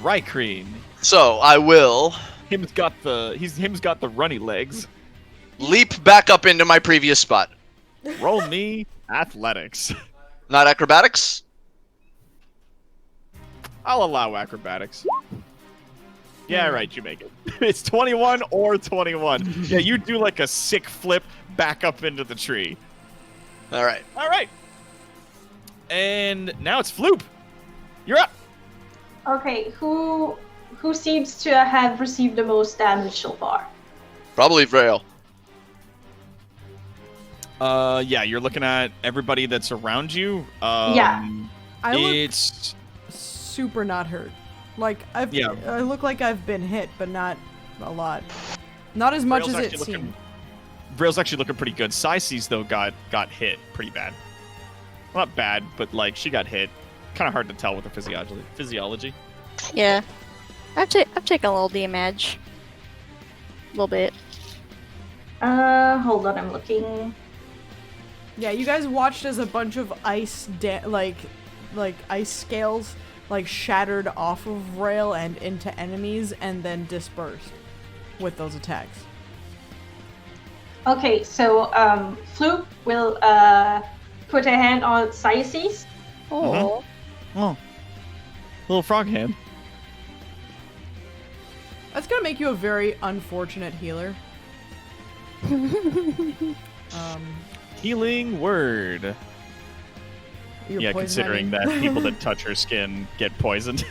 Rykkreen. So I will Him's got the runny legs. leap back up into my previous spot. Roll me athletics. Not acrobatics? I'll allow acrobatics. Yeah, right, you make it. It's 21 or 21. Yeah, you do like a sick flip back up into the tree. All right. All right. And now it's Floop. You're up. Okay, who seems to have received the most damage so far? Probably Vrail. Yeah, you're looking at everybody that's around you. Yeah. I look It's super not hurt. Like I Yeah. look like I've been hit, but not a lot. Not as much Vrail's as it actually looking- seemed. Vrail's actually looking pretty good. Syces, though, got hit pretty bad. Well, not bad, but like she got hit. kind of hard to tell with the physiology. Yeah. I've taken a little damage. A little bit. Hold on, I'm looking. Yeah, you guys watched as a bunch of ice, like ice scales, like shattered off of Rail and into enemies, and then dispersed with those attacks. Okay, so Floop will put a hand on Cyaces. Oh. Oh, little frog hand. That's gonna make you a very unfortunate healer. Healing word. You're Yeah, considering that people that touch her skin get poisoned.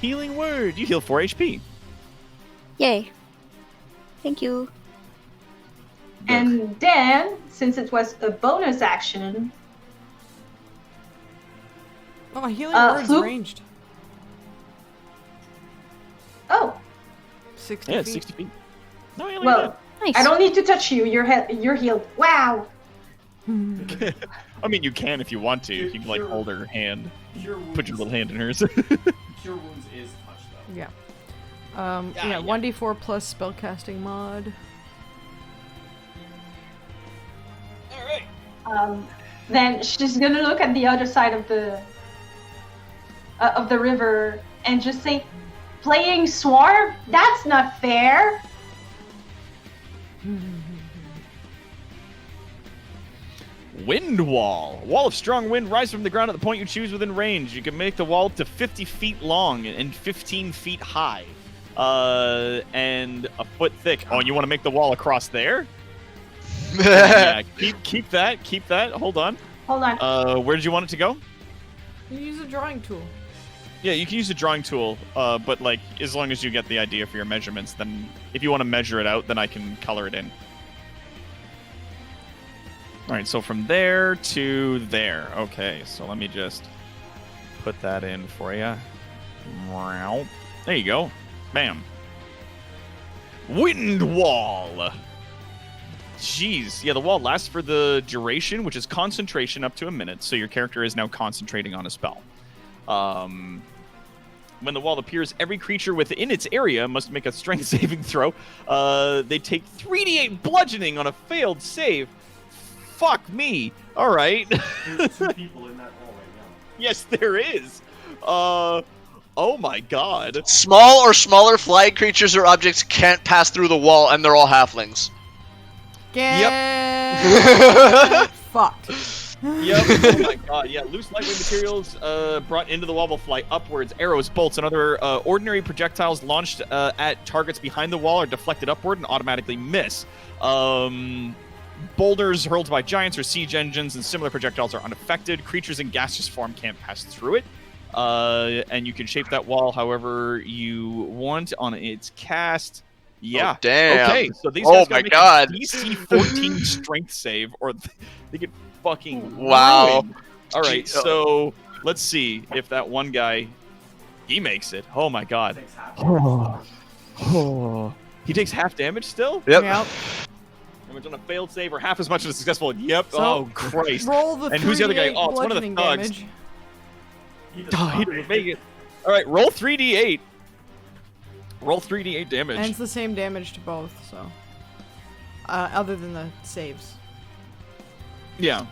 Healing word. You heal 4 HP. Yay. Thank you. And then, since it was a bonus action, Oh, healing word's Floop? ranged. oh, 60 Yeah, feet. 60 feet. No, you only well, Nice. I don't need to touch you. You're healed. Wow. did. I mean, you can if you want to. You can like Cure- hold her hand, Cure wounds, put your little hand in hers. Cure wounds is touch though. Yeah. Yeah, Yeah, yeah. 1d4 plus spellcasting mod. Then she's gonna look at the other side of the river and just say, "Playing Swarm? That's not fair." Wind wall. A wall of strong wind rises from the ground at the point you choose within range. You can make the wall up to 50 feet long and 15 feet high. And a foot thick. Oh, and you want to make the wall across there? Yeah, keep that. Hold on. Hold on. Where did you want it to go? You use a drawing tool. Yeah, you can use a drawing tool, but like as long as you get the idea for your measurements, then if you want to measure it out, then I can color it in. All right, so from there to there. Okay, so let me just put that in for you. There you go. Bam. Wind wall. Jeez. Yeah, the wall lasts for the duration, which is concentration up to a minute. So your character is now concentrating on a spell. When the wall appears, every creature within its area must make a strength saving throw. They take 3d8 bludgeoning on a failed save. Fuck me. All right. There's 2 people in that hall right now. Yes, there is. Oh my god. Small or smaller flying creatures or objects can't pass through the wall, and they're all halflings. Get fucked. Yep. Oh my god. Yeah. Loose lightweight materials brought into the wall will fly upwards. Arrows, bolts, and other ordinary projectiles launched at targets behind the wall are deflected upward and automatically miss. Boulders hurled by giants or siege engines and similar projectiles are unaffected. Creatures in gaseous form can't pass through it. And you can shape that wall however you want on its cast. Yeah. Oh, damn. Okay, so these Oh guys my gotta make God. a DC 14 strength save, or they get fucking Wow. ruined. All right, Gee- so let's see if that one guy he makes it. Oh my God. Takes half. Oh. He takes half damage still? Yep. Damage on a failed save or half as much as a successful. Yep. So, oh Christ. Roll the And who's the other guy? 3d8 Oh, it's one of the bludgeoning thugs. damage. He does Oh, not he didn't make it. All right, roll 3d8. Roll 3d8 damage. And it's the same damage to both, so. Other than the saves. Yeah.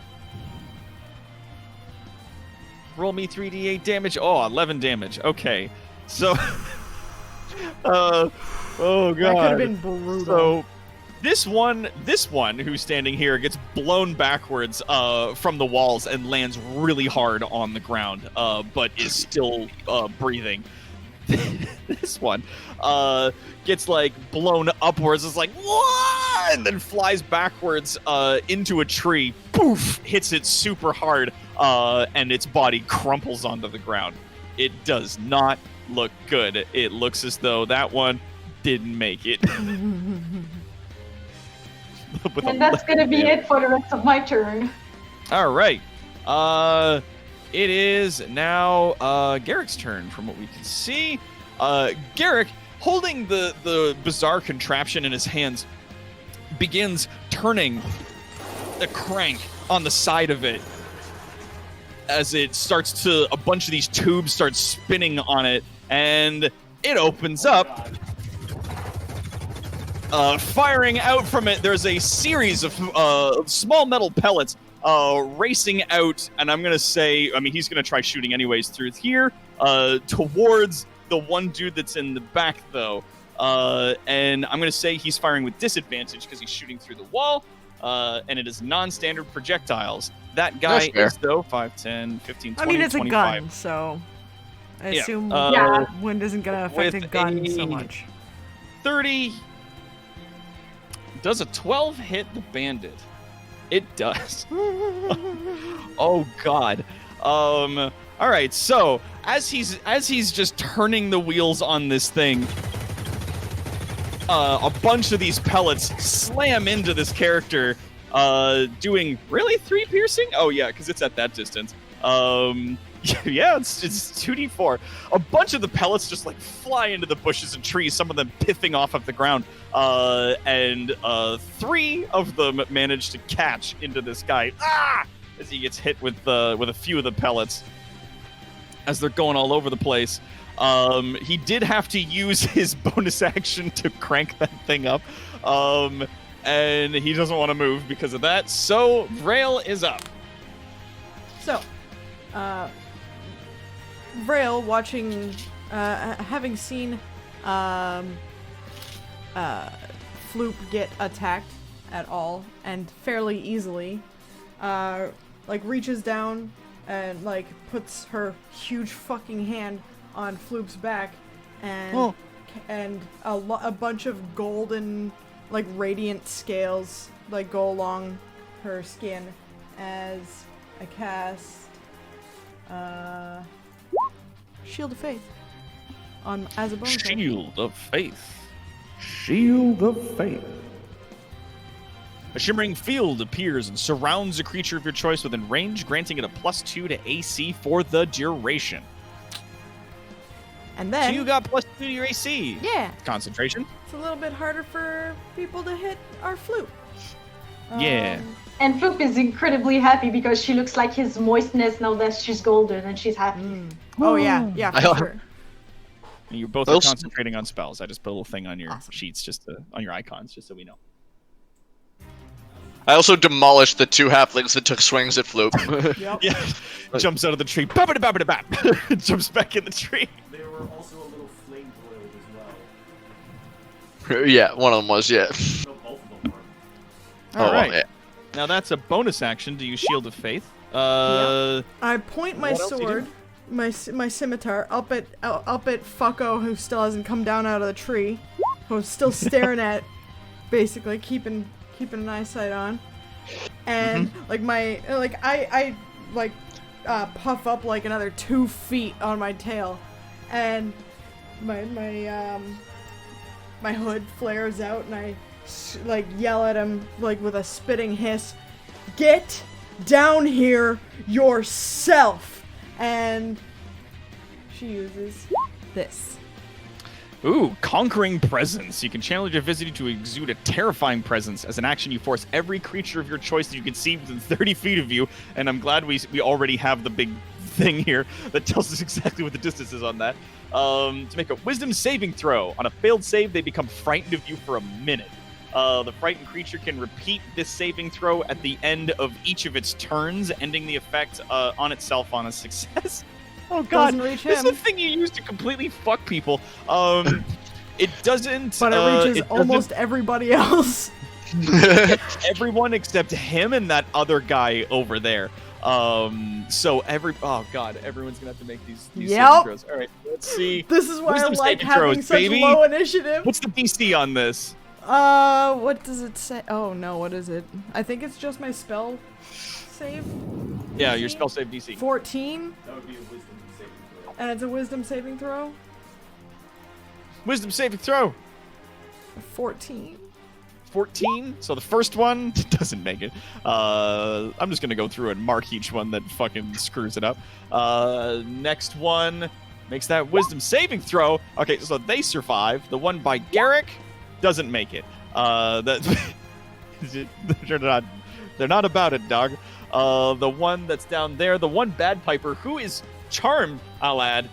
Roll me 3d8 damage. Oh, 11 damage. Okay. So oh god. That could have been brutal. So this one who's standing here gets blown backwards from the walls and lands really hard on the ground, but is still breathing. This one gets like blown upwards. It's like what? And then flies backwards into a tree. Poof! Hits it super hard, and its body crumples onto the ground. It does not look good. It looks as though that one didn't make it. With And that's gonna be it for the rest of my turn. All right. It is now Garrick's turn, from what we can see. Garrick, holding the bizarre contraption in his hands, begins turning a crank on the side of it as it starts to, a bunch of these tubes start spinning on it, and it opens up. Firing out from it, there's a series of small metal pellets racing out, and I'm gonna say, I mean, he's gonna try shooting anyways through here, towards the one dude that's in the back, though. And I'm gonna say he's firing with disadvantage because he's shooting through the wall, and it is non-standard projectiles. That guy is, though, 5, 10, 15, 20, I mean, it's 25. a gun, so I Yeah. assume Yeah. wind isn't gonna affect a With gun a so much. 30. Does a 12 hit the bandit? It does. Oh God. All right. So as he's just turning the wheels on this thing, a bunch of these pellets slam into this character, doing really 3 piercing. Oh yeah, because it's at that distance. Yeah, it's 2d4. A bunch of the pellets just like fly into the bushes and trees, some of them piffing off of the ground. And 3 of them manage to catch into this guy. As he gets hit with a few of the pellets as they're going all over the place. He did have to use his bonus action to crank that thing up. And he doesn't want to move because of that. So Vrail is up. So, Vrail watching, having seen Floop get attacked at all and fairly easily, like reaches down and like puts her huge fucking hand on Floop's back, and a bunch of golden, like radiant scales like go along her skin as I cast Shield of Faith on as a bonus. Shield of Faith. Shield of Faith. A shimmering field appears and surrounds a creature of your choice within range, granting it a +2 to AC for the duration. And then So you got +2 to your AC. yeah, Concentration. it's a little bit harder for people to hit our Floop. Yeah. And Floop is incredibly happy because she looks like his moistness now that she's golden and she's happy. Oh yeah, for sure. And you both are concentrating on spells. I just put a little thing on your sheets, just on your icons, just so we know. I also demolished the 2 halflings that took swings at Floop. Yep. Yeah. Jumps out of the tree. Bap-a-da-bap-a-da-bap. Jumps back in the tree. They were also a little flame boiled as well. Yeah, one of them was, yeah. No, both of them were. All well, right. yeah. Now that's a bonus action to use Shield of Faith. I point my what else do you sword, my scimitar, up at Fucko, who still hasn't come down out of the tree, who's still staring at, basically keeping an eyesight on, and I puff up like another 2 feet on my tail, and my hood flares out, and I like yell at him like with a spitting hiss, "Get down here yourself!" And she uses this. Ooh, Conquering Presence. You can challenge your visitor to exude a terrifying presence. As an action, you force every creature of your choice that you can see within 30 feet of you. And I'm glad we already have the big thing here that tells us exactly what the distance is on that. To make a Wisdom saving throw. On a failed save, they become frightened of you for a minute. The frightened creature can repeat this saving throw at the end of each of its turns, ending the effect on itself on a success. Oh God! Doesn't reach This is him. the thing you use to completely fuck people. It doesn't. But it reaches almost everybody else. Everyone except him and that other guy over there. So oh God, everyone's gonna have to make these saving throws. All right, let's see. This is why Wisdom I like saving having throws, such baby. low initiative. What's the DC on this? What does it say? Oh no, what is it? I think it's just my spell save. Yeah, your spell save DC. 14, That would be a wisdom saving throw. and it's a wisdom saving throw. Wisdom saving throw. 14. 14. So the first one doesn't make it. I'm just gonna go through and mark each one that fucking screws it up. Next one makes that wisdom saving throw. Okay, so they survive. The one by Garrick doesn't make it. They're not They're not about it, dog. The one that's down there, the one bagpiper who is charmed, I'll add,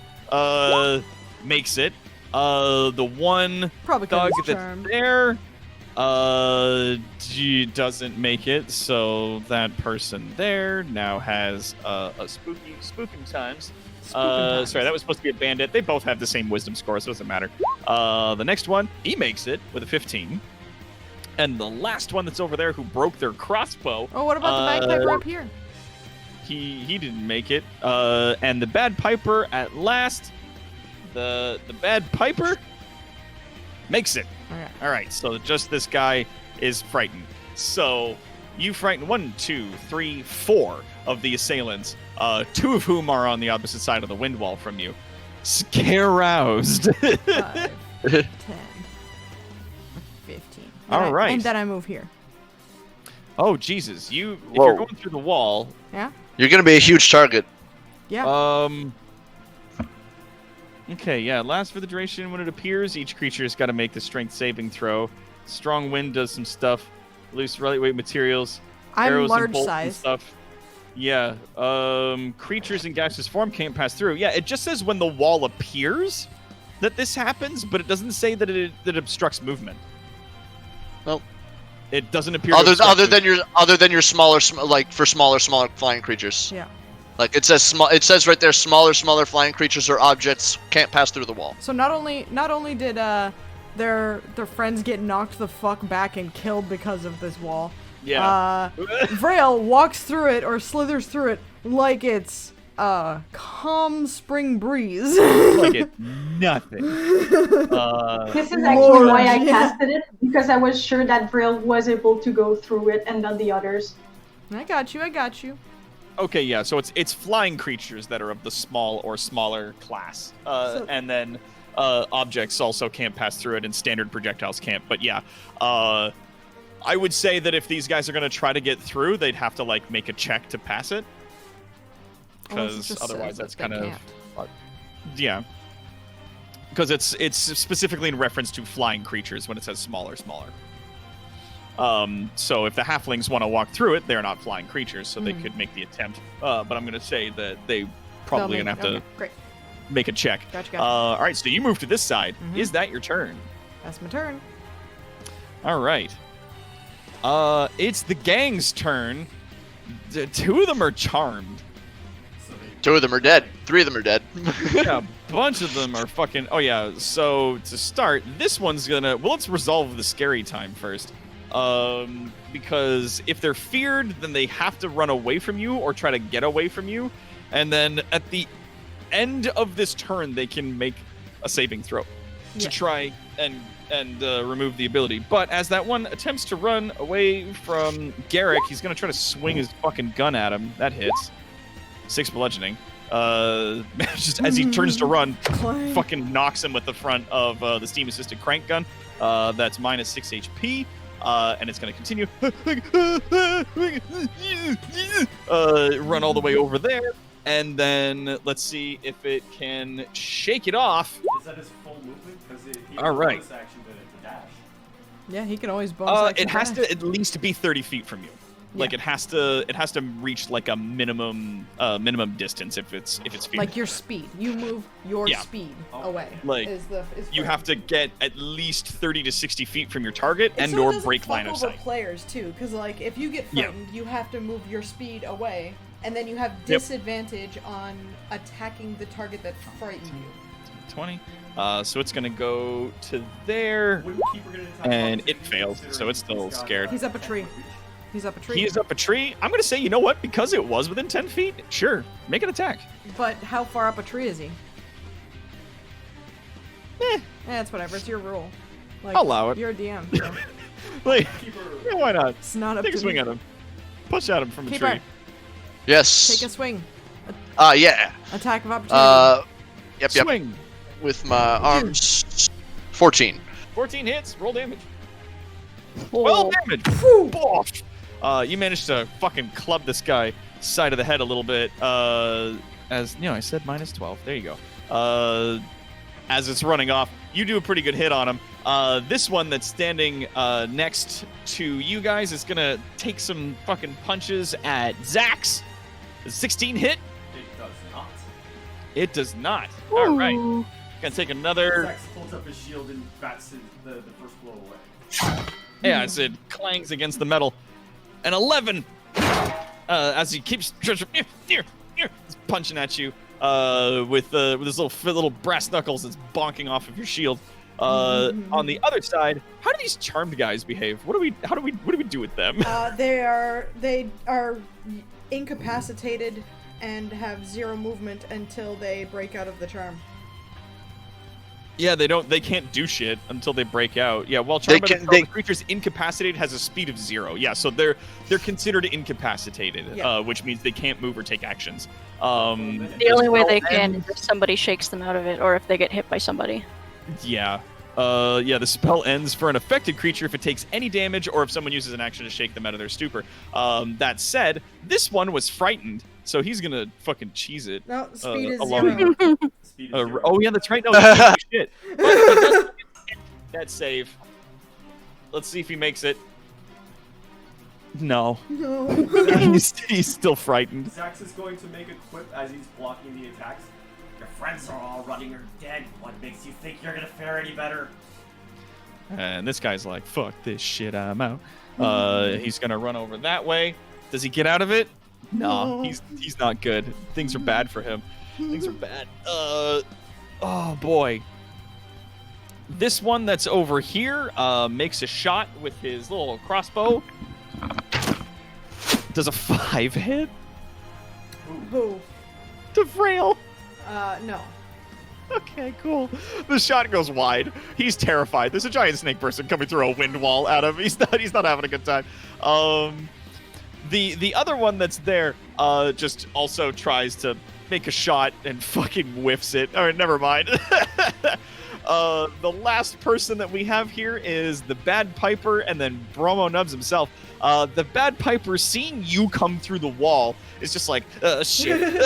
makes it. The one Probably dog because that's there, doesn't make it. So that person there now has a spooking times. Sorry, that was supposed to be a bandit. They both have the same wisdom score, so it doesn't matter. The next one, he makes it with a 15. And the last one that's over there who broke their crossbow. Oh, what about the bagpiper up here? He didn't make it. And the bad piper at last, the bad piper makes it. Okay. All right, so just this guy is frightened. So you frighten 1, 2, 3, 4 of the assailants, 2 of whom are on the opposite side of the wind wall from you. Scare roused. 5, 10, 15. All right. And then I move here. Oh Jesus! If Whoa. you're going through the wall, Yeah? You're gonna be a huge target. Yeah. Okay, yeah. Lasts for the duration. When it appears, each creature has got to make the strength saving throw. Strong wind does some stuff. Loose lightweight materials. I'm arrows large and bolts and size. stuff. Yeah. Creatures in gaseous form can't pass through. Yeah. It just says when the wall appears that this happens, but it doesn't say that it obstructs movement. Nope. It doesn't appear. to obstruct Other than your smaller like for smaller flying creatures. Yeah. Like it says It says right there, smaller flying creatures or objects can't pass through the wall. So not only did their friends get knocked the fuck back and killed because of this wall. Yeah. Vrail walks through it or slithers through it like it's calm spring breeze. Like it's nothing. This is actually why I casted it, because I was sure that Brill was able to go through it and not the others. I got you. Okay, yeah. So it's flying creatures that are of the small or smaller class, and then objects also can't pass through it, and standard projectiles can't. But yeah, I would say that if these guys are gonna try to get through, they'd have to like make a check to pass it, because otherwise that's kind of yeah. Because it's specifically in reference to flying creatures when it says smaller. So if the halflings want to walk through it, they're not flying creatures, so they could make the attempt. But I'm going to say that they probably going to have to make a check. Gotcha. All right, so you move to this side. Is that your turn? That's my turn. All right. It's the gang's turn. 2 of them are charmed. 2 of them are dead. 3 of them are dead. Yeah, a bunch of them are fucking... Oh, yeah. So, to start, this one's gonna... Well, let's resolve the scary time first. Because if they're feared, then they have to run away from you or try to get away from you. And then at the end of this turn, they can make a saving throw to try and remove the ability. But as that one attempts to run away from Garrick, he's gonna try to swing his fucking gun at him. That hits. 6 bludgeoning. Just as he turns to run, fucking knocks him with the front of the steam-assisted crank gun. That's minus 6 HP. And it's going to continue. Run all the way over there. And then let's see if it can shake it off. Is that his full movement? Because he All right. bonus action to dash. Yeah, he can always bonus action it has dash. to at least be 30 feet from you. Like it has to reach like a minimum distance if it's feared. Like your speed. You move your speed away. Like you have to get at least 30 to 60 feet from your target and or break line of sight. Players too, because like if you get frightened, you have to move your speed away, and then you have disadvantage on attacking the target that frightened you. 20. So it's gonna go to there, and it fails, so it's still scared. He's up a tree. He is up a tree. I'm gonna say, you know what? Because it was within 10 feet, sure, make an attack. But how far up a tree is he? It's whatever. It's your rule. Like, I'll allow it. You're a DM. So. Like, yeah, why not? It's not up Take to a swing me. at him. Push at him from a Keeper. tree. Yes. Take a swing. Yeah. Attack of opportunity. Yep. Swing. With my arms. 14. 14 hits. Roll damage. Oh. 12 damage. Boff. You managed to fucking club this guy side of the head a little bit. As you know, I said minus 12. There you go. as it's running off. You do a pretty good hit on him. This one that's standing next to you guys is gonna take some fucking punches at Zax. Does 16 hit? It does not. It does not. All right. Ooh. Gonna take another. Zax pulls up his shield and bats the first blow away. Yeah, as it clangs against the metal. An 11. As he keeps punching at you with his little brass knuckles that's bonking off of your shield. On the other side, how do these charmed guys behave? What do we do with them? They are incapacitated and have 0 movement until they break out of the charm. Yeah, they can't do shit until they break out. Yeah, while charmed the creature's incapacitated has a speed of 0. Yeah, so they're considered incapacitated, which means they can't move or take actions. The only way they can is if somebody shakes them out of it, or if they get hit by somebody. Yeah. The spell ends for an affected creature if it takes any damage or if someone uses an action to shake them out of their stupor. That said, this one was frightened, so he's gonna fucking cheese it. No, speed is along- 0. Speed is 0. Oh yeah, that's right. No, he can't do shit. But that save. Let's see if he makes it. No. No. he's still frightened. Zax is going to make a quip as he's blocking the attacks. Your friends are all running or dead. What makes you think you're gonna fare any better? And this guy's like, fuck this shit, I'm out. He's gonna run over that way. Does he get out of it? No, he's not good. Things are bad for him. Things are bad. Oh boy. This one that's over here makes a shot with his little crossbow. Does a 5 hit? Who? To Frail. No. Okay, cool. The shot goes wide. He's terrified. There's a giant snake person coming through a wind wall at him. He's not having a good time. The other one that's there just also tries to make a shot and fucking whiffs it. All right, never mind. The last person that we have here is the Bad Piper and then Bromo Nubs himself. The Bad Piper, seeing you come through the wall, is just like, shit,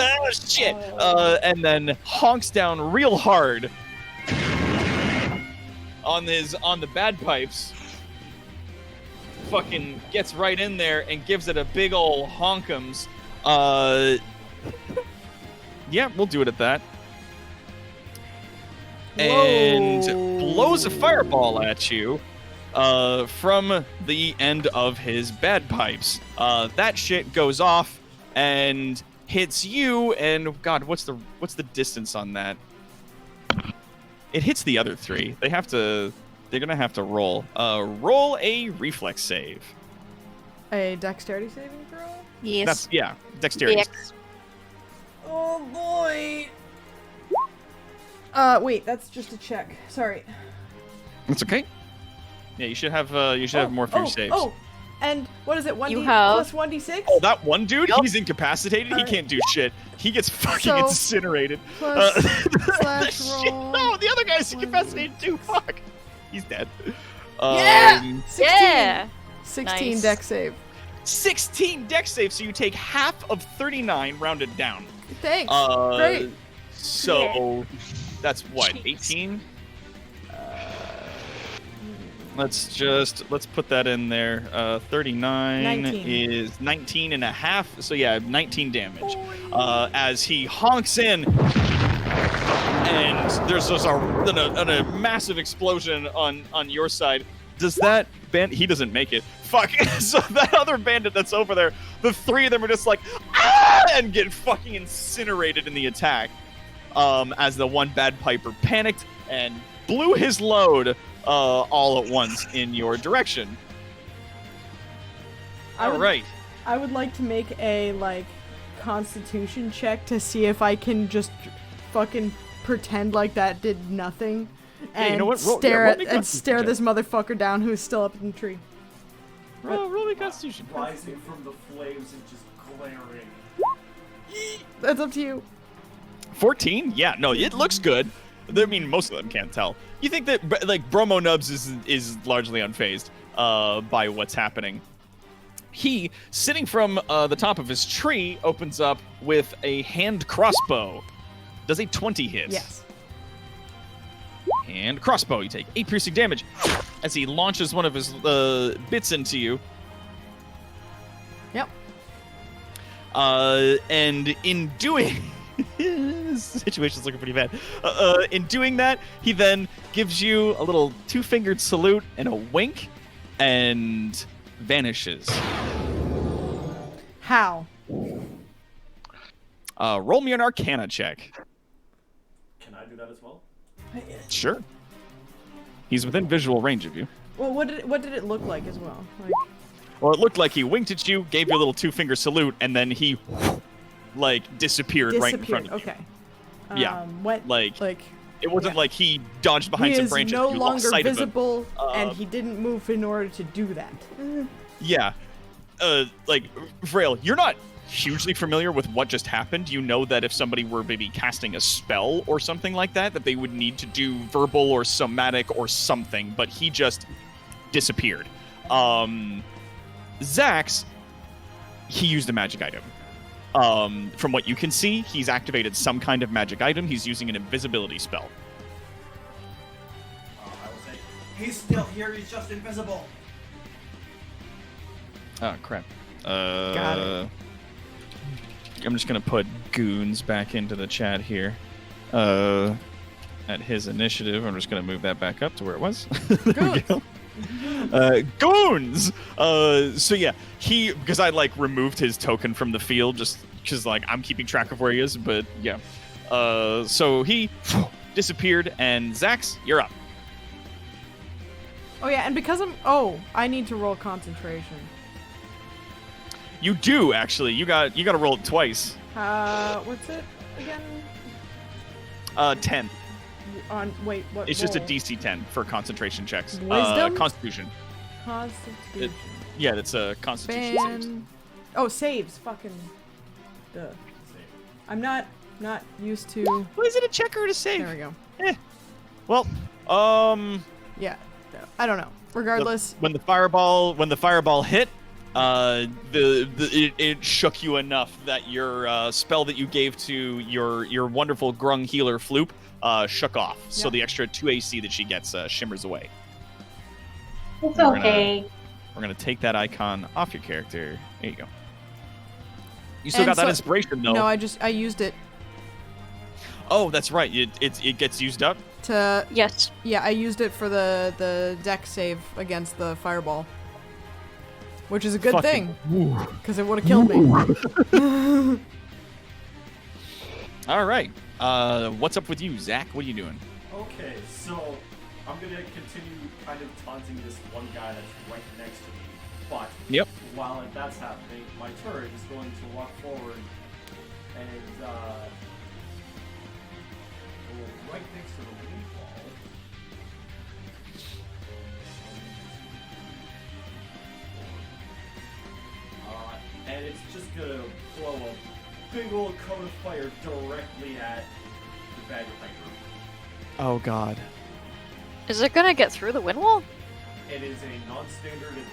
shit, and then honks down real hard on the Bagpipes. Fucking gets right in there and gives it a big ol' honkums. Yeah, we'll do it at that. And blows a fireball at you from the end of his bagpipes. That shit goes off and hits you. And God, what's the distance on that? It hits the other 3. They're gonna have to roll. Roll a reflex save. A dexterity saving throw? Yes. Dexterity. Yes. Oh boy. Wait, that's just a check. Sorry. That's okay. Yeah, you should have more for your saves. Oh, and what is it? 1d You have- plus 1d6? Oh, that one dude, Yep. he's incapacitated. He Alright. can't do shit. He gets fucking So, incinerated. Plus slash Shit, roll. no, the other guy's incapacitated too. Fuck. He's dead. Yeah! 16. Yeah. 16 Nice. dex save. 16 dex save, so you take half of 39 rounded down. Thanks. Uh, Great. So that's what, Jeez. 18? Let's put that in there. 39 19. is 19 and a half. So yeah, 19 damage. As he honks in, and there's just a massive explosion on your side. Does that bandit? He doesn't make it. Fuck. So that other bandit that's over there, the 3 of them are just like, ah! And get fucking incinerated in the attack. As the one Bad Piper panicked and blew his load all at once in your direction. All right. I would like to make a Constitution check to see if I can just fucking pretend like that did nothing, Yeah, and you know what? Roll me a stare Constitution this motherfucker down who's still up in the tree. Roll me Constitution. Rising from the flames and just glaring. That's up to you. 14? Yeah, no, it looks good. I mean, most of them can't tell. You think that, like, Bromo Nubs is largely unfazed by what's happening. He, sitting from the top of his tree, opens up with a hand crossbow. Does a 20 hit? Yes. And crossbow, you take 8 piercing damage as he launches one of his bits into you. Yep. And in doing... this situation's looking pretty bad. In doing that, he then gives you a little 2-fingered salute and a wink and vanishes. How? Roll me an Arcana check. Can I do that as well? Sure. He's within visual range of you. Well, what did it look like as well? Like, Well, it looked like he winked at you, gave you a little 2-finger salute, and then he, disappeared right in front of you. Okay. Yeah. What? Like, Like it wasn't like he dodged behind he some is branches no and you lost longer sight visible, of him. and he didn't move in order to do that. Yeah. Vrail, you're not hugely familiar with what just happened. You know that if somebody were maybe casting a spell or something like that, that they would need to do verbal or somatic or something, but he just disappeared. Zax, he used a magic item. From what you can see, he's activated some kind of magic item. He's using an invisibility spell. I will say, he's still here, he's just invisible. Oh, crap. Got it. I'm just going to put Goons back into the chat here. At his initiative, I'm just going to move that back up to where it was. There we go. Goons! So yeah, because I removed his token from the field just because I'm keeping track of where he is, but yeah. So he disappeared, and Zax, you're up. Oh yeah, and because I need to roll concentration. You do actually. You got to roll it twice. What's it again? 10. Wait, what? It's just a roll? DC 10 for concentration checks. Wisdom? Constitution. Constitution. Yeah, that's a Constitution saves. Oh, saves. Fucking. Duh. I'm not used to. What is it, a check or a save? There we go. Well, Yeah. I don't know. Regardless. when the fireball hit, it shook you enough that your spell that you gave to your wonderful Grung healer Floop shook off. So Yeah. the extra 2 AC that she gets shimmers away. It's We're okay. We're gonna take that icon off your character. There you go. You still And got that so- inspiration though. No, I used it Oh, that's right. It gets used up. to. Yes. Yeah, I used it for the deck save against the fireball. Which is a good thing, because it would have killed me. All right. What's up with you, Zach? What are you doing? Okay, so I'm gonna continue kind of taunting this one guy that's right next to me. But Yep. while that's happening, my turret is going to walk forward and go right next to the wind wall. And it's just gonna blow a big old cone of fire directly at the bagpiper. Oh God. Is it gonna get through the wind wall? It is a non-standard attack.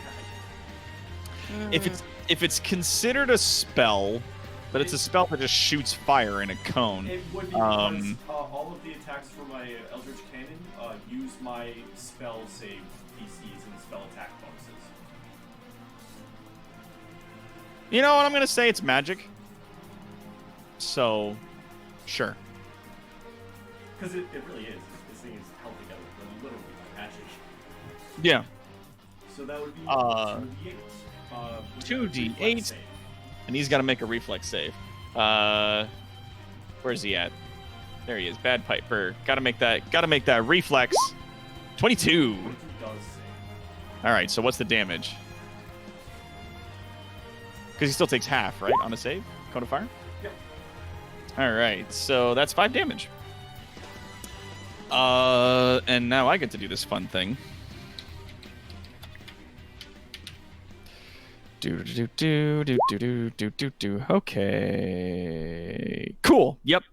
If it's considered a spell, but it's a spell that just shoots fire in a cone. It would be because all of the attacks for my Eldritch Cannon use my spell save DCs and spell attack bonuses. You know what? I'm gonna say it's magic. So, sure. Because it really is. This thing is held together literally by magic. Yeah. So that would be 2d8. 2d8. And he's got to make a reflex save. Where's he at? There he is. Bad Piper. Got to make that reflex. 22. Does save. All right. So what's the damage? Because he still takes half, right, on a save? Cone of Fire? Yep. All right. So that's 5 damage. And now I get to do this fun thing. Okay. Cool. Yep.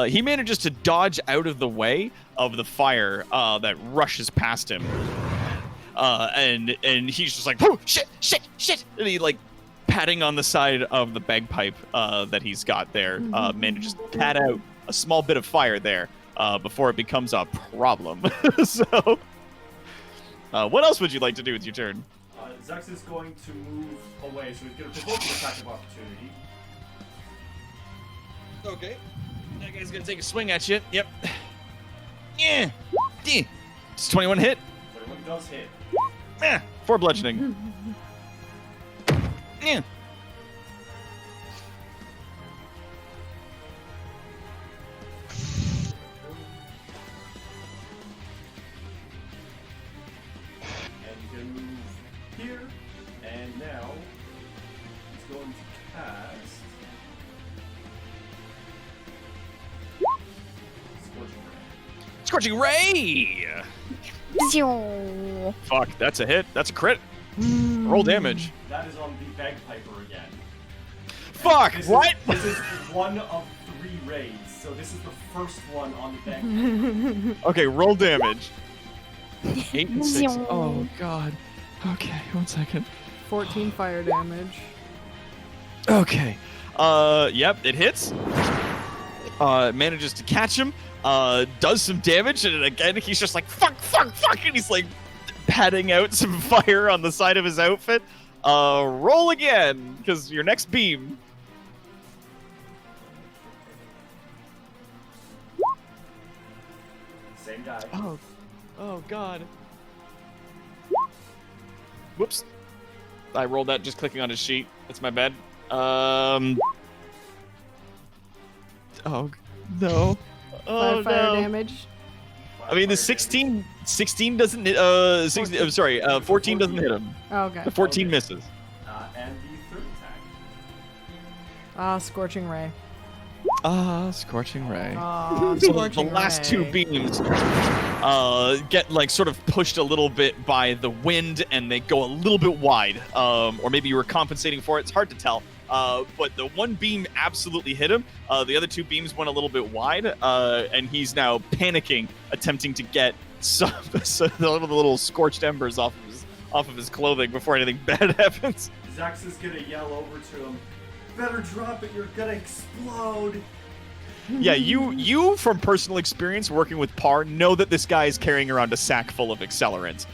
He manages to dodge out of the way of the fire that rushes past him. And he's just like, "Whoa, shit, and he patting on the side of the bagpipe that he's got there, manages to pat out a small bit of fire there. before it becomes a problem. So, what else would you like to do with your turn? Zex is going to move away, so he's going to provoke an attack of opportunity. Okay. That guy's gonna take a swing at you. Yep. Yeah. It's 21 hit. 21 does hit. 4 bludgeoning. Yeah. And he's going to move here, and now he's going to cast Scorching Ray! Fuck, that's a hit. That's a crit. Roll damage. That is on the bagpiper again. Fuck, This what? This is one of 3 raids, so this is the first one on the bagpiper. Okay, roll damage. 8 and 6. Oh, God. Okay, 1 second. 14 fire damage. Okay. Yep, it hits. Manages to catch him. Does some damage, and again, he's just like, fuck, and he's like patting out some fire on the side of his outfit. Roll again, because your next beam. Same guy. Oh, God. Whoops. I rolled that just clicking on his sheet. That's my bad. Oh, no. 5 fire damage. I mean, the 16 doesn't hit, 16, I'm sorry, 14 doesn't hit him. Oh, okay. The 14 misses. And the third attack. Scorching Ray. Scorching Ray. So So the last 2 beams get like sort of pushed a little bit by the wind, and they go a little bit wide. Or maybe you were compensating for it. It's hard to tell. But the one beam absolutely hit him. The other 2 beams went a little bit wide, and he's now panicking, attempting to get some of the little scorched embers off of his clothing before anything bad happens. Zax is gonna yell over to him, "Better drop it, you're gonna explode!" Yeah, you from personal experience working with Par know that this guy is carrying around a sack full of accelerants.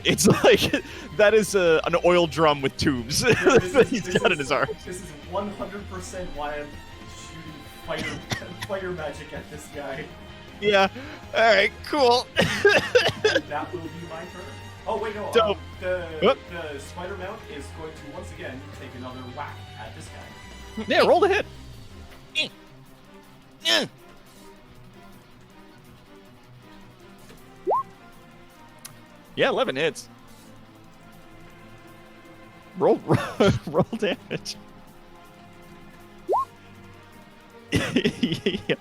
It's like that is an oil drum with tubes that he's got in his arm. This is 100% why I'm shooting fire magic at this guy. Yeah. All right. Cool. That will be my turn. Oh wait, no. Dope. The spider mount is going to once again take another whack at this guy. Yeah. Roll the hit. Yeah. Yeah, 11 hits. Roll damage. Yeah.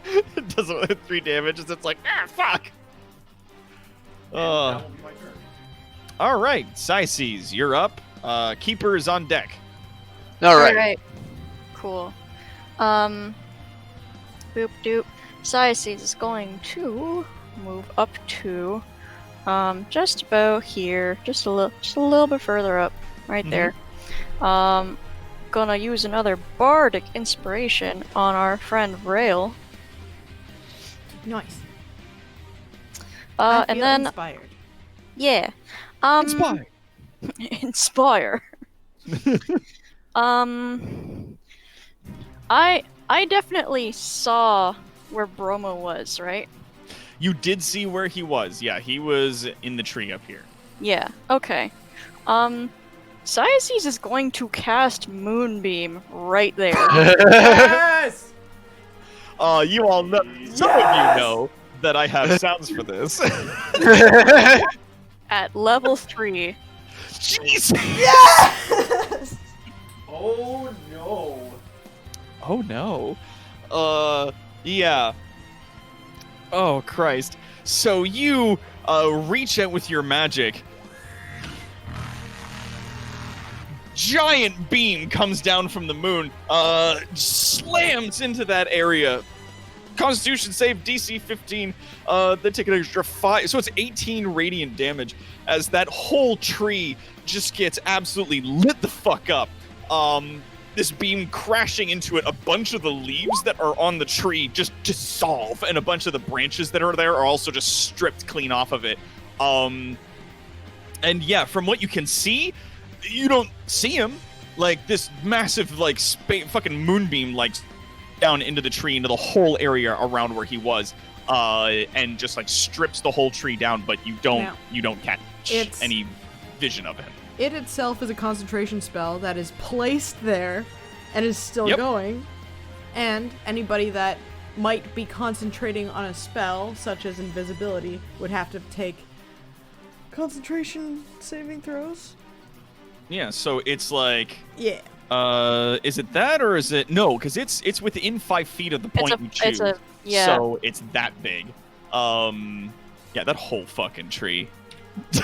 It does 3 damage. It's like, fuck. That will be my turn. All right, Syces, you're up. Keeper is on deck. All right. Alright. Cool. Boop doop. Syces is going to move up to just about here, just a little bit further up, right there. Gonna use another bardic inspiration on our friend Rail. Nice. I And feel then inspired. yeah, Inspire. inspire. I definitely saw where Bromo was, right? You did see where he was. Yeah, he was in the tree up here. Yeah. Okay. Syces is going to cast Moonbeam right there. Yes! You all know. Some of you know that I have sounds for this. At level 3. Jeez. Yes! Oh no. Oh no. Yeah. Oh Christ. So you reach out with your magic. Giant beam comes down from the moon, slams into that area. Constitution save DC 15. They take an extra 5, so it's 18 radiant damage as that whole tree just gets absolutely lit the fuck up. this beam crashing into it, a bunch of the leaves that are on the tree just dissolve, and a bunch of the branches that are there are also just stripped clean off of it. And yeah, from what you can see, you don't see him. Like, this massive, like, fucking moonbeam, like, down into the tree, into the whole area around where he was, and just, like, strips the whole tree down, but you don't catch any vision of him. It itself is a concentration spell that is placed there and is still going, and anybody that might be concentrating on a spell, such as invisibility, would have to take concentration saving throws. Yeah, so it's like... Yeah. Is it that, or is it... No, because it's within 5 feet of the point you choose. So it's that big. Yeah, that whole fucking tree.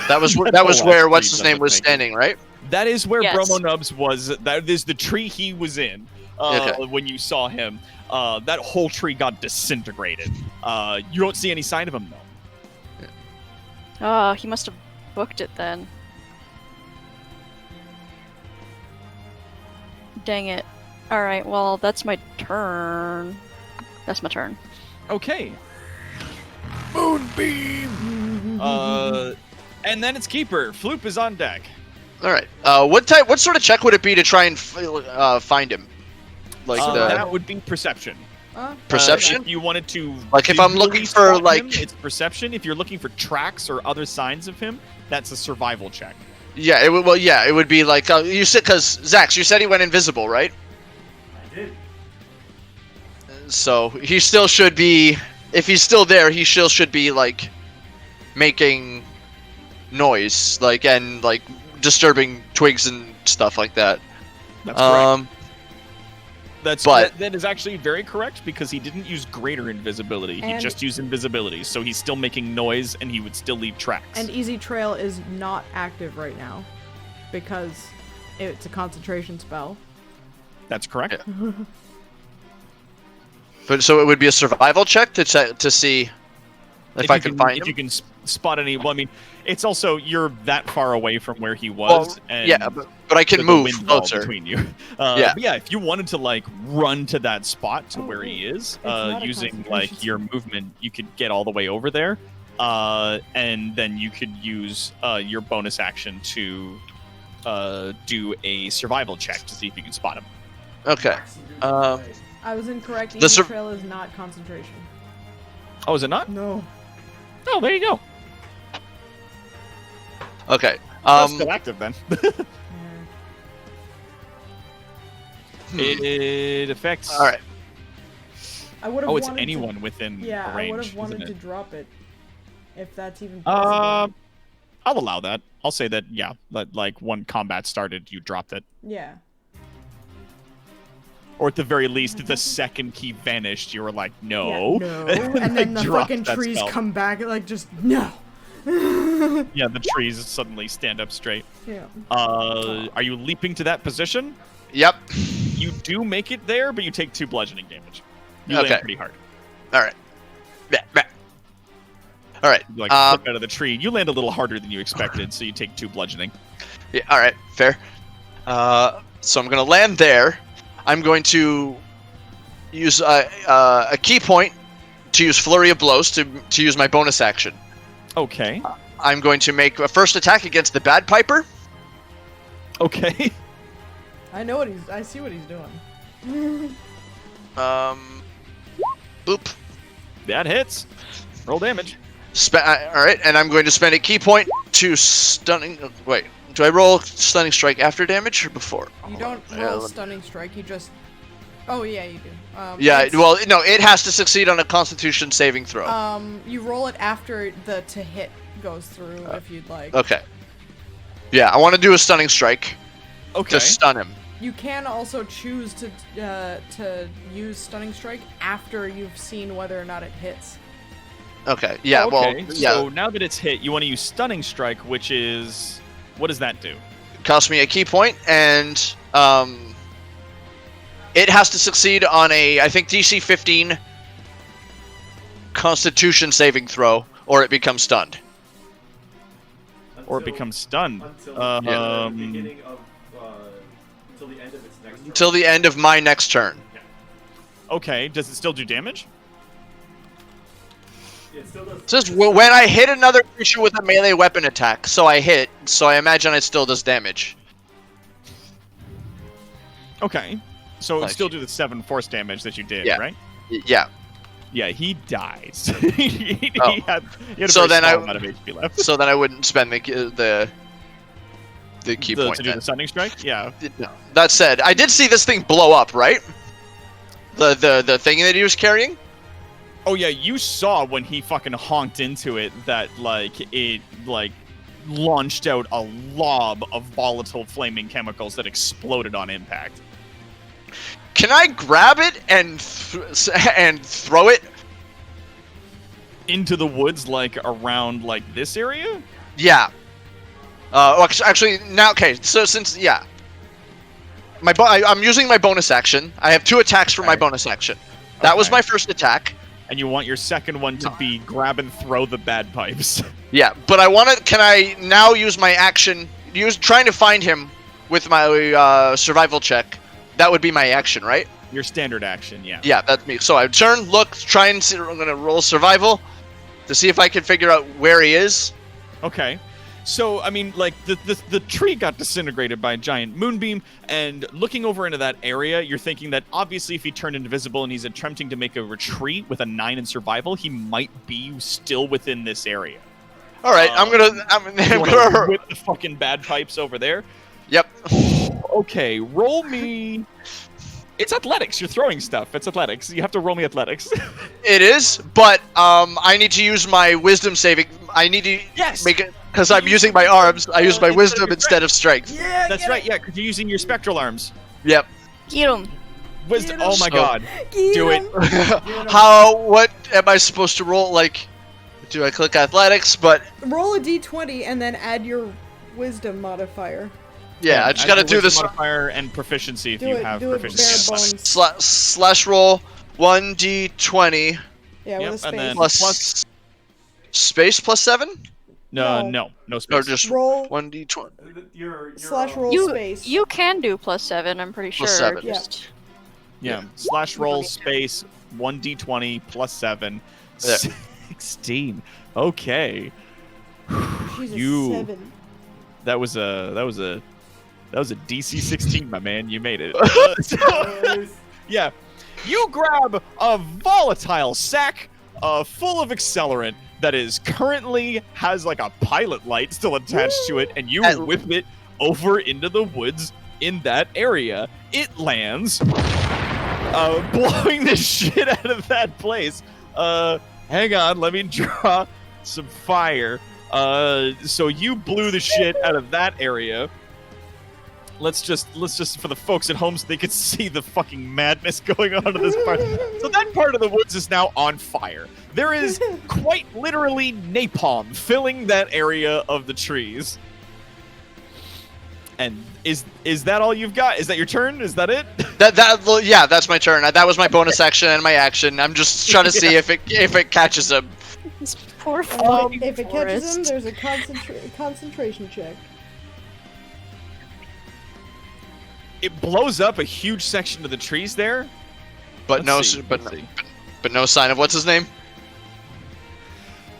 That was where what's his name was standing, right? That is where Bromo Nubs was. That is the tree he was in when you saw him. That whole tree got disintegrated. You don't see any sign of him though. Oh, he must have booked it then. Dang it. Alright, well, that's my turn. That's my turn. Okay. Moonbeam! And then it's Keeper. Floop is on deck. Alright. What sort of check would it be to try and find him? Like that would be perception. Perception? If you wanted to... Like, if I'm looking for, like... Him, it's perception. If you're looking for tracks or other signs of him, that's a survival check. Yeah, it would be like... you said... Because, Zax, you said he went invisible, right? I did. So, he still should be... If he's still there, he still should be, like... making noise. Like, and, like, disturbing twigs and stuff like that. That's correct. That is actually very correct, because he didn't use greater invisibility. He just used invisibility, so he's still making noise, and he would still leave tracks. And Easy Trail is not active right now, because it's a concentration spell. That's correct. Yeah. But so it would be a survival check to see if I can find him? If you can spot any... Well, I mean, it's also, you're that far away from where he was. And yeah, but I can move closer. Between you. But yeah, if you wanted to, like, run to that spot to where he is, using, like, your movement, you could get all the way over there. And then you could use your bonus action to do a survival check to see if you can spot him. Okay. I was incorrect. Easy Trail is not concentration. Oh, is it not? No. Oh, there you go. Okay. That's still active then. It affects. All right. I would have. Oh, it's anyone within range. I would have wanted to drop it, if that's even possible. I'll allow that. I'll say that. Yeah, like when combat started, you dropped it. Yeah. Or at the very least, the second he vanished, you were like, no. Yeah, no. And then the fucking trees come back, like, just, no. Yeah, the trees suddenly stand up straight. Yeah. Are you leaping to that position? Yep. You do make it there, but you take 2 bludgeoning damage. You land pretty hard. All right. All right. You, like, flip out of the tree. You land a little harder than you expected, so you take 2 bludgeoning. Yeah. All right. Fair. So I'm gonna land there. I'm going to use a key point to use Flurry of Blows to use my bonus action. Okay. I'm going to make a first attack against the Bad Piper. Okay. I see what he's doing. Boop. That hits. Roll damage. All right, and I'm going to spend a key point to stunning... Wait. Do I roll Stunning Strike after damage or before? You don't roll Stunning Strike, you just... Oh, yeah, you do. Yeah, well, no, it has to succeed on a Constitution saving throw. You roll it after the to hit goes through, if you'd like. Okay. Yeah, I want to do a Stunning Strike. Okay. To stun him. You can also choose to use Stunning Strike after you've seen whether or not it hits. Okay, yeah, well, yeah. So now that it's hit, you want to use Stunning Strike, which is... What does that do? Cost me a key point, and it has to succeed on a, I think, DC 15 Constitution saving throw, or it becomes stunned. Or it becomes stunned. Until the beginning of Until the end of its next turn. Until the end of my next turn. Okay, does it still do damage? It still does. It says when I hit another creature with a melee weapon attack, so I hit, so I imagine it still does damage. Okay. So it Like- still do the 7 force damage that you did, Yeah. right? Yeah. Yeah, he dies. he Oh. had a So very then small amount of HP left. So then I wouldn't spend the key point To do then. the stunning strike? Yeah. No. That said, I did see this thing blow up, right? The thing that he was carrying? Oh yeah, you saw when he fucking honked into it that it launched out a lob of volatile flaming chemicals that exploded on impact. Can I grab it and throw it? Into the woods, around this area? Yeah. Actually, now, okay, so since, yeah. I'm using my bonus action. I have 2 attacks for my Okay. bonus action. That was Okay. my first attack. And you want your second one to be grab and throw the bad pipes. Yeah, but can I now use my action, trying to find him with my survival check? That would be my action, right? Your standard action, yeah. Yeah, that's me. So I turn, look, try and see, I'm gonna roll survival to see if I can figure out where he is. Okay. So, I mean, the tree got disintegrated by a giant moonbeam, and looking over into that area, you're thinking that obviously if he turned invisible and he's attempting to make a retreat with a 9 in survival, he might be still within this area. All right, I'm You wanna gonna. whip the fucking bad pipes over there? Yep. Okay, roll me... It's athletics. You're throwing stuff. It's athletics. You have to roll me athletics. It is, but I need to use my wisdom saving. I need to make it because I'm using my arms. I use my wisdom instead of strength. Yeah, That's right, yeah, because you're using your spectral arms. Yep. Get him. Wisdom. Get him. Oh my So- god. Do it. What am I supposed to roll? Do I click athletics? But Roll a d20 and then add your wisdom modifier. yeah, I just add gotta your do wisdom this. modifier and proficiency if Do you it. have Do it bare proficiency. bones. Slash roll 1d20 Yeah, Yep, with a and space. then- plus space plus 7, No, No. no or space. just Roll 1d20. You're slash roll You space. you can do +7. I'm pretty sure. Plus 7. Yeah. Just Yeah. Slash roll space 1d20 plus 7. Yeah. 16. Okay. She's a You- 7. That was a DC 16, my man. You made it. Yeah. You grab a volatile sack full of accelerant that is currently has a pilot light still attached to it, and you whip it over into the woods in that area. It lands, blowing the shit out of that place. Hang on, let me draw some fire. So you blew the shit out of that area. Let's just for the folks at home so they can see the fucking madness going on in this part. So that part of the woods is now on fire. There is quite literally napalm filling that area of the trees. And is that all you've got? Is that your turn? Is that it? Yeah, that's my turn. That was my bonus action and my action. I'm just trying to see if it catches him. this poor fucking If it catches him, forest. there's a concentration check. It blows up a huge section of the trees there. But Let's see, but let's see. no sign of what's his name.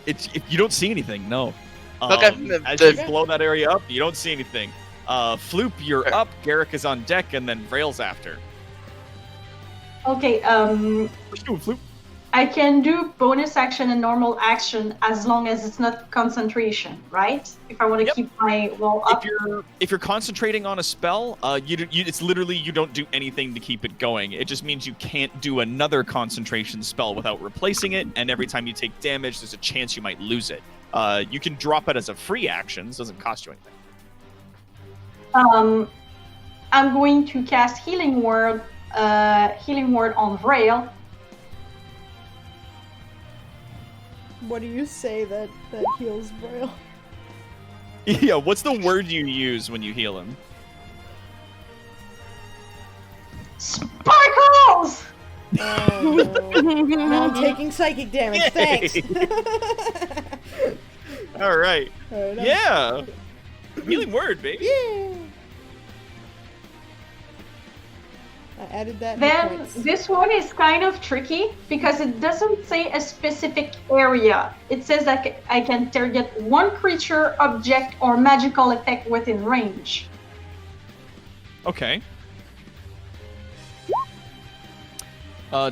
You don't see anything. No. Okay, As the- you blow that area up, you don't see anything. Floop, you're up. Garrick is on deck, and then Rail's after. Okay, What you doing, Floop? I can do bonus action and normal action as long as it's not concentration, right? If I want to Yep. keep my wall up. If you're concentrating on a spell, it's literally you don't do anything to keep it going. It just means you can't do another concentration spell without replacing it, and every time you take damage, there's a chance you might lose it. You can drop it as a free action. It doesn't cost you anything. I'm going to cast Healing Word on Vrail. What do you say that heals Braille? Yeah, what's the word you use when you heal him? Sparkles! Oh, now I'm taking psychic damage. Thanks. All right. Alright, Yeah. Healing word, baby. Yeah. I added that. Then this one is kind of tricky because it doesn't say a specific area. It says that I can target one creature, object, or magical effect within range. Okay.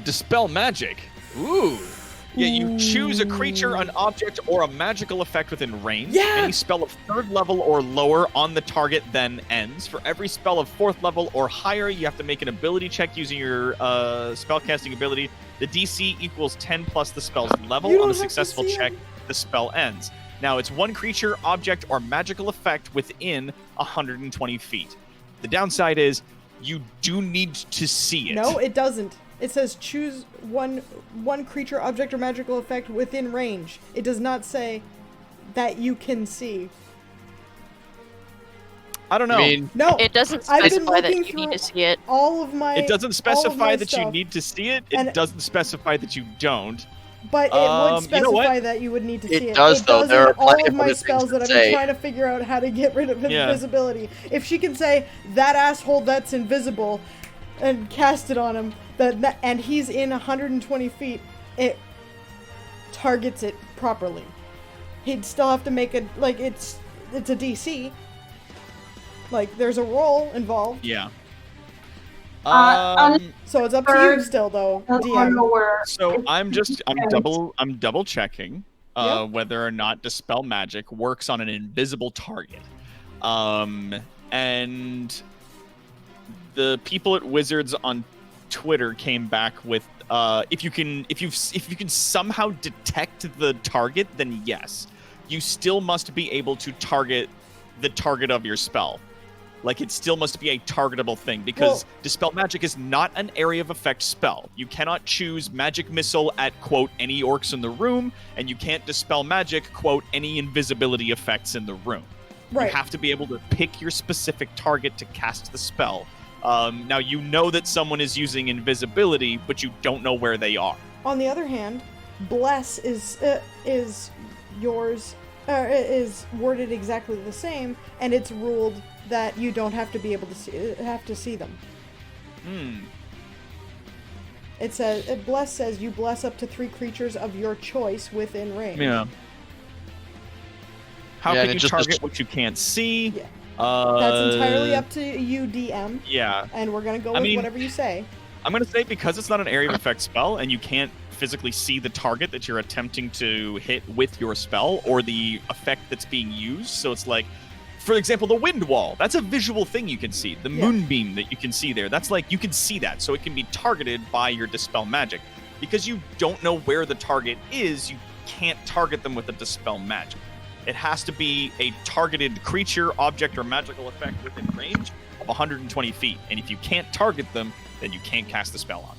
Dispel magic. Ooh. Yeah, you choose a creature, an object, or a magical effect within range. Yeah! Any spell of 3rd level or lower on the target then ends. For every spell of 4th level or higher, you have to make an ability check using your spellcasting ability. The DC equals 10 plus the spell's level. On a successful check, the spell ends. Now, it's one creature, object, or magical effect within 120 feet. The downside is you do need to see it. No, it doesn't. It says choose one creature, object, or magical effect within range. It does not say that you can see. I don't know. I mean, No, It doesn't I've been specify that looking you need through to see it. all of my. It doesn't specify that you stuff, need to see it. It and- doesn't specify that you don't. But it would you know specify what? that you would need to It see it. does, it though. does There in are plenty all of of my other spells things that to I've say. been trying to figure out how to get rid of Yeah. invisibility. If she can say that asshole that's invisible, and cast it on him, and he's in 120 feet, it targets it properly. He'd still have to make a it's a DC. Like there's a roll involved. Yeah. So it's up to you still, though, DM. So I'm double checking Yep. whether or not Dispel Magic works on an invisible target. And the people at Wizards on Twitter came back with if you can somehow detect the target, then yes. You still must be able to target the target of your spell. Like, it still must be a targetable thing, because Dispel Magic is not an area of effect spell. You cannot choose Magic Missile at, quote, any orcs in the room, and you can't Dispel Magic, quote, any invisibility effects in the room. Right. You have to be able to pick your specific target to cast the spell. Now, you know that someone is using invisibility, but you don't know where they are. On the other hand, Bless is yours, is worded exactly the same, and it's ruled that you don't have to be able to see them. It says Bless says you bless up to 3 creatures of your choice within range. Yeah. How Yeah, and can it you just- target what you can't see? Yeah. That's entirely up to you, DM. Yeah. And we're gonna go with whatever you say. I'm going to say, because it's not an area of effect spell, and you can't physically see the target that you're attempting to hit with your spell, or the effect that's being used. So it's like, for example, the wind wall. That's a visual thing you can see. The moonbeam that you can see there. That's like, you can see that. So it can be targeted by your Dispel Magic. Because you don't know where the target is, you can't target them with a Dispel Magic. It has to be a targeted creature, object, or magical effect within range of 120 feet. And if you can't target them, then you can't cast the spell on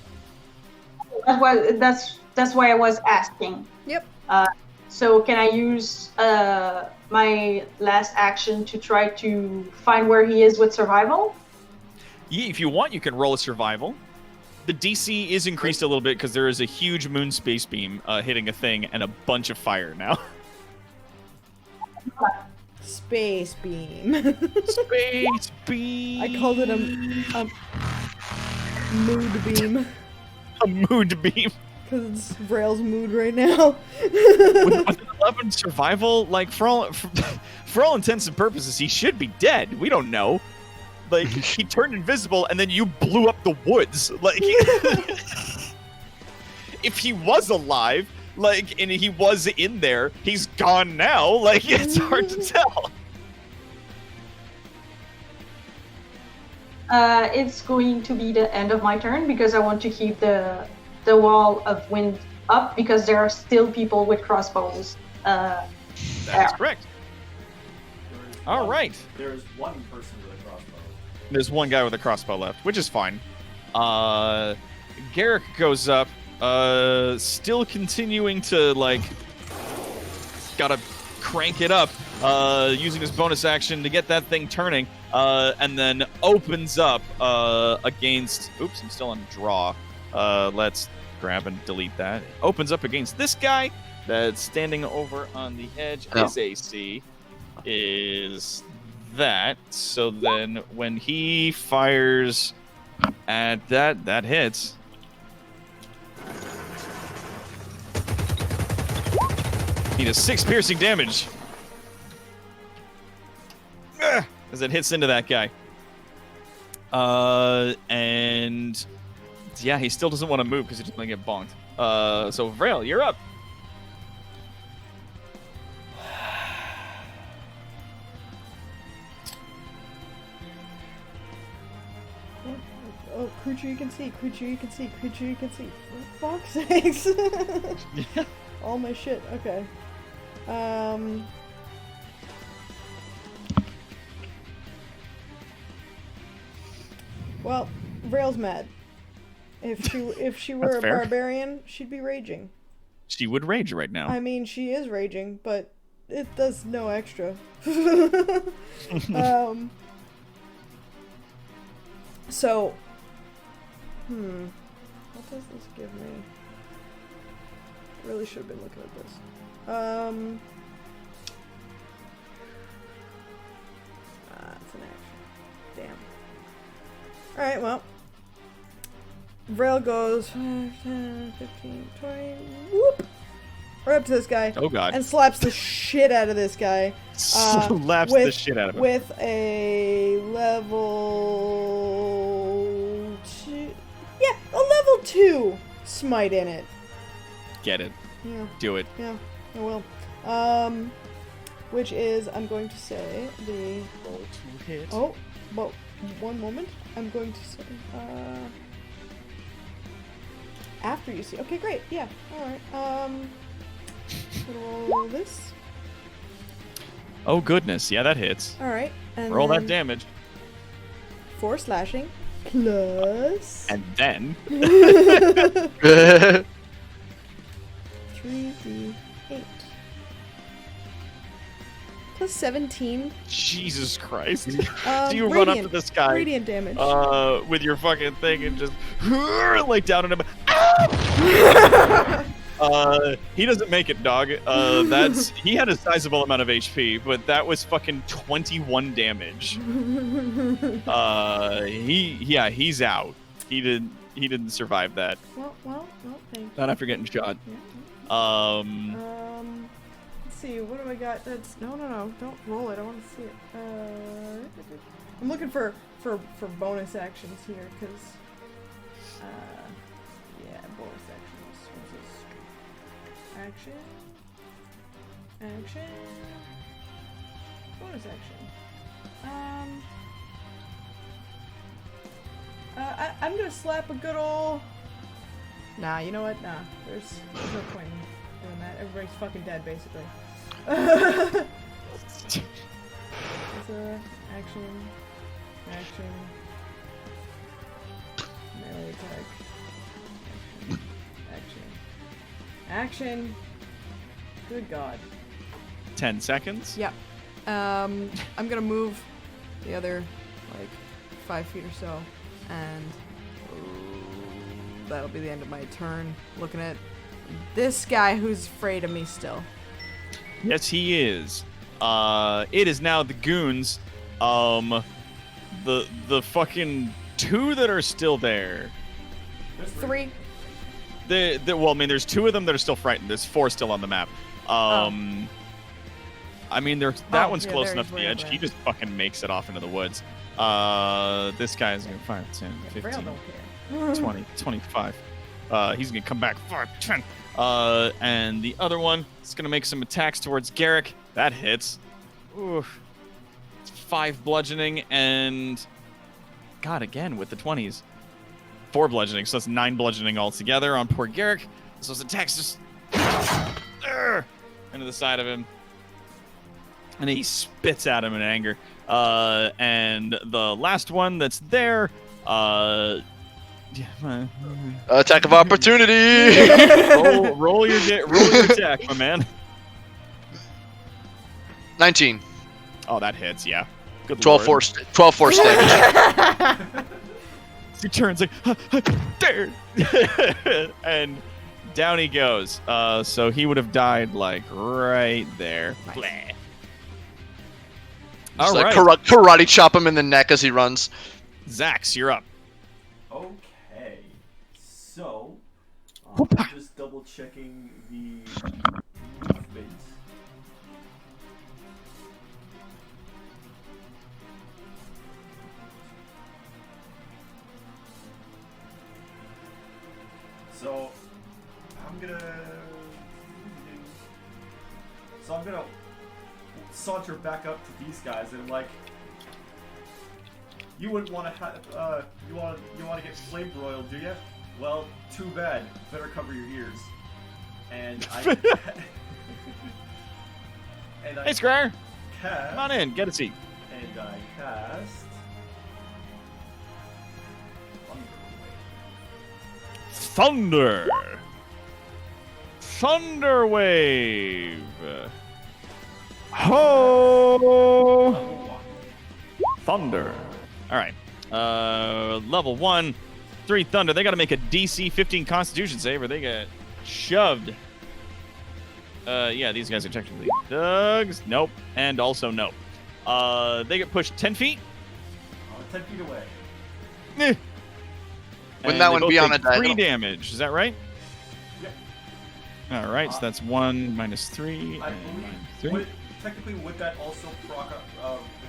them. That's why I was asking. Yep. So can I use my last action to try to find where he is with survival? Yeah, if you want, you can roll a survival. The DC is increased a little bit because there is a huge moon space beam hitting a thing and a bunch of fire now. Space beam. Space beam. I called it a mood beam. A mood beam. Because it's Vrail's mood right now. With an 11 survival, like, for all intents and purposes, he should be dead. We don't know. Like, he turned invisible and then you blew up the woods. Like, if he was alive, like, and he was in there, he's gone now. Like, it's hard to tell. It's going to be the end of my turn because I want to keep the wall of wind up because there are still people with crossbows. That's correct. All right. There's one person with a crossbow. There's one guy with a crossbow left, which is fine. Garrick goes up, still continuing to, like, gotta crank it up, using his bonus action to get that thing turning, and then opens up against... Oops, I'm still on draw. Let's grab and delete that. Opens up against this guy that's standing over on the edge. His AC is that. So then when he fires And that hits. He does 6 piercing damage. As it hits into that guy. And yeah, he still doesn't want to move because he doesn't want to get bonked. So Vrail, you're up. Oh, creature you can see, creature you can see, creature you can see. For fuck's sakes. All my shit. Okay. Well, Vrail's mad. If she were That's a fair. barbarian, she'd be raging. She would rage right now. I mean, she is raging, but it does no extra. So, what does this give me? Really should have been looking at this. It's an action. Damn. Alright, well. Vrail goes 5, 10, 15, 20, whoop! Right up to this guy. Oh god. And slaps the shit out of this guy. Slaps the shit out of him. With a level 2. Yeah, a level 2 smite in it. Get it. Yeah. Do it. Yeah, I will. Which is, I'm going to say the. Roll to hit. Oh, well, one moment. I'm going to say. After you see. Okay, great. Yeah. All right. Roll this. Oh goodness, yeah, that hits. All right. And Roll that then damage. 4 slashing plus. And then 3d8 plus 17. Jesus Christ. Do you run up to this guy Radiant damage. with your fucking thing and just like down on him. He doesn't make it, dog. He had a sizable amount of HP, but that was fucking 21 damage. He's out. He didn't survive that. Well, thank you. Not after getting shot. Yeah. Let's see, what do I got? That's no, don't roll it. I want to see it. I'm looking for bonus actions here, because yeah, bonus actions. What's this? Action. Bonus action. I'm gonna slap a good ol'. Nah, you know what? Nah, there's no point in doing that. Everybody's fucking dead, basically. It's action, melee attack, action. Good God. 10 seconds. Yep. I'm gonna move the other, like, 5 feet or so, and that'll be the end of my turn. Looking at this guy who's afraid of me still. Yes, he is. It is now the goons. The fucking 2 that are still there. 3. Well, I mean, there's 2 of them that are still frightened. There's 4 still on the map. I mean, that one's close enough to the edge. He just fucking makes it off into the woods. This guy's gonna 5, 10, 15, 20, 25. He's gonna come back 5, 10. And the other one is gonna make some attacks towards Garrick. That hits. Oof. It's 5 bludgeoning and God again with the 20s. 4 bludgeoning, so that's 9 bludgeoning altogether on poor Garrick. So his attacks just into the side of him. And he spits at him in anger. And the last one that's there, Attack of opportunity. roll your attack, my man. 19. Oh, that hits, yeah. Good 12 Lord. force damage. He turns like, there, and down he goes. So he would have died like right there. Nice. All Just right, like karate chop him in the neck as he runs. Zax, you're up. Okay. So, I'm just double checking the movement. So, I'm gonna saunter back up to these guys and I'm like, you wouldn't want to you want to get flame broiled, do you? Well, too bad. Better cover your ears. And I Hey, Square. cast. Come on in. Get a seat. And I cast. Thunder. Thunder wave. Ho! Thunder. All right. Level 1, 3 thunder. They got to make a DC 15 Constitution save, or they get shoved. Yeah, these guys are technically thugs. Nope, and also nope. They get pushed 10 feet. 10 feet away. Eh. Wouldn't that And they one both be on take a diagonal? 3 damage. Is that right? Yep. All right, so that's 1 minus 3. I and believe. minus 3. Technically, would that also proc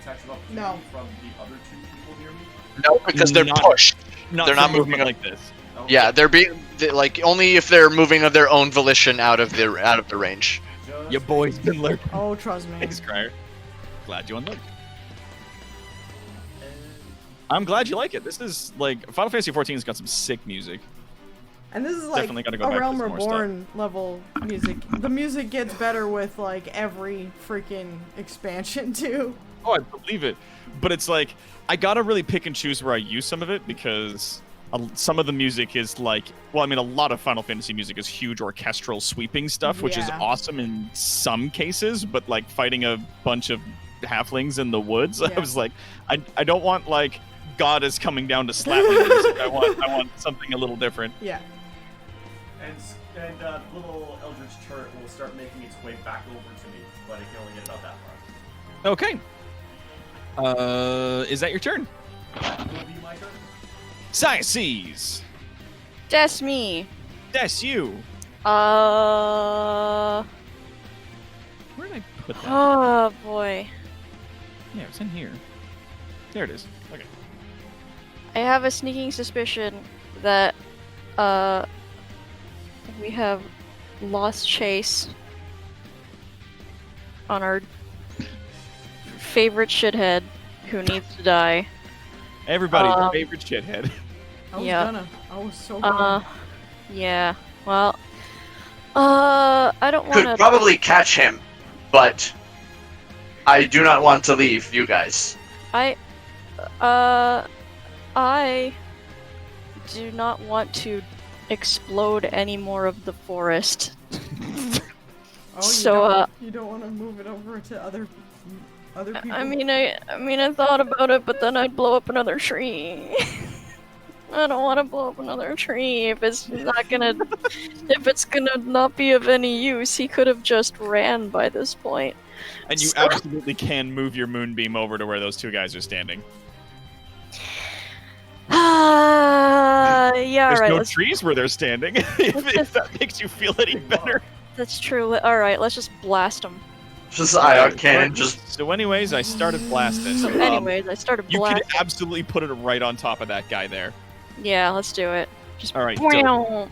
attacks of opportunity No. from the other 2 people near me? No, because they're Not- pushed. Not They're for not movement moving like this. Okay. Yeah, like only if they're moving of their own volition out of the range. Just Your boy's been lurking. Oh, trust me. Thanks, Crier. Glad you unlocked. and I'm glad you like it. This is like Final Fantasy 14's got some sick music. And this is like Definitely gotta go a back to Realm some more stuff. Reborn level music. The music gets better with like every freaking expansion too. Oh, I believe it. But it's like I gotta really pick and choose where I use some of it because some of the music is like, well, I mean, a lot of Final Fantasy music is huge orchestral sweeping stuff, which is Yeah. awesome in some cases. But like fighting a bunch of halflings in the woods, I Yeah. was like, I don't want like God is coming down to slap me music. I want something a little different. Yeah. and little Eldritch turret will start making its way back over to me, but it can only get about that far. Okay. Is that your turn? That will be my turn. Sciences. That's me. That's you. Uh. Where did I put that? Oh boy. Yeah, it's in here. There it is. Okay. I have a sneaking suspicion that we have lost Chase on our favorite shithead who needs to die. Everybody's favorite shithead. I was Yeah. gonna. I was so gonna. Yeah. Well, I don't want Could to. probably catch him, but I do not want to leave you guys. I do not want to explode any more of the forest. Oh, so, you don't want to move it over to other people. I mean, I thought about it, but then I'd blow up another tree. I don't want to blow up another tree if it's not gonna, if it's gonna not be of any use. He could have just ran by this point. And you absolutely can move your moonbeam over to where those two guys are standing. Yeah, There's alright. no trees where they're standing. if that makes you feel any better. That's true. Alright, let's just blast him. Just IR cannon, just So, anyways, I started blasting. So, anyways, I started you blasting. could absolutely put it right on top of that guy there. Yeah, let's do it. Just All right. Wow.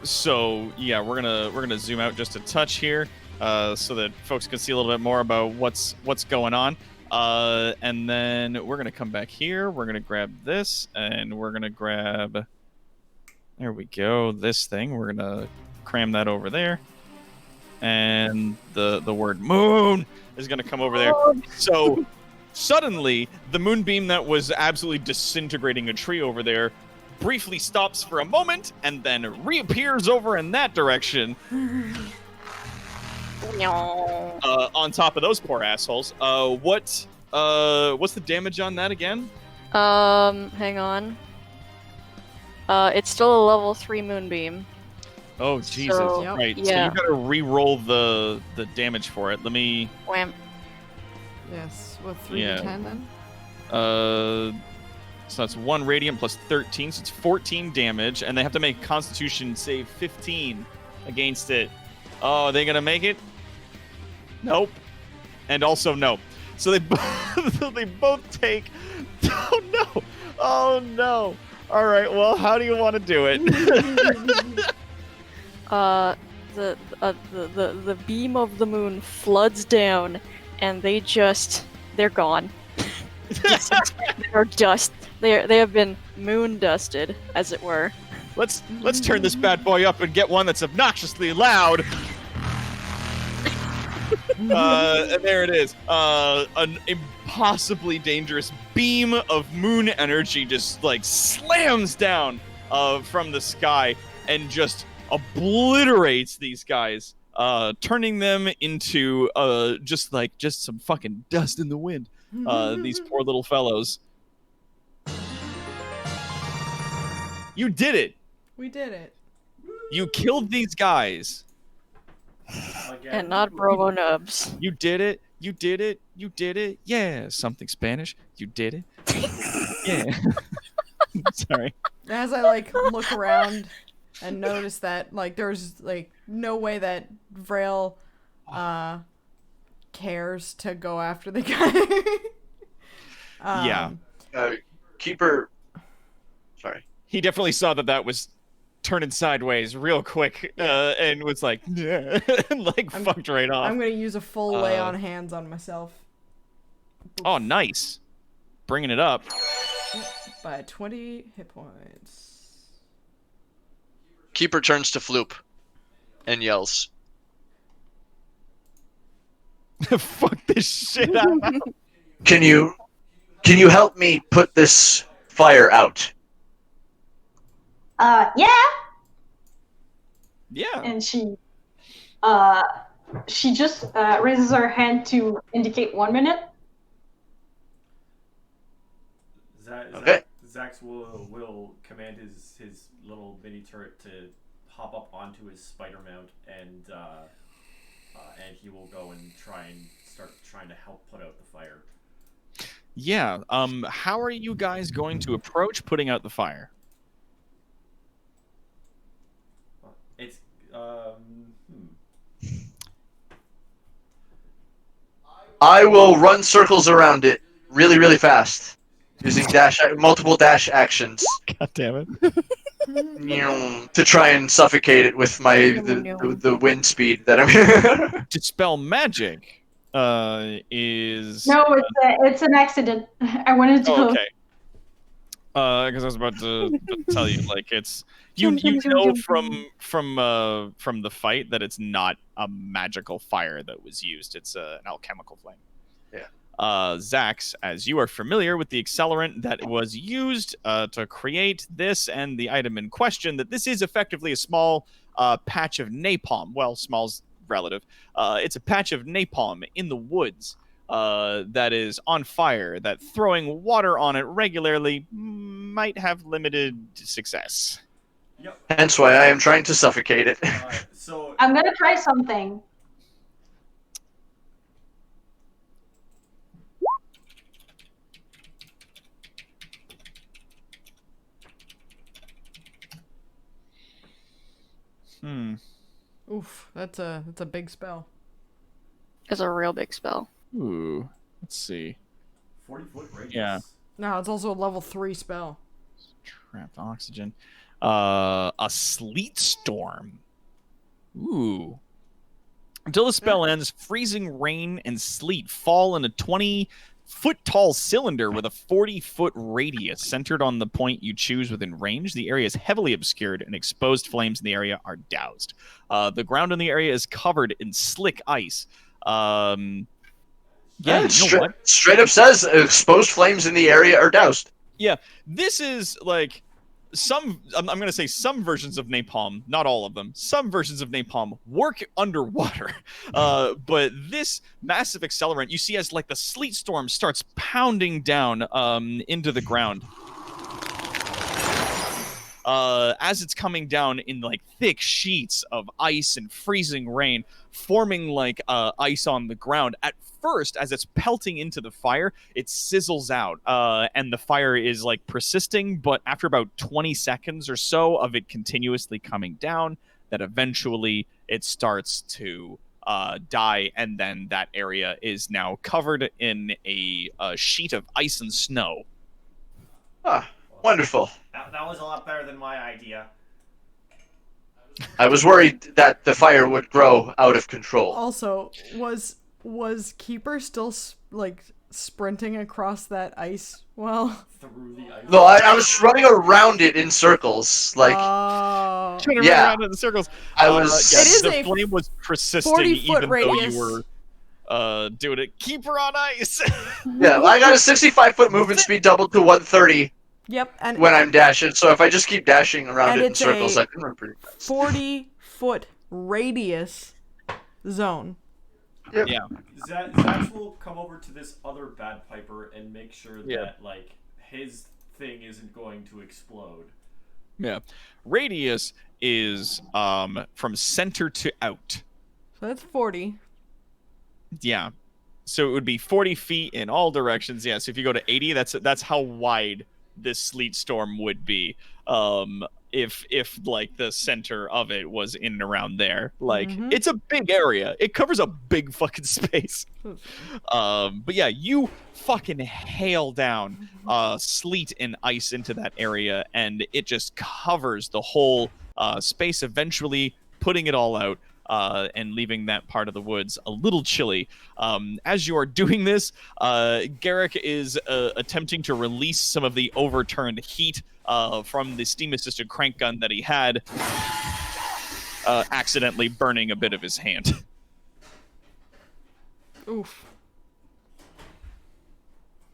So yeah, we're gonna zoom out just a touch here, so that folks can see a little bit more about what's going on. And then we're gonna come back here. We're gonna grab this, and we're gonna grab. There we go. This thing. We're gonna cram that over there, and the word moon is gonna come over there. So suddenly, the moonbeam that was absolutely disintegrating a tree over there briefly stops for a moment and then reappears over in that direction. On top of those poor assholes. What's the damage on that again? Hang on. It's still a level 3 moonbeam. Oh Jesus! So, Yep. Right. So yeah. you gotta re-roll the damage for it. Let me. Wham. Yes. What, 3 Yeah. to 10 then? So that's 1 radiant plus 13, so it's 14 damage, and they have to make a Constitution save 15 against it. Oh, are they gonna make it? Nope. And also no. So they they both take. Oh no! Oh no! All right. Well, how do you want to do it? The beam of the moon floods down, and they're gone. They're dust. They have been moon dusted, as it were. Let's turn this bad boy up and get one that's obnoxiously loud. And there it is. An impossibly dangerous beam of moon energy just like slams down from the sky and just obliterates these guys, turning them into just some fucking dust in the wind. These poor little fellows. You did it. We did it. You killed these guys. And not Brovo Nubs. You did it. You did it. You did it. Yeah, something Spanish. You did it. Yeah. Sorry. As I like look around and notice that like there's like no way that Vrail cares to go after the guy. Yeah. Keeper. Sorry. He definitely saw that was turning sideways real quick, and was like, yeah, and like fucked right off. I'm gonna use a full lay on hands on myself. Oh, nice. Bringing it up. By 20 hit points. Keeper turns to Floop and yells. Fuck this shit out. Can you help me put this fire out? Yeah. Yeah. And she just raises her hand to indicate 1 minute. Okay. Zax will command his little mini turret to hop up onto his spider mount, and he will go and start trying to help put out the fire. Yeah. How are you guys going to approach putting out the fire? It's I will run circles around it really, really fast, using multiple dash actions. God damn it. To try and suffocate it with the wind speed that I'm. Dispel magic is No, it's an accident. I wanted to. oh, okay. Because I was about to tell you, like, it's you know from the fight that it's not a magical fire that was used. It's an alchemical flame. Yeah. Zax, as you are familiar with the accelerant that was used to create this and the item in question, that this is effectively a small patch of napalm. Well, small's relative. It's a patch of napalm in the woods. That is on fire, that throwing water on it regularly might have limited success. Yep. Hence why I am trying to suffocate it. So I'm gonna try something. Oof, that's a big spell. It's a real big spell. Ooh, let's see. 40-foot radius. Yeah. No, it's also a level 3 spell. Trapped oxygen. A sleet storm. Ooh. Until the spell ends, freezing rain and sleet fall in a 20-foot-tall cylinder with a 40-foot radius centered on the point you choose within range. The area is heavily obscured, and exposed flames in the area are doused. The ground in the area is covered in slick ice. Yeah, you know what? Straight up says exposed flames in the area are doused. Yeah, this is like I'm going to say some versions of napalm, not all of them. Some versions of napalm work underwater. But this massive accelerant, you see as like the sleet storm starts pounding down into the ground. as it's coming down in like thick sheets of ice and freezing rain, forming like ice on the ground. At first, as it's pelting into the fire, it sizzles out, and the fire is like persisting. But after about 20 seconds or so of it continuously coming down, that eventually it starts to die, and then that area is now covered in a sheet of ice and snow. Ah, wonderful. That was a lot better than my idea. I was worried that the fire would grow out of control. Also, was Keeper still sprinting across that ice well? Through the ice. No, I was running around it in circles. Like, Oh. Trying to run Yeah. around in circles. I was. Yeah, It is the a flame was persisting 40-foot even radius. though you were doing it. Keep her on ice. Yeah, I got a 65-foot movement speed doubled to 130 Yep, and when I'm dashing, so if I just keep dashing around And it in it's circles, a I can run pretty fast. 40-foot radius zone. Yep. Yeah. Zax will come over to this other bagpiper and make sure Yeah. that like his thing isn't going to explode. Yeah. Radius is from center to out. So that's 40. Yeah. So it would be 40 feet in all directions. Yeah. So if you go to 80, that's how wide this sleet storm would be. If like the center of it was in and around there. Like it's a big area. It covers a big fucking space. But yeah, you fucking hail down sleet and ice into that area, and it just covers the whole space, eventually putting it all out. And leaving that part of the woods a little chilly. As you are doing this, Garrick is attempting to release some of the overturned heat from the steam-assisted crank gun that he had, accidentally burning a bit of his hand. Oof.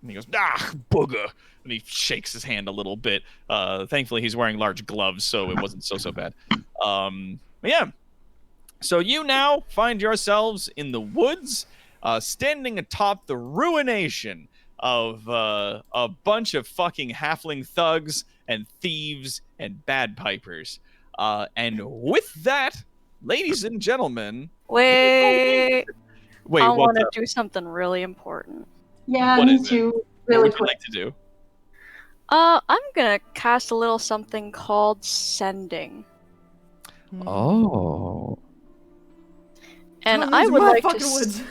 And he goes, booger! And he shakes his hand a little bit. Thankfully, he's wearing large gloves, so it wasn't so bad. Yeah. So you now find yourselves in the woods, standing atop the ruination of a bunch of fucking halfling thugs and thieves and bagpipers. And with that, ladies and gentlemen... Wait, Wait, I what's want to up? do something really important. Yeah, What me is it? too. What Really would you quick. like to do? I'm gonna cast a little something called sending. Oh. And Oh, I these are would my like to fucking woods.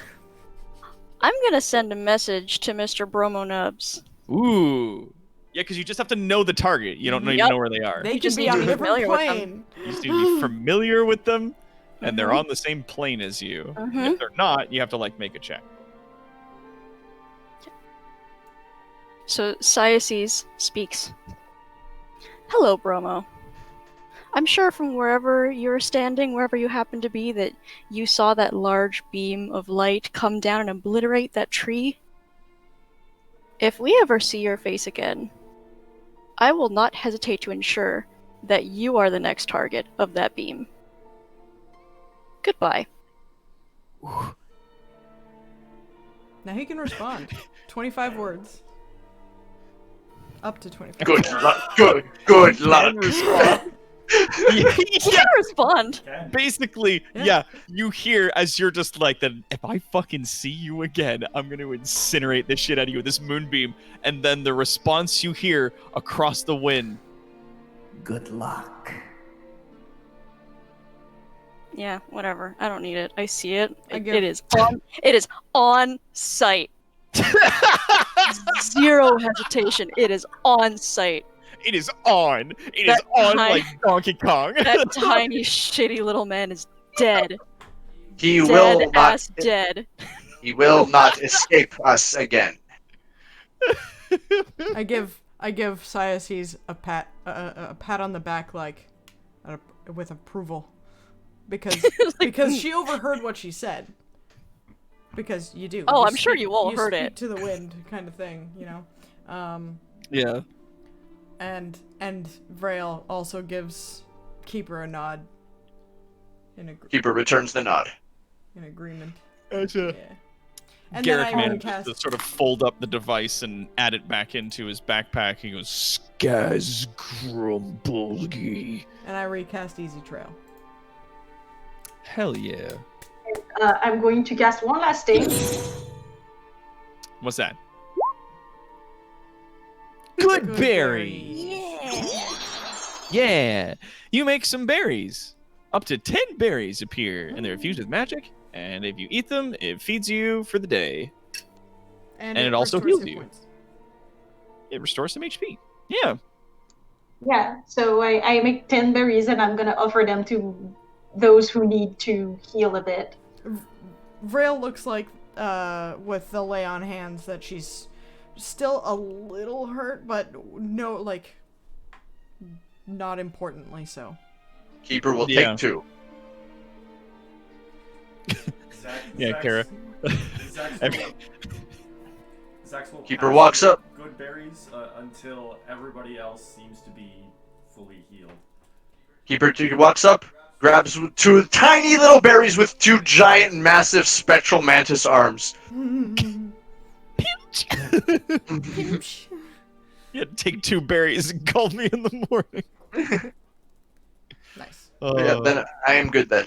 I'm gonna send a message to Mr. Bromo Nubs. Ooh. Yeah, because you just have to know the target. You don't even Yep. know where they are. They You can just be need to on a be different familiar with them. plane. You just need to be familiar with them, and they're on the same plane as you. Mhm. If they're not, you have to like make a check. So Cyaces speaks. Hello, Bromo. I'm sure from wherever you're standing, wherever you happen to be, that you saw that large beam of light come down and obliterate that tree. If we ever see your face again, I will not hesitate to ensure that you are the next target of that beam. Goodbye. Now he can respond. 25 words. Up to 25. Good luck. Good luck. You can respond. Okay. Basically, Yeah. yeah, you hear as you're just like, then if I fucking see you again, I'm going to incinerate the shit out of you with this moonbeam. And then the response you hear across the wind. Good luck. Yeah, whatever. I don't need it. I see it. I give- It is on site. Zero hesitation. It is on site. It is on. It is That on time- like Donkey Kong. That tiny shitty little man is dead. He Dead will not. ass dead. He will not escape us again. I give Cyaces a pat on the back, with approval, because she overheard what she said. Because you do. Oh, You I'm sure speak- you all heard speak it. to the wind, kind of thing, you know. Yeah. And Vrail also gives Keeper a nod. In Keeper returns the nod. agreement. Gotcha. Yeah. And Garrick then I manages recast. to sort of fold up the device and add it back into his backpack. He goes, "Skies grumbly." And I recast Easy Trail. Hell yeah. I'm going to cast one last thing. What's that? Good Good berry. Yeah. You make some berries. Up to 10 berries appear, and they're infused with magic. And if you eat them, it feeds you for the day. And it also restores heals hit you. points. It restores some HP. Yeah. Yeah, so I make 10 berries and I'm gonna offer them to those who need to heal a bit. Vrail looks like, with the lay on hands, that she's still a little hurt, but no, like, not importantly so. Keeper will Yeah. take 2. Yeah, Kara. Zax will Keeper pass walks up. good berries until everybody else seems to be fully healed. Keeper walks up, grabs 2 tiny little berries with 2 giant, massive spectral mantis arms. Pinch. You had to take 2 berries and call me in the morning. Nice. Yeah, then I am good then.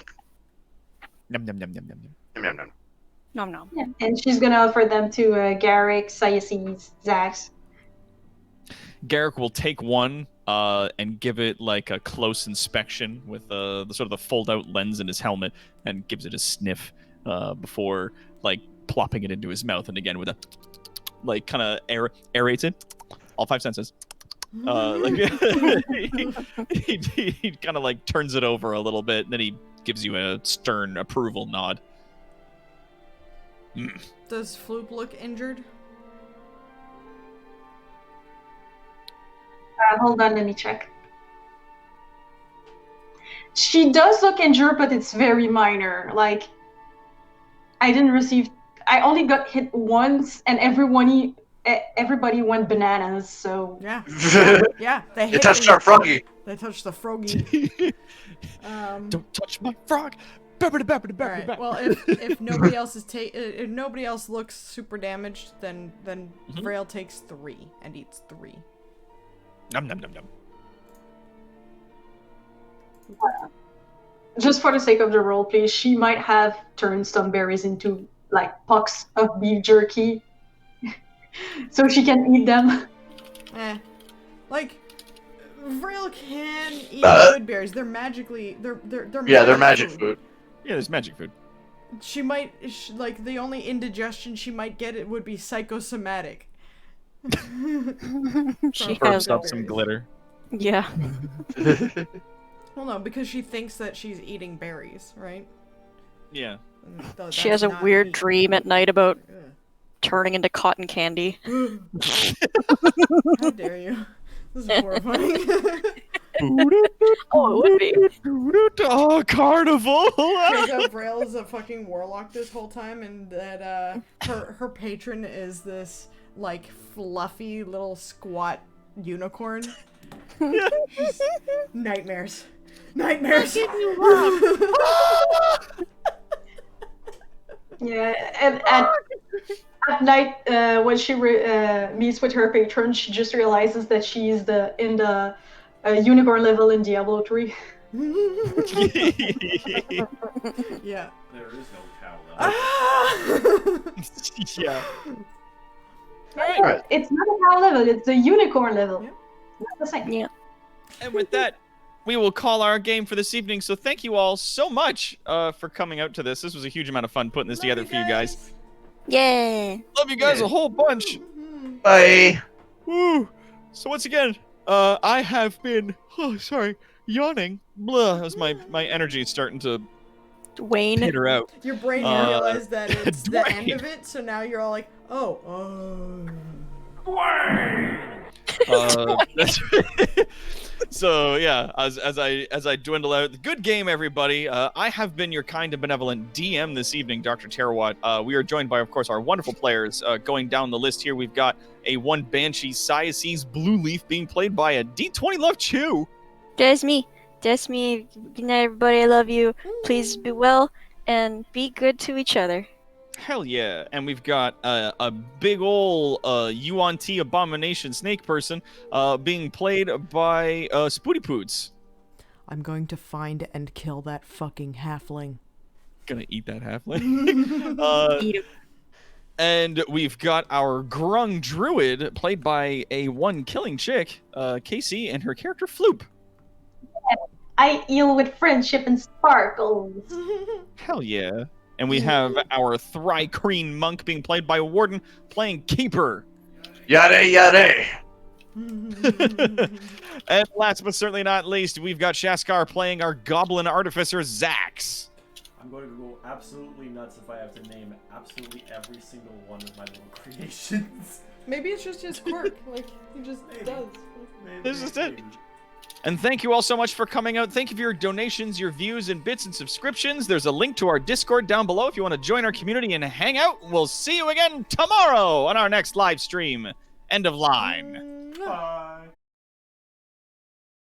Num, num, num, num, num, num. Nom, nom. Nom nom. Yeah, and she's gonna offer them to Garrick, Sayaces, Zax. Garrick will take one and give it like a close inspection with the sort of the fold-out lens in his helmet, and gives it a sniff before like plopping it into his mouth, and again with a like kind of aerates it, all 5 senses. Like he kind of like turns it over a little bit, and then he gives you a stern approval nod. Does Floop look injured? Hold on, let me check. She does look injured, but it's very minor. Like, I only got hit once, and everybody went bananas, so... Yeah. Yeah, they You hit touched me. our froggy. They touched the froggy. Don't touch my frog. Alright, well, if nobody else if nobody else looks super damaged, then Vrail takes 3 and eats 3. Num, num, num, num. Just for the sake of the roleplay, she might have turned some berries into, like, pucks of beef jerky. So she can eat them. Like, Vrail can eat good berries. They're magically they're magic food. Yeah, there's magic food. She might like the only indigestion she might get it would be psychosomatic. She Burps has up some glitter. Yeah. Well, no, because she thinks that she's eating berries, right? Yeah. She has a weird dream at night about turning into cotton candy. How dare you? This is horrifying. Oh, it would be. Oh, carnival! Turns out Vrail is a fucking warlock this whole time, and that her patron is this like fluffy little squat unicorn. Nightmares. Yeah, and at night, when she meets with her patron, she just realizes that she's in the unicorn level in Diablo 3. Yeah. There is no cow level. Yeah. Alright. It's not a cow level, it's a unicorn level. Yeah. Not the same. Yeah. And with that, we will call our game for this evening. So thank you all so much for coming out to this. This was a huge amount of fun putting this together for you guys. Yeah. Love you guys a whole bunch. Bye. Woo. So once again, I have been, yawning. Blah. As my energy is starting to Wayne. peter out. Your brain realized that it's the Dwayne. end of it, so now you're all like, oh. So yeah, as I dwindle out, good game, everybody. I have been your kind and benevolent DM this evening, Dr. Terawatt. We are joined by, of course, our wonderful players. Going down the list here, we've got a 1 Banshee Syaces Blue Leaf being played by a D20 Love Chew. That's me. Good night, everybody. I love you. Please be well and be good to each other. Hell yeah. And we've got a big ol' UNT abomination snake person being played by Spooty Poots. I'm going to find and kill that fucking halfling. Gonna eat that halfling. Eat him. And we've got our Grung Druid played by a one-killing chick, Casey, and her character Floop. I heal with friendship and sparkles. Hell yeah. And we have our Thrycreen monk being played by Warden playing Keeper. Yare yare. And last but certainly not least, we've got Shaskar playing our Goblin Artificer Zax. I'm going to go absolutely nuts if I have to name absolutely every single one of my little creations. Maybe it's just his quirk. Like, he just does. This is it. And thank you all so much for coming out. Thank you for your donations, your views, and bits and subscriptions. There's a link to our Discord down below if you want to join our community and hang out. We'll see you again tomorrow on our next live stream. End of line. Bye.